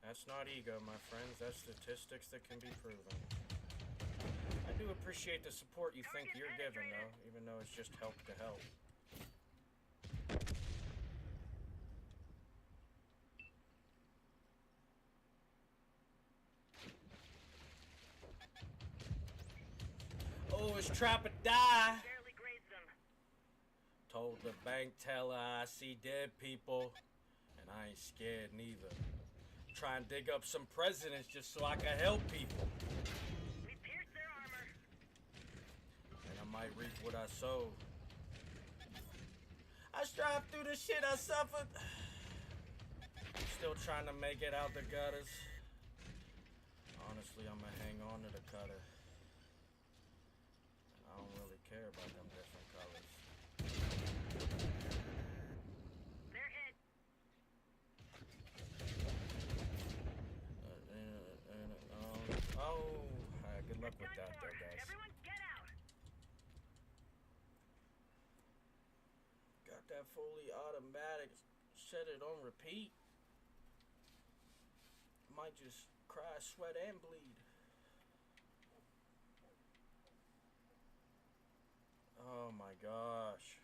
That's not ego, my friends. That's statistics that can be proven. I do appreciate the support you think you're giving, though, even though it's just help to help. Oh, it's trap or die. Barely grazed them. Told the bank teller I see dead people, and I ain't scared neither. Try and dig up some presidents just so I can help people. We pierced their armor. And I might reap what I sow. I strived through the shit I suffered. Still trying to make it out the gutters. Honestly, I'ma hang on to the cutter. I don't really care about them different colors. They're hit. Good luck with that, Done though, for. guys. Everyone get out. Got that fully automatic. Set it on repeat. Might just cry, sweat, and bleed. Oh my gosh.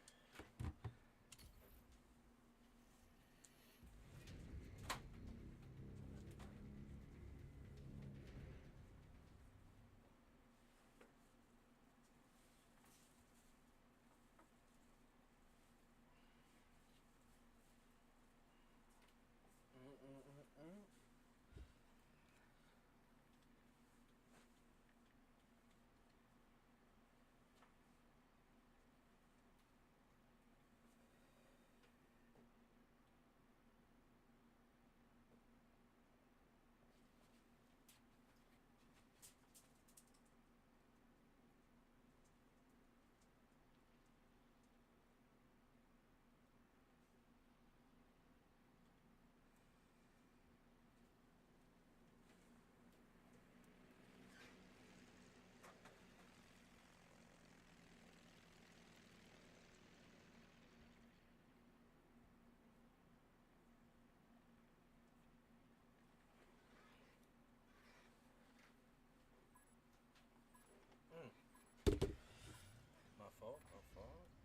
My fault.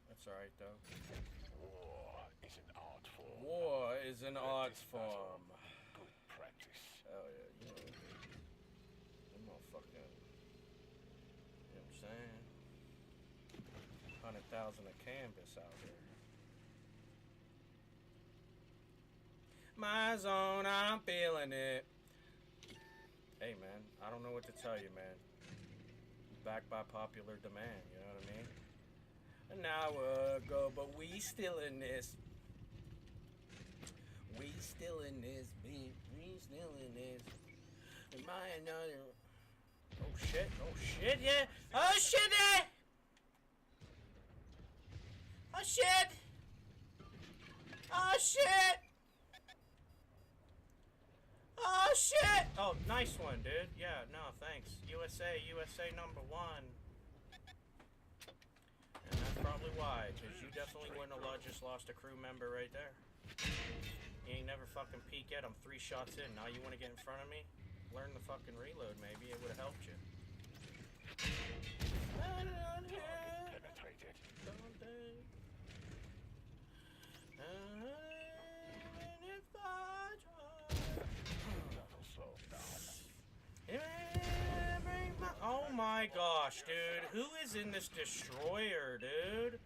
That's alright, though. War is an art form. War is an art Practice form. battle. Good practice. Hell yeah, you know. Them motherfucking. You know what I'm saying? 100,000 a canvas out here. My zone, I'm feeling it. Hey, man, I don't know what to tell you, man. Backed by popular demand, you know what I mean? An hour ago, but we still in this. We still in this, beat. We still in this. Am I another? Oh shit! Oh shit! Yeah! Oh shit! Yeah! Oh shit! Oh shit! Oh shit! Oh, nice one, dude. Yeah, no, thanks. USA #1. And that's probably why, because you definitely wouldn't have just lost a crew member right there. You ain't never fucking peeked yet. I'm 3 shots in. Now you want to get in front of me? Learn the fucking reload, maybe. It would have helped you. Penetrated. That'll slow down. Oh my gosh, dude. Who is in this destroyer, dude?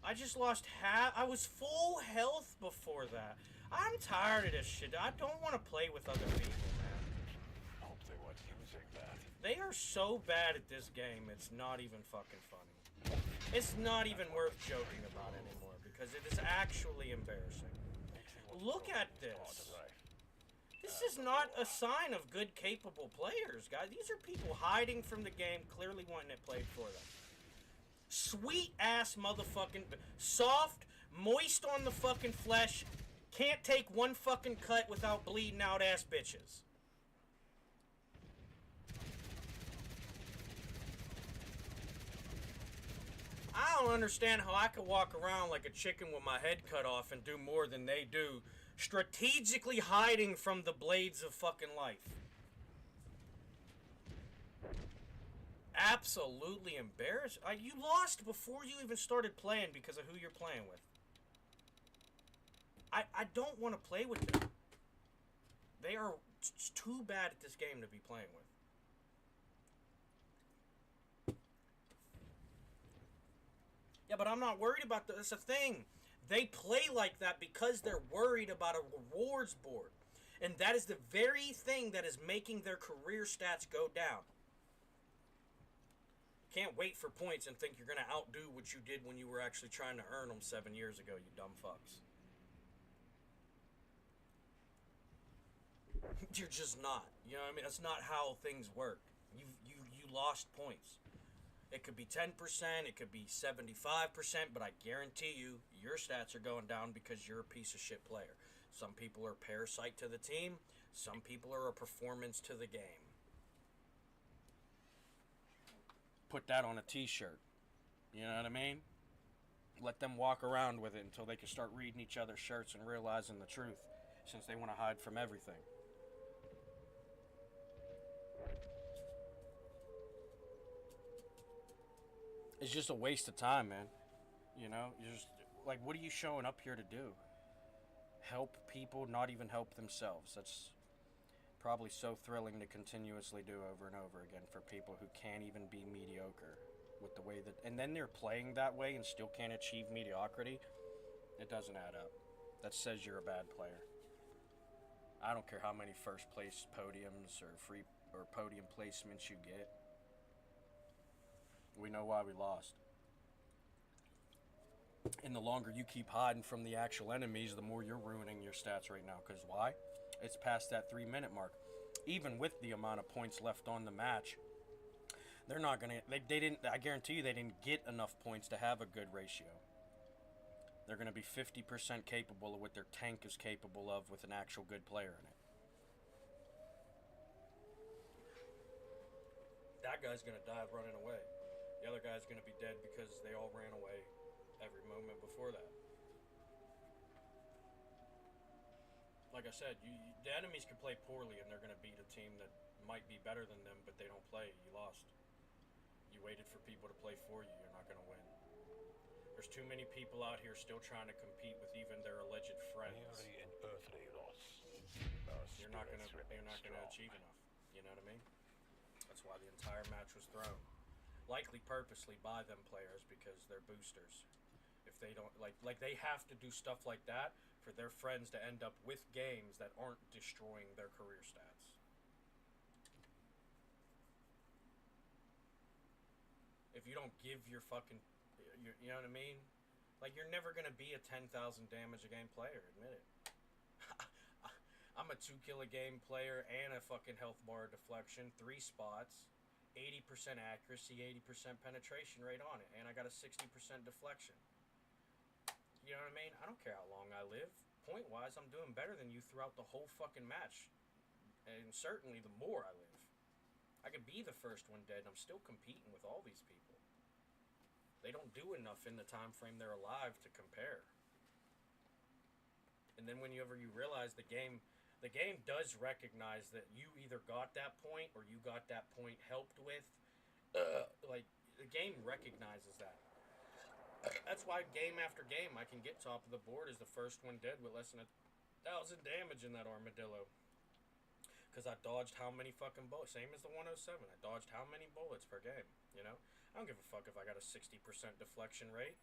I just lost half. I was full health before that. I'm tired of this shit. I don't want to play with other people, man. Hope they weren't using that. They are so bad at this game, it's not even fucking funny. It's not even worth joking about anymore, because it is actually embarrassing. Look at this. This is not a sign of good, capable players, guys. These are people hiding from the game, clearly wanting it played for them. Sweet ass motherfucking soft, moist on the fucking flesh, can't take one fucking cut without bleeding out ass bitches. I don't understand how I could walk around like a chicken with my head cut off and do more than they do, Strategically hiding from the blades of fucking life. Absolutely embarrassed. You lost before you even started playing because of who you're playing with. I don't want to play with them. They are too bad at this game to be playing with. Yeah, but I'm not worried about that. That's a thing. They play like that because they're worried about a rewards board. And that is the very thing that is making their career stats go down. Can't wait for points and think you're going to outdo what you did when you were actually trying to earn them 7 years ago, you dumb fucks. You're just not. You know what I mean? That's not how things work. You lost points. It could be 10%, it could be 75%, but I guarantee you, your stats are going down because you're a piece of shit player. Some people are a parasite to the team. Some people are a performance to the game. Put that on a t-shirt. You know what I mean? Let them walk around with it until they can start reading each other's shirts and realizing the truth, since they want to hide from everything. It's just a waste of time, man. You know, you're just like, what are you showing up here to do? Help people, not even help themselves. That's probably so thrilling to continuously do over and over again for people who can't even be mediocre with the way that, and then they're playing that way and still can't achieve mediocrity. It doesn't add up. That says you're a bad player. I don't care how many first place podiums or free or podium placements you get. We know why we lost. And the longer you keep hiding from the actual enemies, the more you're ruining your stats right now. Because why? It's past that 3-minute mark. Even with the amount of points left on the match, they're not going to... They didn't... I guarantee you they didn't get enough points to have a good ratio. They're going to be 50% capable of what their tank is capable of with an actual good player in it. That guy's going to die running away. The other guy's going to be dead because they all ran away every moment before that. Like I said, the enemies can play poorly and they're going to beat a team that might be better than them, but they don't play. You lost. You waited for people to play for you. You're not going to win. There's too many people out here still trying to compete with even their alleged friends. Merely an earthly loss. You're not going to achieve enough. You know what I mean? That's why the entire match was thrown. Likely purposely by them players because they're boosters. If they don't like they have to do stuff like that for their friends to end up with games that aren't destroying their career stats. If you don't give your fucking, you know what I mean? Like, you're never gonna be a 10,000 damage a game player. Admit it. I'm a 2 kill a game player and a fucking health bar deflection, 3 spots. 80% accuracy, 80% penetration rate on it, and I got a 60% deflection. You know what I mean? I don't care how long I live. Point-wise, I'm doing better than you throughout the whole fucking match. And certainly the more I live. I could be the first one dead, and I'm still competing with all these people. They don't do enough in the time frame they're alive to compare. And then whenever you realize the game does recognize that you either got that point or you got that point helped with. Like, the game recognizes that. That's why game after game I can get top of the board as the first one dead with less than 1,000 damage in that armadillo. Because I dodged how many fucking bullets? Same as the 107. I dodged how many bullets per game, you know? I don't give a fuck if I got a 60% deflection rate.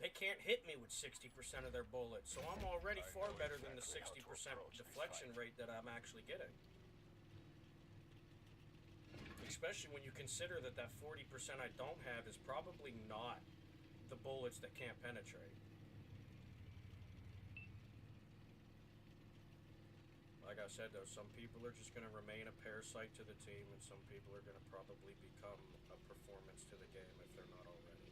They can't hit me with 60% of their bullets, so I'm already far better than the 60% deflection rate that I'm actually getting. Especially when you consider that 40% I don't have is probably not the bullets that can't penetrate. Like I said, though, some people are just going to remain a parasite to the team, and some people are going to probably become a performance to the game if they're not already.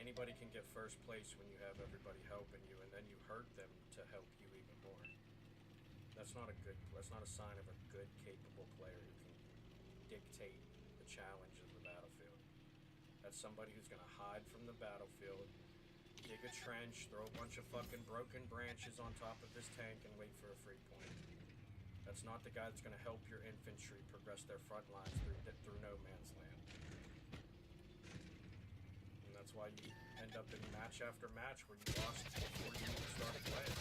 Anybody can get first place when you have everybody helping you, and then you hurt them to help you even more. That's not a sign of a good, capable player who can dictate the challenge of the battlefield. That's somebody who's going to hide from the battlefield, dig a trench, throw a bunch of fucking broken branches on top of his tank, and wait for a free point. That's not the guy that's going to help your infantry progress their front lines through no man's land. And that's why you end up in match after match where you lost before you even started playing.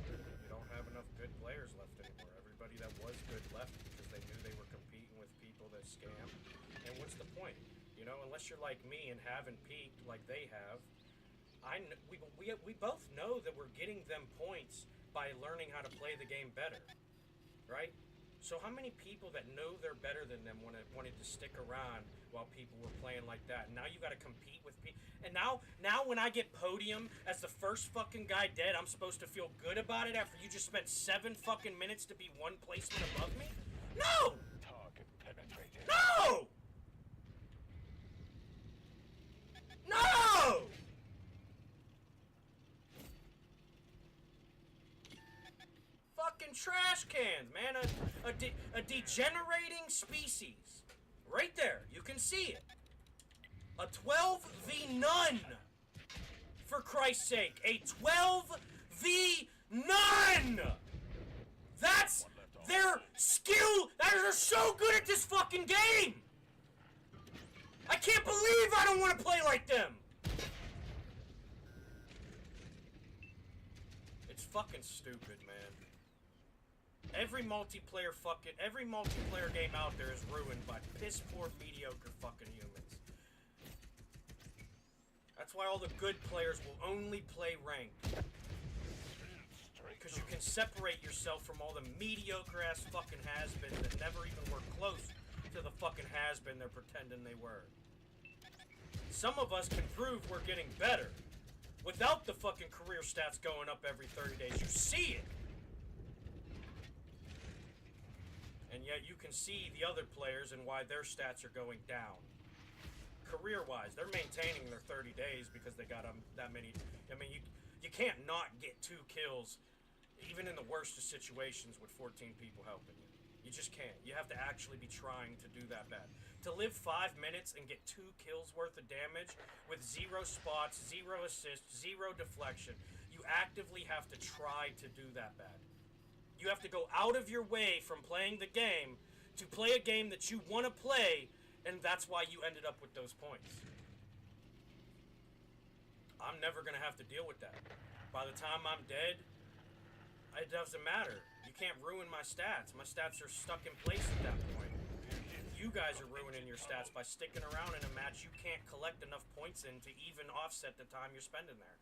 You don't have enough good players left anymore. Everybody that was good left because they knew they were competing with people that scam. And what's the point? You know, unless you're like me and haven't peaked like they have, we both know that we're getting them points by learning how to play the game better, right? So how many people that know they're better than them wanted to stick around while people were playing like that? And now you got to compete with people. And now when I get podium as the first fucking guy dead, I'm supposed to feel good about it after you just spent 7 fucking minutes to be 1 placement above me? No! Target penetrated. No! No! Fucking trash cans, man. A degenerating species. Right there. You can see it. A 12 v none. For Christ's sake. A 12 v none. That's their skill. They're so good at this fucking game. I can't believe I don't want to play like them. It's fucking stupid, man. Every multiplayer game out there is ruined by piss poor mediocre fucking humans. That's why all the good players will only play ranked. Because you can separate yourself from all the mediocre ass fucking has-beens that never even were close to the fucking has-been they're pretending they were. Some of us can prove we're getting better without the fucking career stats going up every 30 days. You see it. And yet you can see the other players and why their stats are going down. Career-wise, they're maintaining their 30 days because they got that many. I mean, you can't not get 2 kills, even in the worst of situations with 14 people helping you. You just can't. You have to actually be trying to do that bad. To live 5 minutes and get 2 kills worth of damage with 0 spots, 0 assists, 0 deflection, you actively have to try to do that bad. You have to go out of your way from playing the game to play a game that you want to play, and that's why you ended up with those points. I'm never going to have to deal with that. By the time I'm dead, it doesn't matter. You can't ruin my stats. My stats are stuck in place at that point. You guys are ruining your stats by sticking around in a match you can't collect enough points in to even offset the time you're spending there.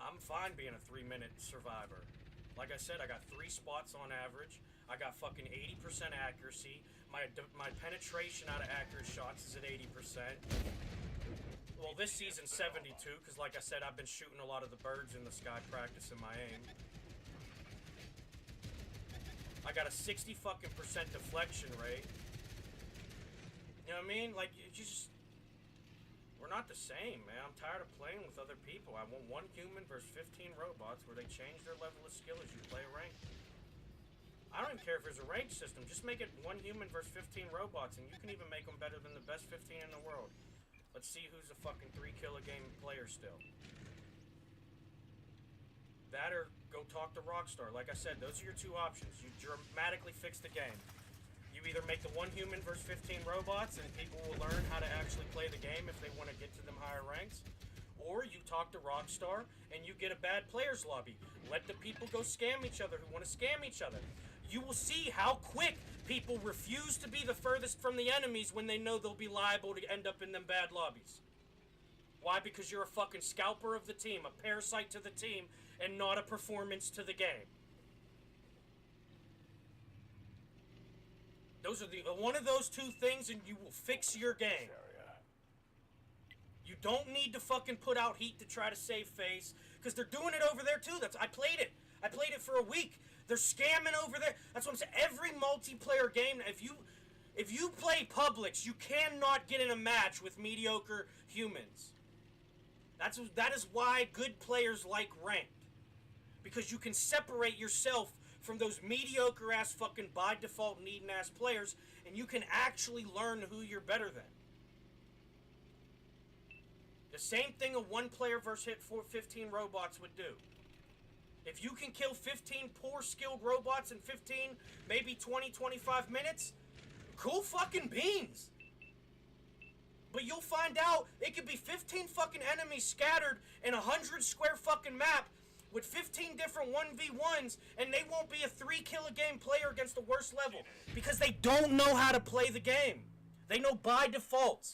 I'm fine being a 3-minute survivor. Like I said, I got 3 spots on average. I got fucking 80% accuracy. My penetration out of accurate shots is at 80%. Well, this season's 72, because like I said, I've been shooting a lot of the birds in the sky practicing my aim. I got a 60 fucking % deflection rate. You know what I mean? Like, you just... We're not the same, man. I'm tired of playing with other people. I want 1 human versus 15 robots where they change their level of skill as you play ranked. I don't even care if there's a ranked system. Just make it 1 human versus 15 robots, and you can even make them better than the best 15 in the world. Let's see who's a fucking 3 kill a game player still. That or go talk to Rockstar. Like I said, those are your 2 options. You dramatically fix the game. You either make the 1 human versus 15 robots and people will learn how to actually play the game if they want to get to them higher ranks. Or you talk to Rockstar and you get a bad players lobby. Let the people go scam each other who want to scam each other. You will see how quick people refuse to be the furthest from the enemies when they know they'll be liable to end up in them bad lobbies. Why? Because you're a fucking scalper of the team, a parasite to the team, and not a performance to the game. Those are one of those 2 things and you will fix your game. You don't need to fucking put out heat to try to save face, because they're doing it over there too. I played it. I played it for a week. They're scamming over there. That's what I'm saying. Every multiplayer game, if you play Publix, you cannot get in a match with mediocre humans. That is why good players like ranked. Because you can separate yourself from those mediocre ass fucking by default needing ass players, and you can actually learn who you're better than. The same thing a one player versus hit 15 robots would do. If you can kill 15 poor skilled robots in 15, maybe 20, 25 minutes, cool fucking beans. But you'll find out it could be 15 fucking enemies scattered in a 100 square fucking map with 15 different 1v1s, and they won't be a 3-kill-a-game player against the worst level because they don't know how to play the game. They know by default.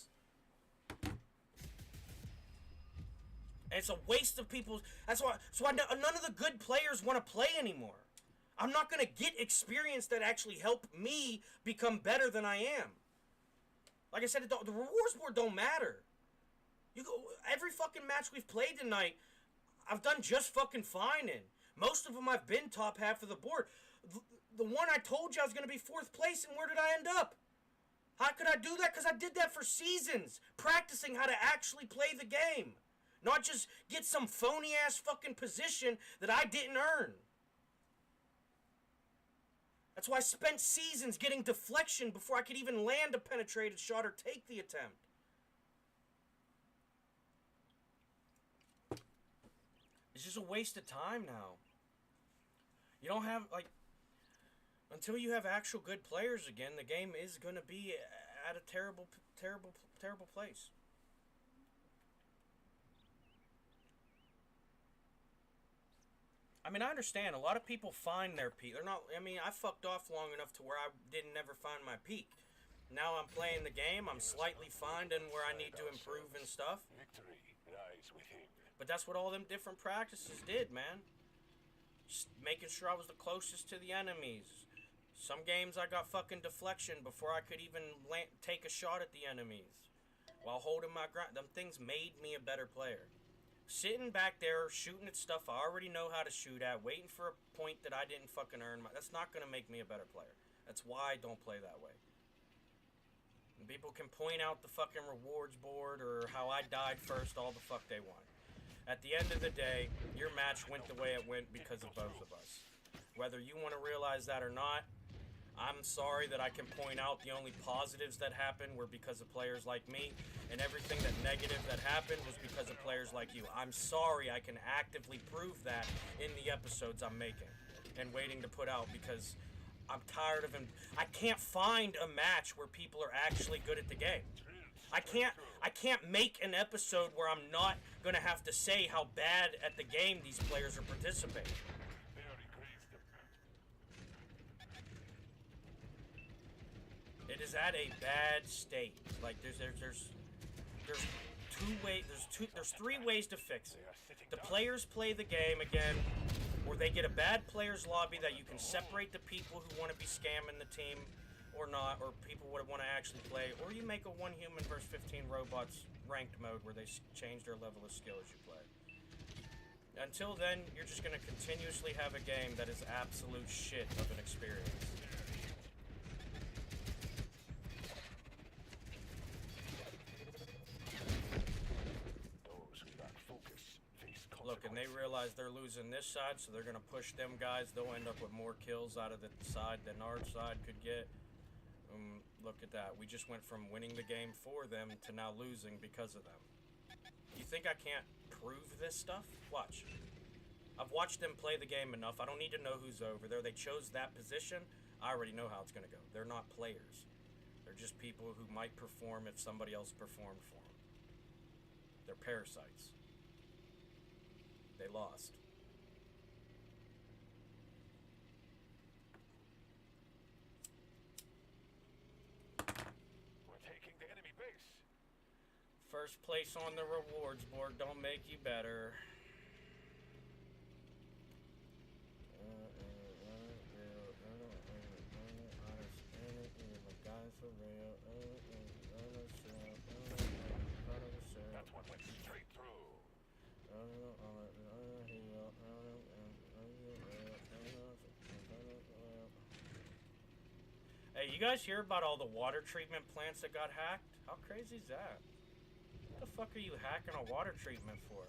And it's a waste of people's... That's why none of the good players want to play anymore. I'm not going to get experience that actually help me become better than I am. Like I said, the rewards board don't matter. You go every fucking match we've played tonight, I've done just fucking fine in. Most of them I've been top half of the board. The one I told you I was going to be 4th place, and where did I end up? How could I do that? Because I did that for seasons, practicing how to actually play the game. Not just get some phony-ass fucking position that I didn't earn. That's why I spent seasons getting deflection before I could even land a penetrated shot or take the attempt. It's just a waste of time now. You don't have, like... Until you have actual good players again, the game is going to be at a terrible, terrible, terrible place. I mean, I understand. A lot of people find their peak. They're not... I mean, I fucked off long enough to where I didn't never find my peak. Now I'm playing the game. I'm slightly finding where I need to improve and stuff. Victory lies with him. But that's what all them different practices did, man. Just making sure I was the closest to the enemies. Some games I got fucking deflection before I could even take a shot at the enemies. While holding my ground. Them things made me a better player. Sitting back there, shooting at stuff I already know how to shoot at, waiting for a point that I didn't fucking earn. That's not going to make me a better player. That's why I don't play that way. And people can point out the fucking rewards board or how I died first all the fuck they want. At the end of the day, your match went the way it went because of both of us. Whether you want to realize that or not, I'm sorry that I can point out the only positives that happened were because of players like me, and everything that negative that happened was because of players like you. I'm sorry I can actively prove that in the episodes I'm making and waiting to put out because I'm tired of him. I can't find a match where people are actually good at the game. I can't make an episode where I'm not gonna have to say how bad at the game these players are participating. It is at a bad state. Like there's three ways to fix it. The players play the game again, or they get a bad players lobby that you can separate the people who want to be scamming the team or not, or people would want to actually play, or you make a 1 human versus 15 robots ranked mode where they change their level of skill as you play. Until then, you're just going to continuously have a game that is absolute shit of an experience. Look, and they realize they're losing this side, so they're going to push them guys. They'll end up with more kills out of the side than our side could get. Look at that. We just went from winning the game for them to now losing because of them. You think I can't prove this stuff? Watch. I've watched them play the game enough. I don't need to know who's over there. They chose that position. I already know how it's going to go. They're not players. They're just people who might perform if somebody else performed for them. They're parasites. They lost. We're taking the enemy base. First place on the rewards board don't make you better. That one went straight through. Hey, you guys hear about all the water treatment plants that got hacked? How crazy is that? What the fuck are you hacking a water treatment for?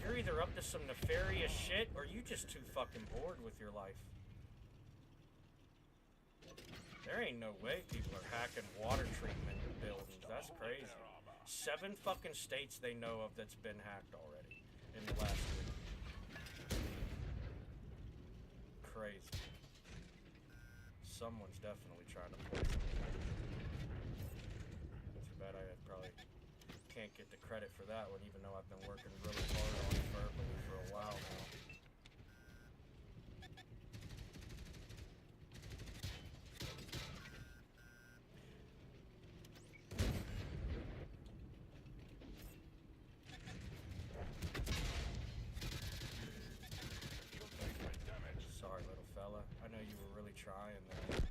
You're either up to some nefarious shit or you just too fucking bored with your life. There ain't no way people are hacking water treatment buildings. That's crazy. 7 fucking states they know of that's been hacked already in the last week. Crazy. Someone's definitely trying to poison me. Too bad I probably can't get the credit for that one, even though I've been working really hard on it verbally for a while now. Sorry, little fella. I know you were really trying there.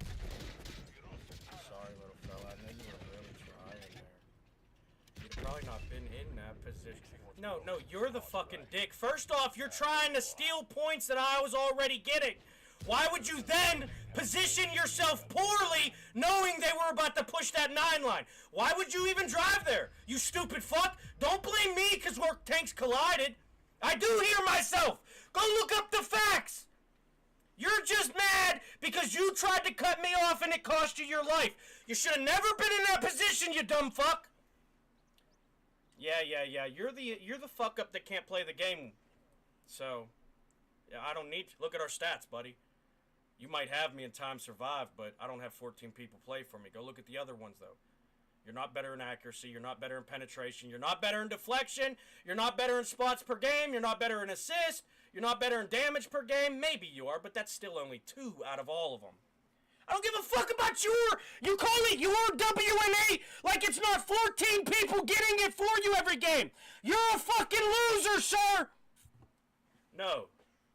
Sorry, little fella. I know you were really trying there. You've probably not been in that position. No, you're the fucking dick. First off, you're trying to steal points that I was already getting. Why would you then position yourself poorly knowing they were about to push that 9 line? Why would you even drive there, you stupid fuck? Don't blame me because our tanks collided. I do hear myself. Go look up the facts. You're just mad because you tried to cut me off and it cost you your life. You should have never been in that position, you dumb fuck. Yeah. You're the fuck up that can't play the game. So, yeah, I don't need to. Look at our stats, buddy. You might have me in time survived, but I don't have 14 people play for me. Go look at the other ones, though. You're not better in accuracy. You're not better in penetration. You're not better in deflection. You're not better in spots per game. You're not better in assist. You're not better in damage per game. Maybe you are, but that's still only 2 out of all of them. I don't give a fuck about you call it your WNA like it's not 14 people getting it for you every game. You're a fucking loser, sir. No,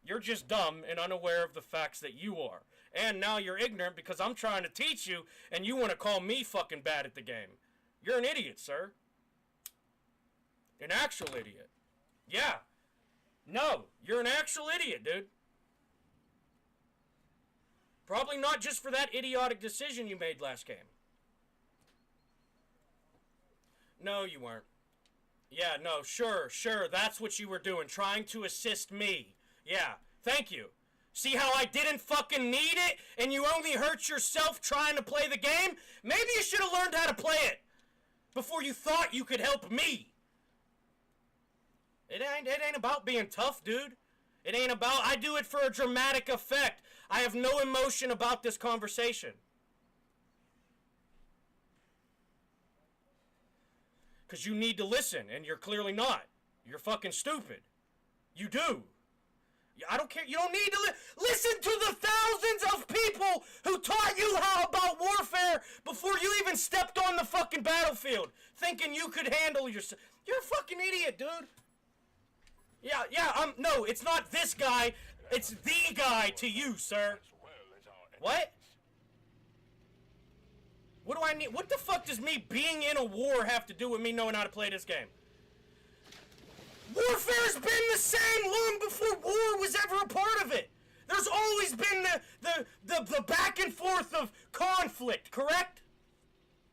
you're just dumb and unaware of the facts that you are. And now you're ignorant because I'm trying to teach you and you want to call me fucking bad at the game. You're an idiot, sir. An actual idiot. Yeah. No, you're an actual idiot, dude. Probably not just for that idiotic decision you made last game. No, you weren't. Yeah, no, sure, that's what you were doing, trying to assist me. Yeah, thank you. See how I didn't fucking need it, and you only hurt yourself trying to play the game? Maybe you should have learned how to play it before you thought you could help me. It ain't about being tough, dude. It ain't about, I do it for a dramatic effect. I have no emotion about this conversation. Because you need to listen, and you're clearly not. You're fucking stupid. You do. I don't care. You don't need to listen to the thousands of people who taught you how about warfare before you even stepped on the fucking battlefield, thinking you could handle yourself. You're a fucking idiot, dude. No, it's not this guy. It's the guy to you, sir. What? What do I need? What the fuck does me being in a war have to do with me knowing how to play this game? Warfare's been the same long before war was ever a part of it. There's always been the back and forth of conflict, correct?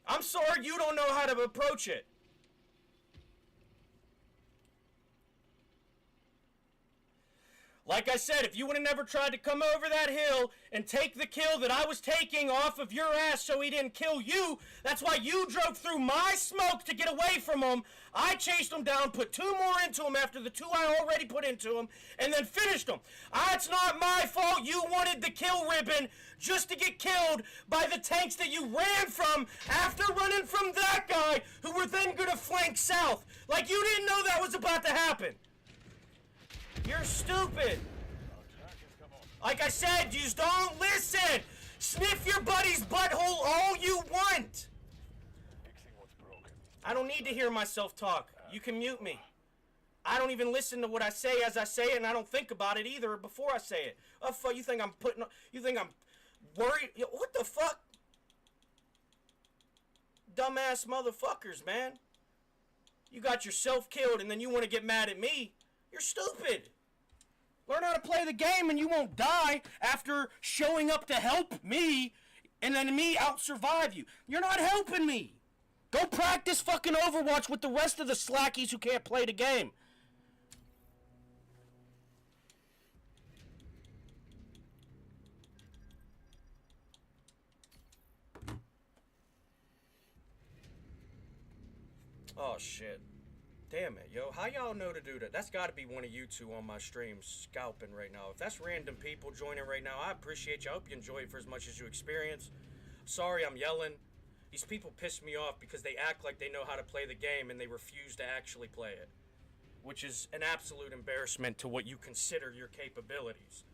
I'm sorry you don't know how to approach it. Like I said, if you would have never tried to come over that hill and take the kill that I was taking off of your ass so he didn't kill you, that's why you drove through my smoke to get away from him. I chased him down, put 2 more into him after the 2 I already put into him, and then finished him. It's not my fault you wanted the kill ribbon just to get killed by the tanks that you ran from after running from that guy who were then going to flank south. Like you didn't know that was about to happen. You're stupid. Like I said, you just don't listen. Sniff your buddy's butthole all you want. I don't need to hear myself talk. You can mute me. I don't even listen to what I say as I say it, and I don't think about it either before I say it. Oh, fuck, you think I'm worried? What the fuck? Dumbass motherfuckers, man. You got yourself killed, and then you want to get mad at me. You're stupid. Learn how to play the game and you won't die after showing up to help me and then me out-survive you. You're not helping me. Go practice fucking Overwatch with the rest of the slackies who can't play the game. Oh, shit. Damn it, yo. How y'all know to do that? That's got to be one of you two on my stream scalping right now. If that's random people joining right now, I appreciate you. I hope you enjoy it for as much as you experience. Sorry I'm yelling. These people piss me off because they act like they know how to play the game and they refuse to actually play it, which is an absolute embarrassment to what you consider your capabilities.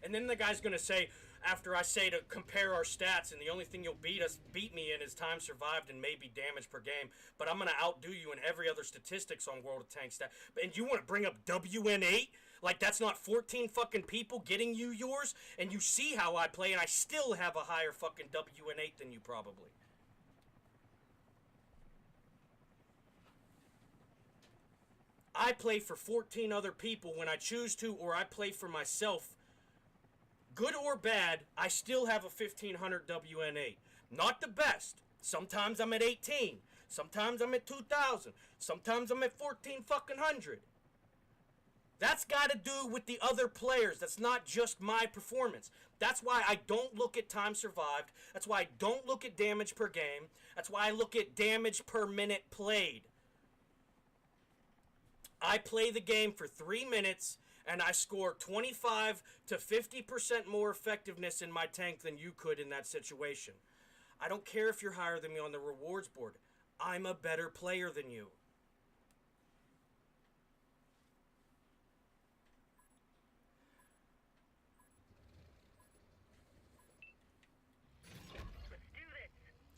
And then the guy's going to say, after I say to compare our stats, and the only thing you'll beat me in is time survived and maybe damage per game, but I'm going to outdo you in every other statistics on World of Tanks stat. And you want to bring up WN8? Like that's not 14 fucking people getting you yours? And you see how I play, and I still have a higher fucking WN8 than you probably. I play for 14 other people when I choose to, or I play for myself. Good or bad, I still have a 1500 WN8. Not the best. Sometimes I'm at 18. Sometimes I'm at 2000. Sometimes I'm at 14 fucking hundred. That's got to do with the other players. That's not just my performance. That's why I don't look at time survived. That's why I don't look at damage per game. That's why I look at damage per minute played. I play the game for 3 minutes, and I score 25 to 50% more effectiveness in my tank than you could in that situation. I don't care if you're higher than me on the rewards board. I'm a better player than you.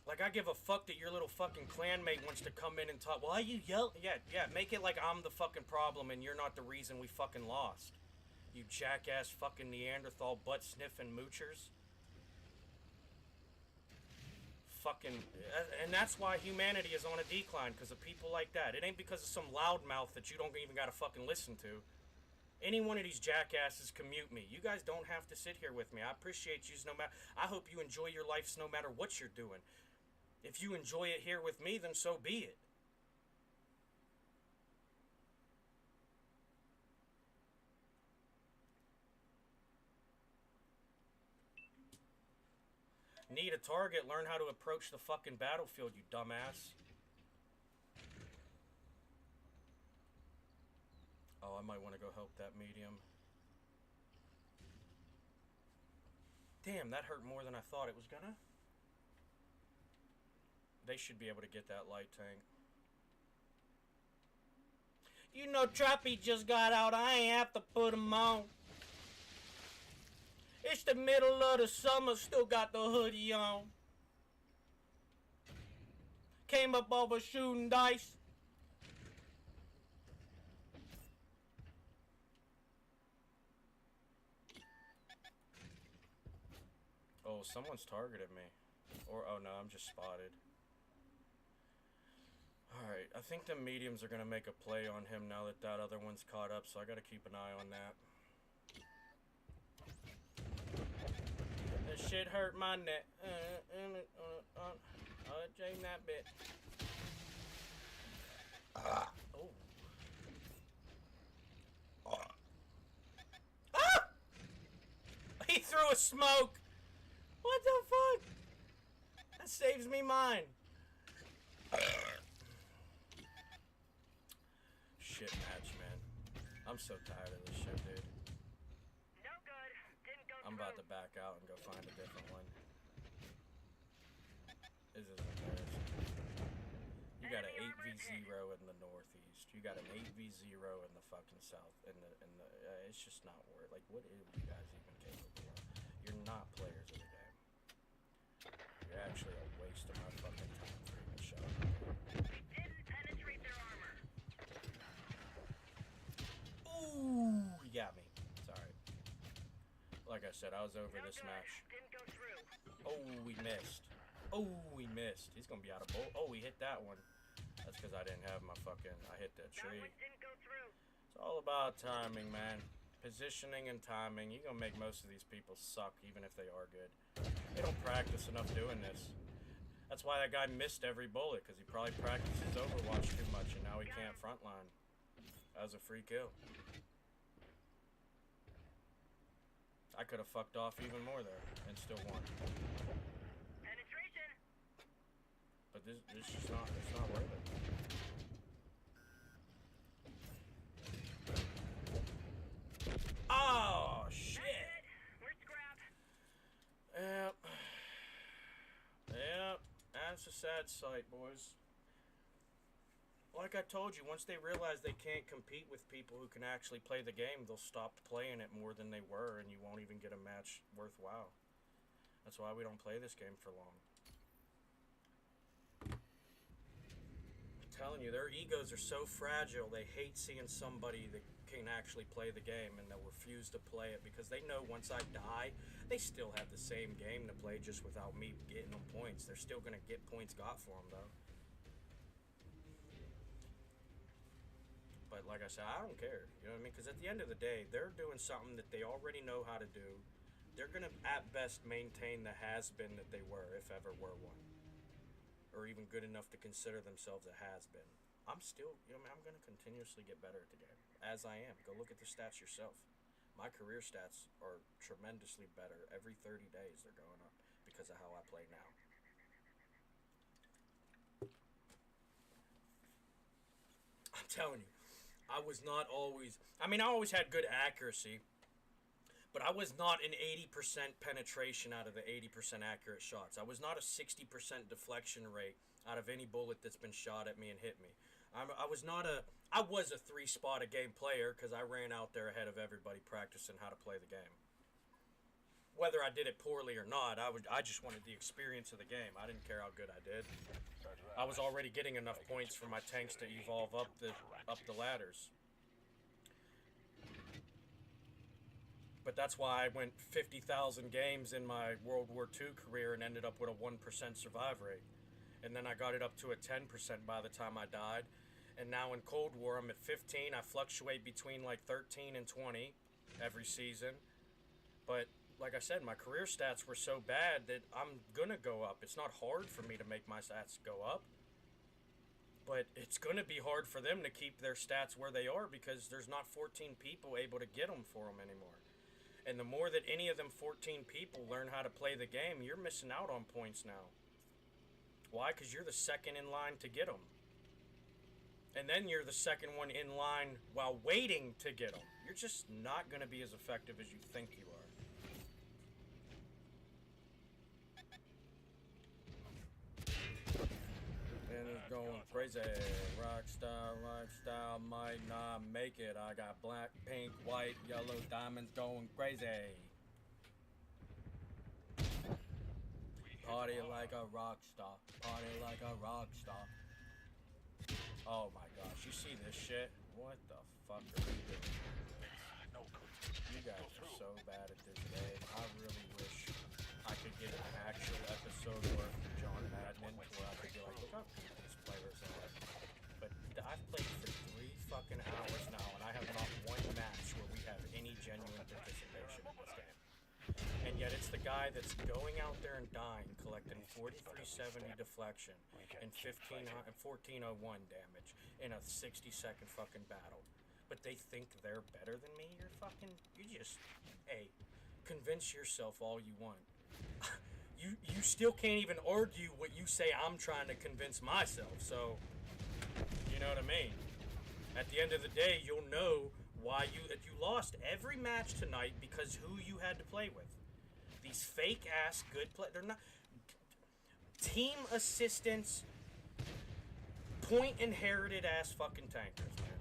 Like, I give a fuck that your little fucking clanmate wants to come in and talk. Why you yell? Yeah, make it like I'm the fucking problem and you're not the reason we fucking lost. You jackass fucking Neanderthal butt-sniffing moochers. Fucking... And that's why humanity is on a decline, because of people like that. It ain't because of some loudmouth that you don't even gotta fucking listen to. Any one of these jackasses can mute me. You guys don't have to sit here with me. I appreciate you no matter... I hope you enjoy your lives no matter what you're doing. If you enjoy it here with me, then so be it. Need a target, learn how to approach the fucking battlefield, you dumbass. Oh, I might want to go help that medium. Damn, that hurt more than I thought it was gonna. They should be able to get that light tank. You know, Trappy just got out. I ain't have to put him on. It's the middle of the summer. Still got the hoodie on. Came up over shooting dice. Oh, someone's targeted me. Or, oh no, I'm just spotted. Alright, I think the mediums are going to make a play on him now that that other one's caught up, so I got to keep an eye on that. This shit hurt my neck. Jane that bit. Oh. Ah! He threw a smoke! What the fuck? That saves me mine. Shit match, man. I'm so tired of this shit, dude. No good. Didn't go I'm about to back out and go find a different one. This is embarrassing. You got an 8v0 in the northeast. You got an 8v0 in the fucking south. It's just not worth. Like, what are you guys even capable of? You're not players of the game. You're actually a waste of my fucking time for even showing up. Didn't penetrate their armor. Ooh, you got me. Sorry. Like I said, I was over this match. Didn't go through. Oh, we missed. Oh, we missed. He's gonna be out of bolt. Oh, we hit that one. That's because I didn't have my fucking... I hit that tree. That one didn't go through. It's all about timing, man. Positioning and timing. You're gonna make most of these people suck, even if they are good. They don't practice enough doing this. That's why that guy missed every bullet, because he probably practices Overwatch too much, and now he can't frontline. That was a free kill. I could have fucked off even more there, and still won. Penetration. But this is not, it's not worth it. sad sight, boys. Like I told you, once they realize they can't compete with people who can actually play the game, they'll stop playing it more than they were, and you won't even get a match worthwhile. That's why we don't play this game for long. I'm telling you, their egos are so fragile, they hate seeing somebody that can actually play the game, and they'll refuse to play it because they know once I die, they still have the same game to play, just without me getting them points. They're still going to get points got for them, though. But like I said, I don't care. You know what I mean? Because at the end of the day, they're doing something that they already know how to do. They're going to, at best, maintain the has-been that they were, if ever were one. Or even good enough to consider themselves a has-been. I'm still, you know, I'm going to continuously get better at the game. As I am. Go look at the stats yourself. My career stats are tremendously better. Every 30 days they're going up because of how I play now. I'm telling you. I was not always... I mean, I always had good accuracy, but I was not an 80% penetration out of the 80% accurate shots. I was not a 60% deflection rate out of any bullet that's been shot at me and hit me. I was a 3-spot-a-game player because I ran out there ahead of everybody practicing how to play the game. Whether I did it poorly or not, I just wanted the experience of the game. I didn't care how good I did. I was already getting enough points for my tanks to evolve up the ladders. But that's why I went 50,000 games in my World War II career and ended up with a 1% survive rate. And then I got it up to a 10% by the time I died. And now in Cold War, I'm at 15. I fluctuate between like 13 and 20 every season. But like I said, my career stats were so bad that I'm gonna go up. It's not hard for me to make my stats go up. But it's gonna be hard for them to keep their stats where they are because there's not 14 people able to get them for them anymore. And the more that any of them 14 people learn how to play the game, you're missing out on points now. Why? Because you're the second in line to get them. And then you're the second one in line while waiting to get them. You're just not going to be as effective as you think you are. And it's going crazy. Rockstar might not make it. I got black, pink, white, yellow diamonds going crazy. Party like a rock star. Party like a rock star. Oh my gosh, you see this shit? What the fuck are you doing? You guys are so bad at this game. I really wish I could get an actual episode worth of John Madden where I could be like, look how good these players are. But I've played for 3 fucking hours now, and I have not one match where we have any genuine participation in this game. And yet it's the guy that's going out there and dying, collecting 4370 deflection and 1401 damage in a 60-second fucking battle. But they think they're better than me? You just, hey, convince yourself all you want. You still can't even argue what you say I'm trying to convince myself, so, you know what I mean? At the end of the day, you'll know why you lost every match tonight because who you had to play with. These fake-ass good they're not... Team assistants, point-inherited-ass fucking tankers, man.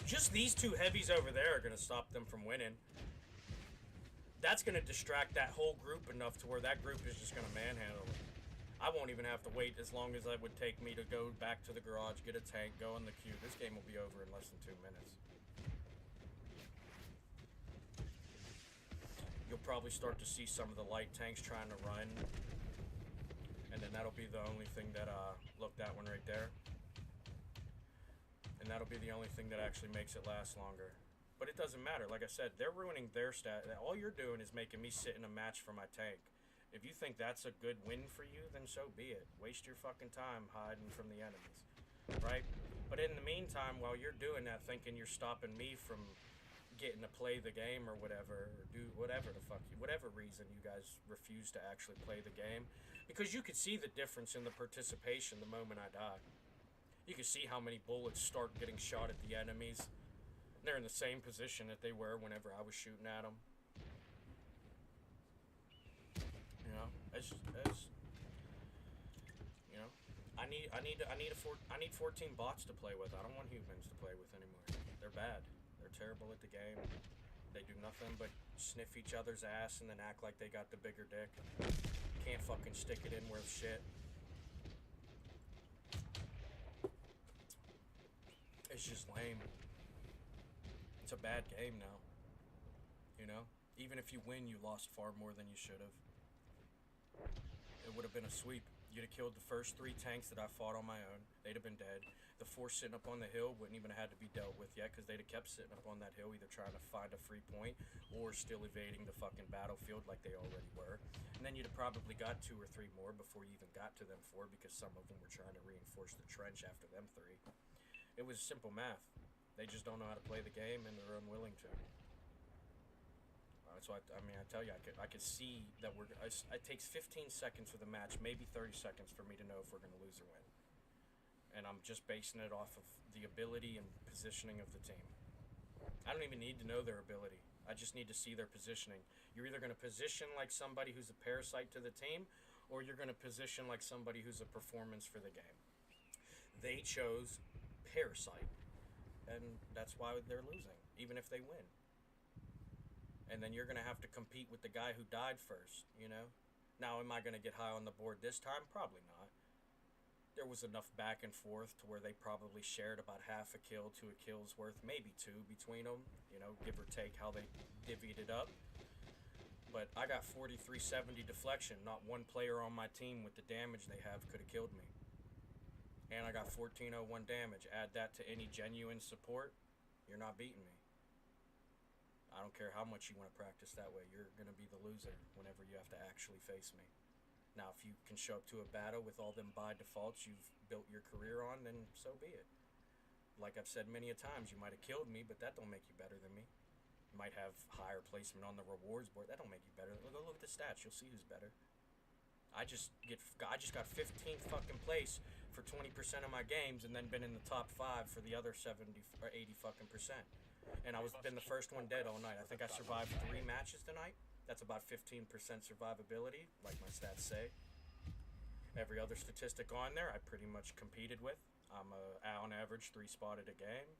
Just these 2 heavies over there are going to stop them from winning. That's going to distract that whole group enough to where that group is just going to manhandle them. I won't even have to wait as long as it would take me to go back to the garage, get a tank, go in the queue. This game will be over in less than 2 minutes. You'll probably start to see some of the light tanks trying to run. And then that'll be the only thing that, look, that one right there. And that'll be the only thing that actually makes it last longer. But it doesn't matter. Like I said, they're ruining their stat. All you're doing is making me sit in a match for my tank. If you think that's a good win for you, then so be it. Waste your fucking time hiding from the enemies. Right? But in the meantime, while you're doing that, thinking you're stopping me from getting to play the game or whatever, or do whatever the fuck you, whatever reason you guys refuse to actually play the game, because you could see the difference in the participation the moment I die. You can see how many bullets start getting shot at the enemies. They're in the same position that they were whenever I was shooting at them. You know? As you know, I need 14 bots to play with. I don't want humans to play with anymore. They're bad. They're terrible at the game. They do nothing but sniff each other's ass and then act like they got the bigger dick. Can't fucking stick it in worth shit. It's just lame. It's a bad game now. You know? Even if you win, you lost far more than you should have. It would have been a sweep. You'd have killed the first 3 tanks that I fought on my own. They'd have been dead. The 4 sitting up on the hill wouldn't even have had to be dealt with yet, because they'd have kept sitting up on that hill, either trying to find a free point or still evading the fucking battlefield like they already were. And then you'd have probably got 2 or 3 more before you even got to them 4, because some of them were trying to reinforce the trench after them 3. It was simple math. They just don't know how to play the game, and they're unwilling to. So I mean, I tell you, I could see that it takes 15 seconds for the match, maybe 30 seconds for me to know if we're going to lose or win. And I'm just basing it off of the ability and positioning of the team. I don't even need to know their ability. I just need to see their positioning. You're either going to position like somebody who's a parasite to the team, or you're going to position like somebody who's a performance for the game. They chose parasite, and that's why they're losing, even if they win. And then you're going to have to compete with the guy who died first, you know? Now, am I going to get high on the board this time? Probably not. There was enough back and forth to where they probably shared about half a kill to a kill's worth, maybe 2 between them, you know, give or take how they divvied it up. But I got 4370 deflection. Not one player on my team with the damage they have could have killed me. And I got 1401 damage. Add that to any genuine support, you're not beating me. I don't care how much you want to practice that way. You're going to be the loser whenever you have to actually face me. Now, if you can show up to a battle with all them by defaults you've built your career on, then so be it. Like I've said many a times, you might have killed me, but that don't make you better than me. You might have higher placement on the rewards board. That don't make you better. Go look at the stats. You'll see who's better. I just got 15th fucking place for 20% of my games, and then been in the top 5 for the other 70 or 80 fucking percent. And I was been the first one dead all night. I think I survived 3 matches tonight. That's about 15% survivability, like my stats say. Every other statistic on there, I pretty much competed with. I'm on average 3 spotted a game.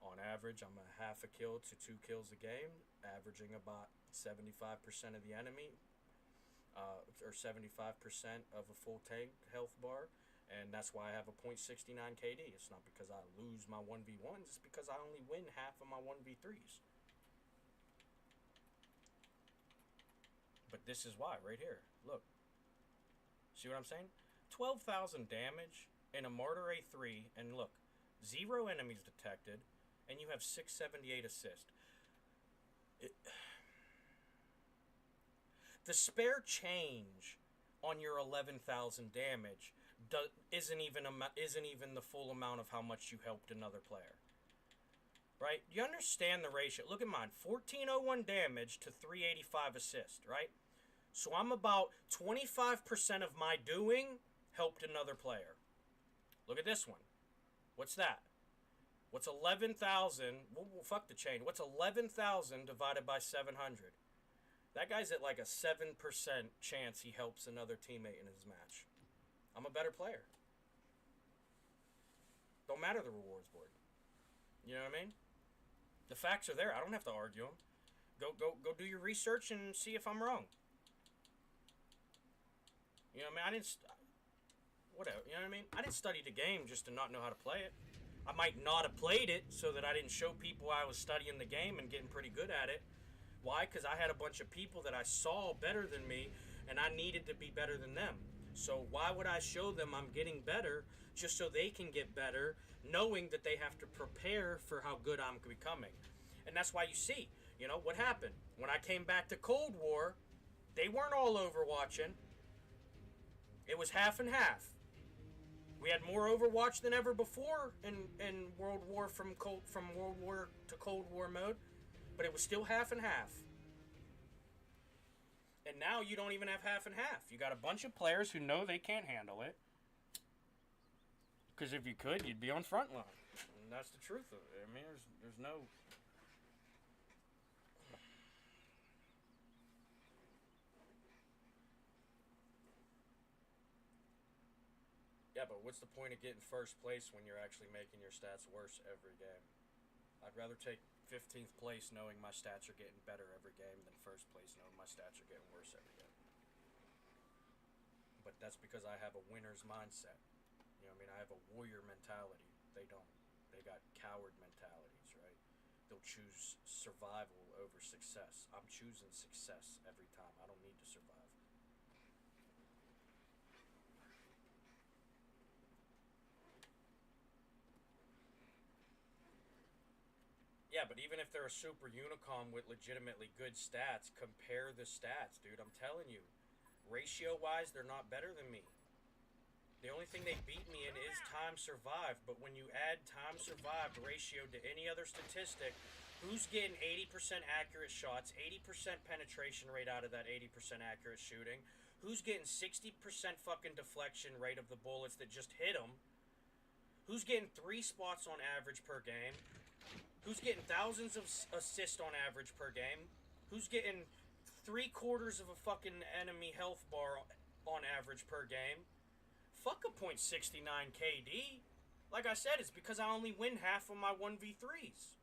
On average, I'm a half a kill to 2 kills a game, averaging about 75% of the enemy, or 75% of a full tank health bar. And that's why I have a .69 KD. It's not because I lose my 1v1s. It's because I only win half of my 1v3s. But this is why, right here. Look. See what I'm saying? 12,000 damage in a Martyr A3. And look, 0 enemies detected. And you have 678 assist. The spare change on your 11,000 damage isn't even the full amount of how much you helped another player. Right? You understand the ratio. Look at mine. 1401 damage to 385 assist, right? So I'm about 25% of my doing helped another player. Look at this one. What's that? What's 11,000? Well, fuck the chain. What's 11,000 divided by 700? That guy's at like a 7% chance he helps another teammate in his match. I'm a better player. Don't matter the rewards board. You know what I mean? The facts are there. I don't have to argue them. Go do your research and see if I'm wrong. You know what I mean? Whatever. You know what I mean? I didn't study the game just to not know how to play it. I might not have played it so that I didn't show people I was studying the game and getting pretty good at it. Why? Because I had a bunch of people that I saw better than me, and I needed to be better than them. So why would I show them I'm getting better just so they can get better, knowing that they have to prepare for how good I'm becoming? And that's why you see, you know, what happened. When I came back to Cold War, they weren't all Overwatching. It was half and half. We had more Overwatch than ever before in World War from World War to Cold War mode, but it was still half and half. And now you don't even have half and half. You got a bunch of players who know they can't handle it. Because if you could, you'd be on front line. And that's the truth of it. I mean, there's no... Yeah, but what's the point of getting first place when you're actually making your stats worse every game? I'd rather take 15th place knowing my stats are getting better every game than first place knowing my stats are getting worse every game. But that's because I have a winner's mindset. You know what I mean? I have a warrior mentality. They don't. They got coward mentalities, right? They'll choose survival over success. I'm choosing success every time. I don't need to survive. Yeah, but even if they're a super unicom with legitimately good stats, compare the stats, dude. I'm telling you. Ratio-wise, they're not better than me. The only thing they beat me in is time survived, but when you add time survived ratio to any other statistic, who's getting 80% accurate shots, 80% penetration rate out of that 80% accurate shooting? Who's getting 60% fucking deflection rate of the bullets that just hit them? Who's getting 3 spots on average per game? Who's getting thousands of assists on average per game? Who's getting 3/4 of a fucking enemy health bar on average per game? Fuck a .69 KD. Like I said, it's because I only win half of my 1v3s.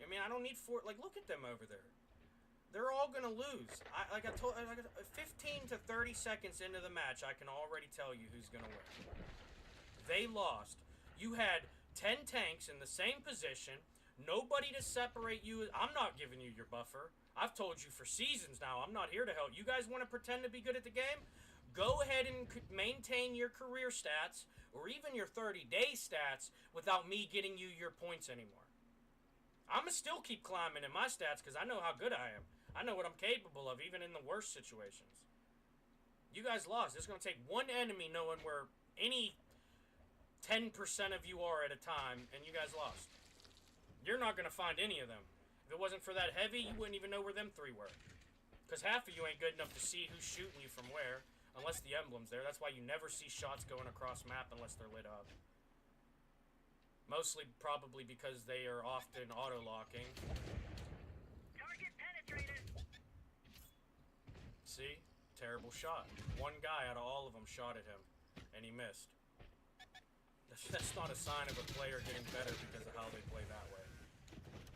I mean, I don't need 4. Like, look at them over there. They're all gonna lose. I told 15 to 30 seconds into the match, I can already tell you who's gonna win. They lost. You had 10 tanks in the same position. Nobody to separate you. I'm not giving you your buffer. I've told you for seasons now, I'm not here to help. You guys want to pretend to be good at the game? Go ahead and maintain your career stats or even your 30-day stats without me getting you your points anymore. I'm going to still keep climbing in my stats because I know how good I am. I know what I'm capable of, even in the worst situations. You guys lost. It's going to take one enemy knowing where any 10% of you are at a time, and you guys lost. You're not going to find any of them. If it wasn't for that heavy, you wouldn't even know where them 3 were. Because half of you ain't good enough to see who's shooting you from where, unless the emblem's there. That's why you never see shots going across map unless they're lit up. Mostly probably because they are often auto-locking. Target penetrated. See? Terrible shot. One guy out of all of them shot at him, and he missed. That's not a sign of a player getting better because of how they play that way.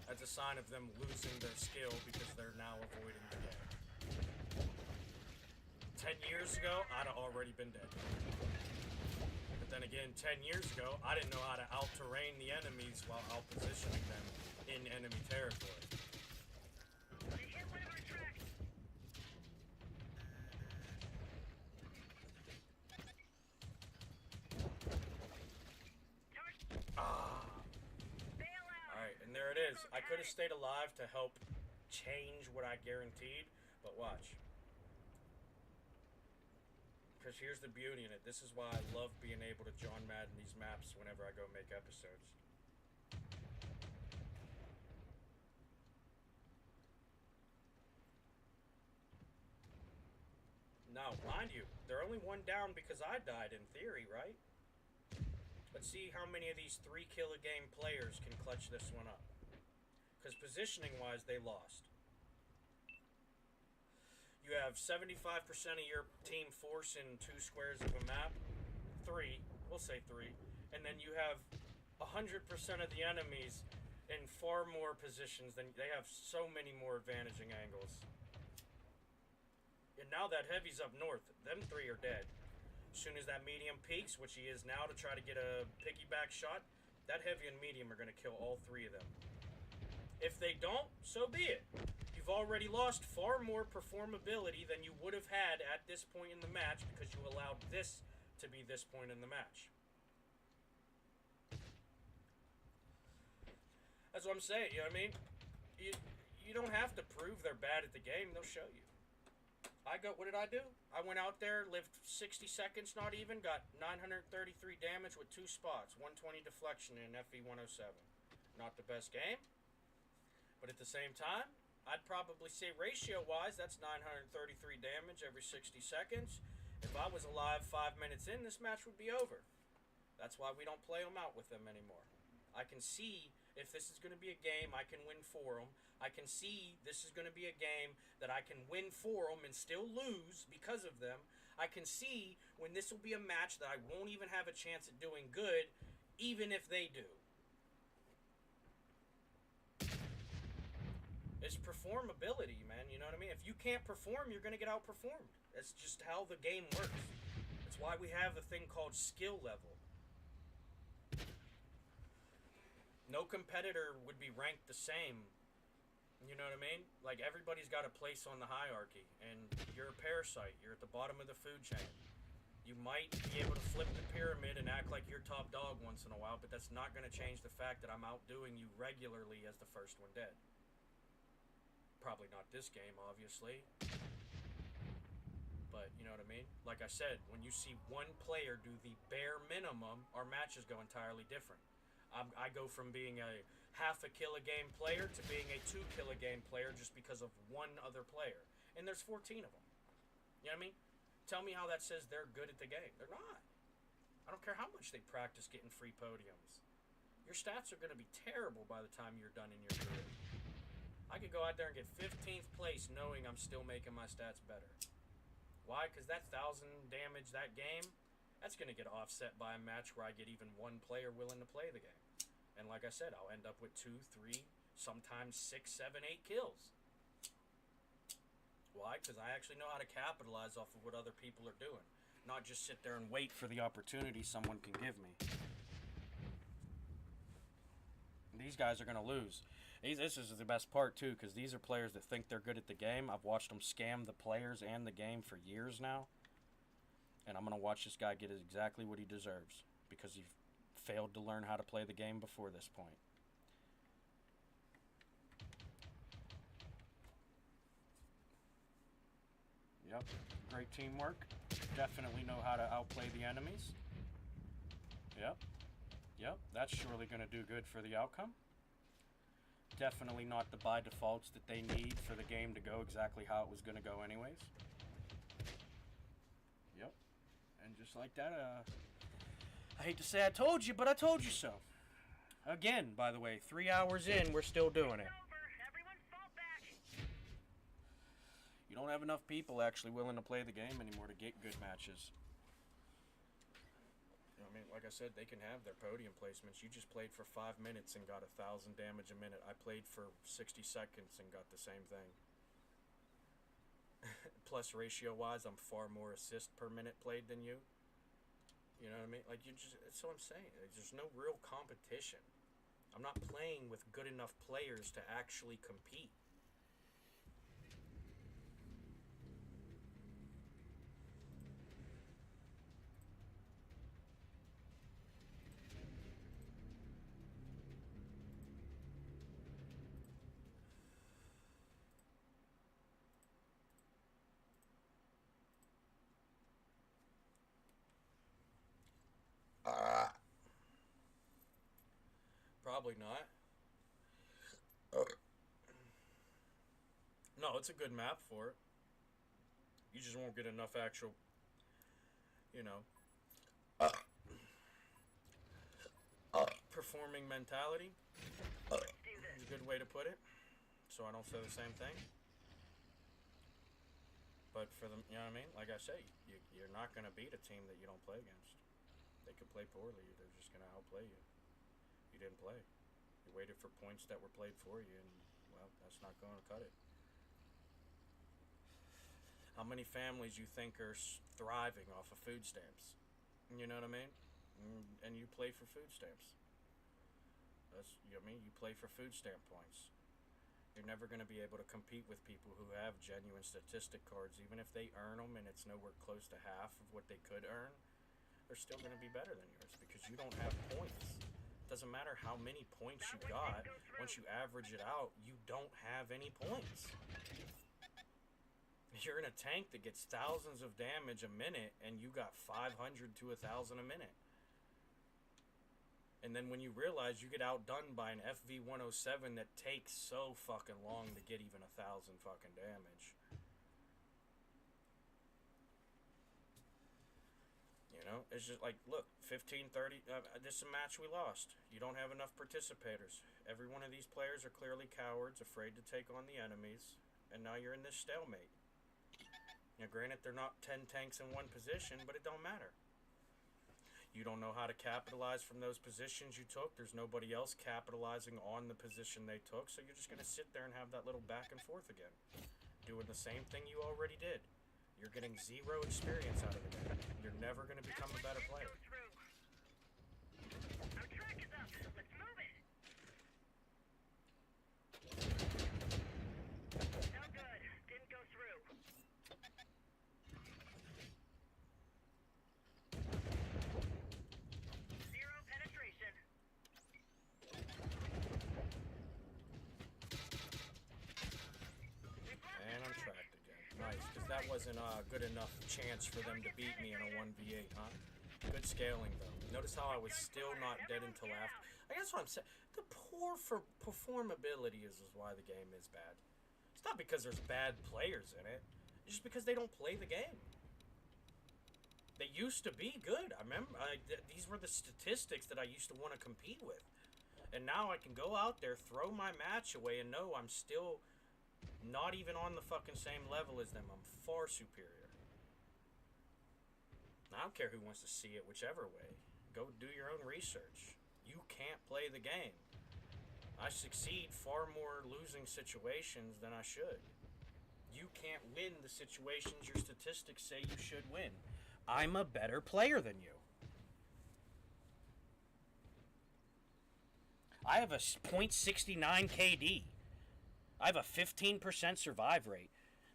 That's a sign of them losing their skill because they're now avoiding the game. 10 years ago, I'd have already been dead. But then again, 10 years ago, I didn't know how to out-terrain the enemies while out-positioning them in enemy territory. They hit one of our tracks. Bail out. Alright, and there it is. I could have stayed alive to help change what I guaranteed, but watch. Because here's the beauty in it. This is why I love being able to John Madden these maps whenever I go make episodes. Now, mind you, they're only one down because I died in theory, right? Let's see how many of these 3-kill-a-game players can clutch this one up. Because positioning-wise, they lost. You have 75% of your team force in 2 squares of a map. 3. We'll say 3. And then you have 100% of the enemies in far more positions than... They have so many more advantaging angles. And now that heavy's up north. Them 3 are dead. As soon as that medium peaks, which he is now to try to get a piggyback shot, that heavy and medium are going to kill all 3 of them. If they don't, so be it. You've already lost far more performability than you would have had at this point in the match because you allowed this to be this point in the match. That's what I'm saying, you know what I mean? You don't have to prove they're bad at the game, they'll show you. What did I do? I went out there, lived 60 seconds, not even, got 933 damage with 2 spots, 120 deflection in FE107. Not the best game, but at the same time, I'd probably say ratio-wise, that's 933 damage every 60 seconds. If I was alive 5 minutes in, this match would be over. That's why we don't play them out with them anymore. I can see if this is going to be a game I can win for them. I can see this is going to be a game that I can win for them and still lose because of them. I can see when this will be a match that I won't even have a chance at doing good, even if they do. It's performability, man. You know what I mean? If you can't perform, you're going to get outperformed. That's just how the game works. That's why we have a thing called skill level. No competitor would be ranked the same. You know what I mean? Like, everybody's got a place on the hierarchy, and you're a parasite. You're at the bottom of the food chain. You might be able to flip the pyramid and act like you're top dog once in a while, but that's not going to change the fact that I'm outdoing you regularly as the first one dead. Probably not this game, obviously. But, you know what I mean? Like I said, when you see one player do the bare minimum, our matches go entirely different. I go from being a half a kill a game player to being a 2 kill a game player just because of one other player. And there's 14 of them. You know what I mean? Tell me how that says they're good at the game. They're not. I don't care how much they practice getting free podiums. Your stats are going to be terrible by the time you're done in your career. I could go out there and get 15th place knowing I'm still making my stats better. Why? Because that 1,000 damage that game, that's going to get offset by a match where I get even one player willing to play the game. And like I said, I'll end up with 2, 3, sometimes 6, 7, 8 kills. Why? Because I actually know how to capitalize off of what other people are doing. Not just sit there and wait for the opportunity someone can give me. These guys are going to lose. This is the best part, too, because these are players that think they're good at the game. I've watched them scam the players and the game for years now. And I'm going to watch this guy get exactly what he deserves because he failed to learn how to play the game before this point. Yep, great teamwork. Definitely know how to outplay the enemies. Yep, that's surely going to do good for the outcome. Definitely not the by defaults that they need for the game to go exactly how it was going to go anyways. Yep. And just like that, I hate to say I told you, but I told you so. Again, by the way, 3 hours in, we're still doing it. Everyone fall back. You don't have enough people actually willing to play the game anymore to get good matches. You know what I mean? Like I said, they can have their podium placements. You just played for 5 minutes and got 1,000 damage a minute. I played for 60 seconds and got the same thing. Plus, ratio-wise, I'm far more assist per minute played than you. You know what I mean? Like, that's what I'm saying. There's no real competition. I'm not playing with good enough players to actually compete. Probably not. No, it's a good map for it. You just won't get enough actual, you know, performing mentality. Let's do this. Is a good way to put it. So I don't say the same thing. But for them, you know what I mean? Like I say, you're not going to beat a team that you don't play against. They could play poorly. They're just going to outplay you. You didn't play. You waited for points that were played for you, and, well, that's not going to cut it. How many families you think are thriving off of food stamps? You know what I mean? And you play for food stamps. That's, you know what I mean? You play for food stamp points. You're never going to be able to compete with people who have genuine statistic cards. Even if they earn them and it's nowhere close to half of what they could earn, they're still going to be better than yours because you don't have points. Doesn't matter how many points you got. Once you average it out, you don't have any points. You're in a tank that gets thousands of damage a minute, and you got 500 to 1,000 a minute. And then when you realize you get outdone by an FV-107 that takes so fucking long to get even 1,000 fucking damage. You know, it's just like, look, 15, 30, this is a match we lost. You don't have enough participators. Every one of these players are clearly cowards, afraid to take on the enemies, and now you're in this stalemate. Now, granted, they're not 10 tanks in one position, but it don't matter. You don't know how to capitalize from those positions you took. There's nobody else capitalizing on the position they took, so you're just going to sit there and have that little back and forth again. Doing the same thing you already did. You're getting zero experience out of the game. You're never going to become a better player. Our track is up. Let's move it. No good. Didn't go through. Zero penetration. And I'm tracked again. Nice, because that wasn't a good enough chance for them to beat me in a 1v8, huh? Good scaling, though. Notice how I was still not dead until after. I guess what I'm saying, the poor for performability is why the game is bad. It's not because there's bad players in it. It's just because they don't play the game. They used to be good. I remember these were the statistics that I used to want to compete with. And now I can go out there, throw my match away, and know I'm still not even on the fucking same level as them. I'm far superior. I don't care who wants to see it whichever way. Go do your own research. You can't play the game. I succeed far more losing situations than I should. You can't win the situations your statistics say you should win. I'm a better player than you. I have a .69 KD. I have a 15% survive rate.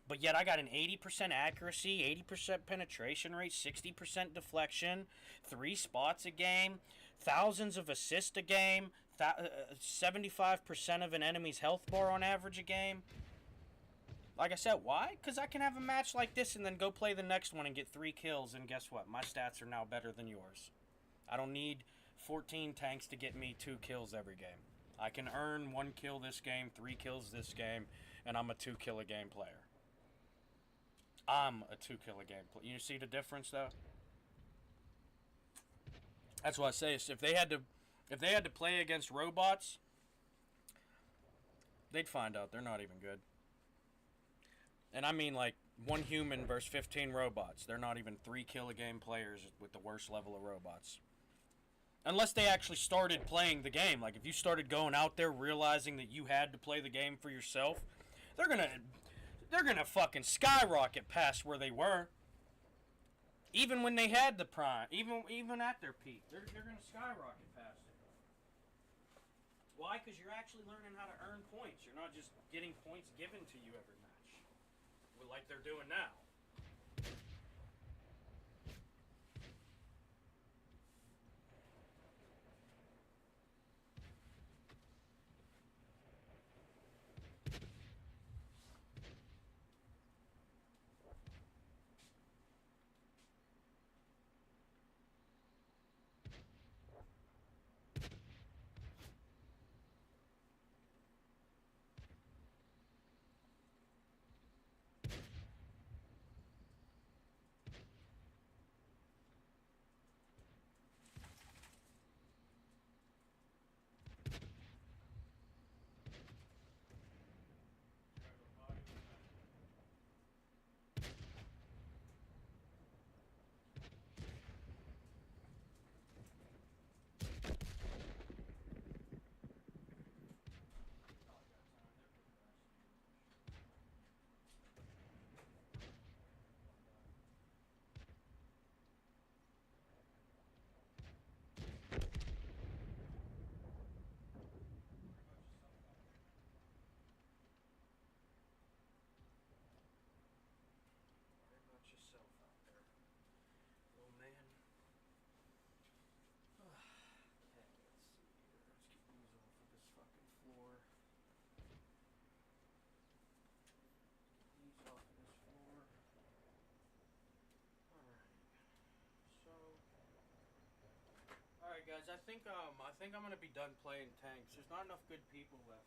But yet I got an 80% accuracy, 80% penetration rate, 60% deflection, 3 spots a game, thousands of assists a game, 75% of an enemy's health bar on average a game. Like I said, why? Because I can have a match like this and then go play the next one and get 3 kills, and guess what? My stats are now better than yours. I don't need 14 tanks to get me 2 kills every game. I can earn 1 kill this game, 3 kills this game, and I'm a 2 kill a game player. I'm a 2 kill a game player. You see the difference, though? That's what I say. If they had to play against robots, they'd find out they're not even good. And I mean like 1 human versus 15 robots. They're not even 3 kill a game players with the worst level of robots. Unless they actually started playing the game. Like if you started going out there realizing that you had to play the game for yourself, they're gonna fucking skyrocket past where they were. Even when they had the prime, even at their peak, they're gonna skyrocket past it. Why? Because you're actually learning how to earn points. You're not just getting points given to you every match, like they're doing now. Guys, I think I'm gonna be done playing tanks. There's not enough good people left.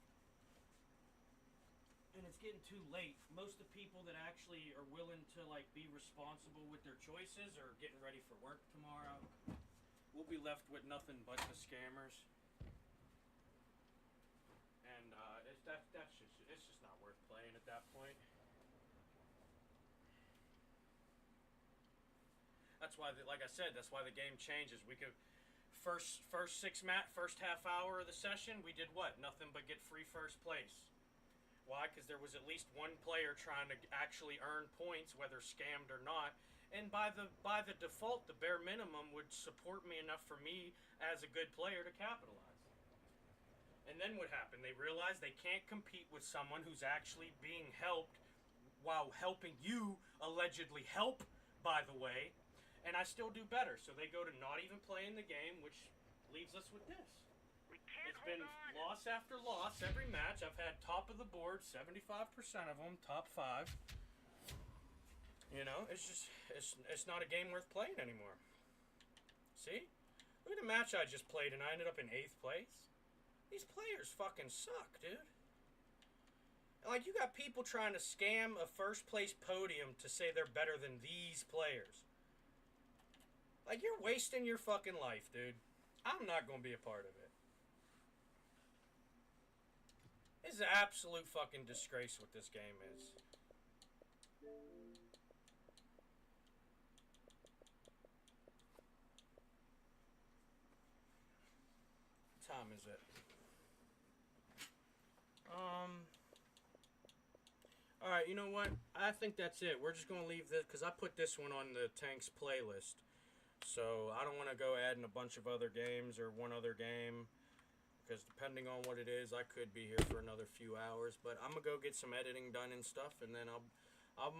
and it's getting too late. Most of the people that actually are willing to like be responsible with their choices are getting ready for work tomorrow. We'll be left with nothing but the scammers, and it's just not worth playing at that point. That's why, like I said, that's why the game changes. We could first half hour of the session, we did what? Nothing but get free first place. Why? Because there was at least one player trying to actually earn points, whether scammed or not. And by the default, the bare minimum would support me enough for me as a good player to capitalize. And then what happened? They realized they can't compete with someone who's actually being helped while helping you allegedly help, by the way. And I still do better. So they go to not even playing the game, which leaves us with this. It's been loss after loss every match. I've had top of the board, 75% of them, top 5. You know, it's not a game worth playing anymore. See? Look at the match I just played and I ended up in 8th place. These players fucking suck, dude. Like, you got people trying to scam a first place podium to say they're better than these players. Like, you're wasting your fucking life, dude. I'm not gonna be a part of it. This is an absolute fucking disgrace what this game is. What time is it? Alright, you know what? I think that's it. We're just gonna leave this, because I put this one on the Tanks playlist. So, I don't want to go adding a bunch of other games or one other game. Because depending on what it is, I could be here for another few hours. But I'm going to go get some editing done and stuff. And then I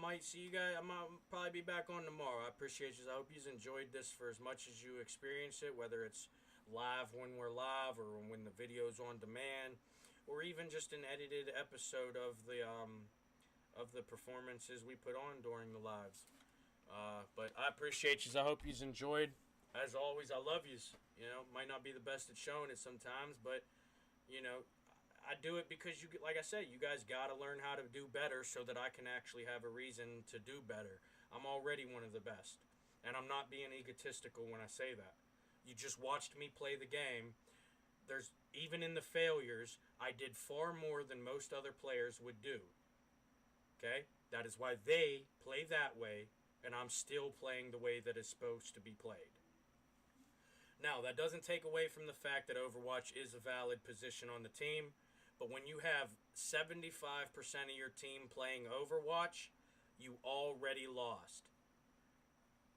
might see you guys. I might probably be back on tomorrow. I appreciate you. I hope you enjoyed this for as much as you experienced it. Whether it's live when we're live, or when the video's on demand, or even just an edited episode of the performances we put on during the lives. But I appreciate you. I hope you enjoyed. As always, I love you. You know, might not be the best at showing it sometimes, but, you know, I do it because, like I said, you guys got to learn how to do better so that I can actually have a reason to do better. I'm already one of the best, and I'm not being egotistical when I say that. You just watched me play the game. Even in the failures, I did far more than most other players would do. Okay? That is why they play that way, and I'm still playing the way that is supposed to be played. Now, that doesn't take away from the fact that Overwatch is a valid position on the team, but when you have 75% of your team playing Overwatch, you already lost.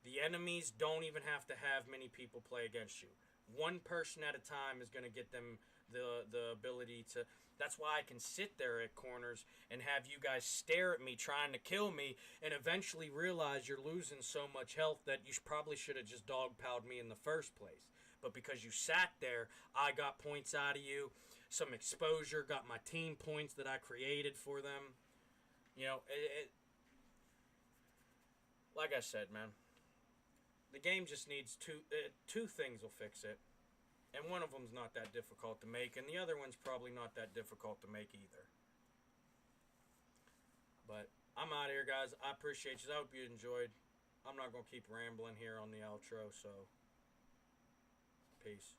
The enemies don't even have to have many people play against you. One person at a time is going to get them the ability to... That's why I can sit there at corners and have you guys stare at me trying to kill me and eventually realize you're losing so much health that you probably should have just dogpiled me in the first place. But because you sat there, I got points out of you, some exposure, got my team points that I created for them. You know, like I said, man, the game just needs two things will fix it. And one of them's not that difficult to make, and the other one's probably not that difficult to make either. But I'm out of here, guys. I appreciate you. I hope you enjoyed. I'm not going to keep rambling here on the outro, so peace.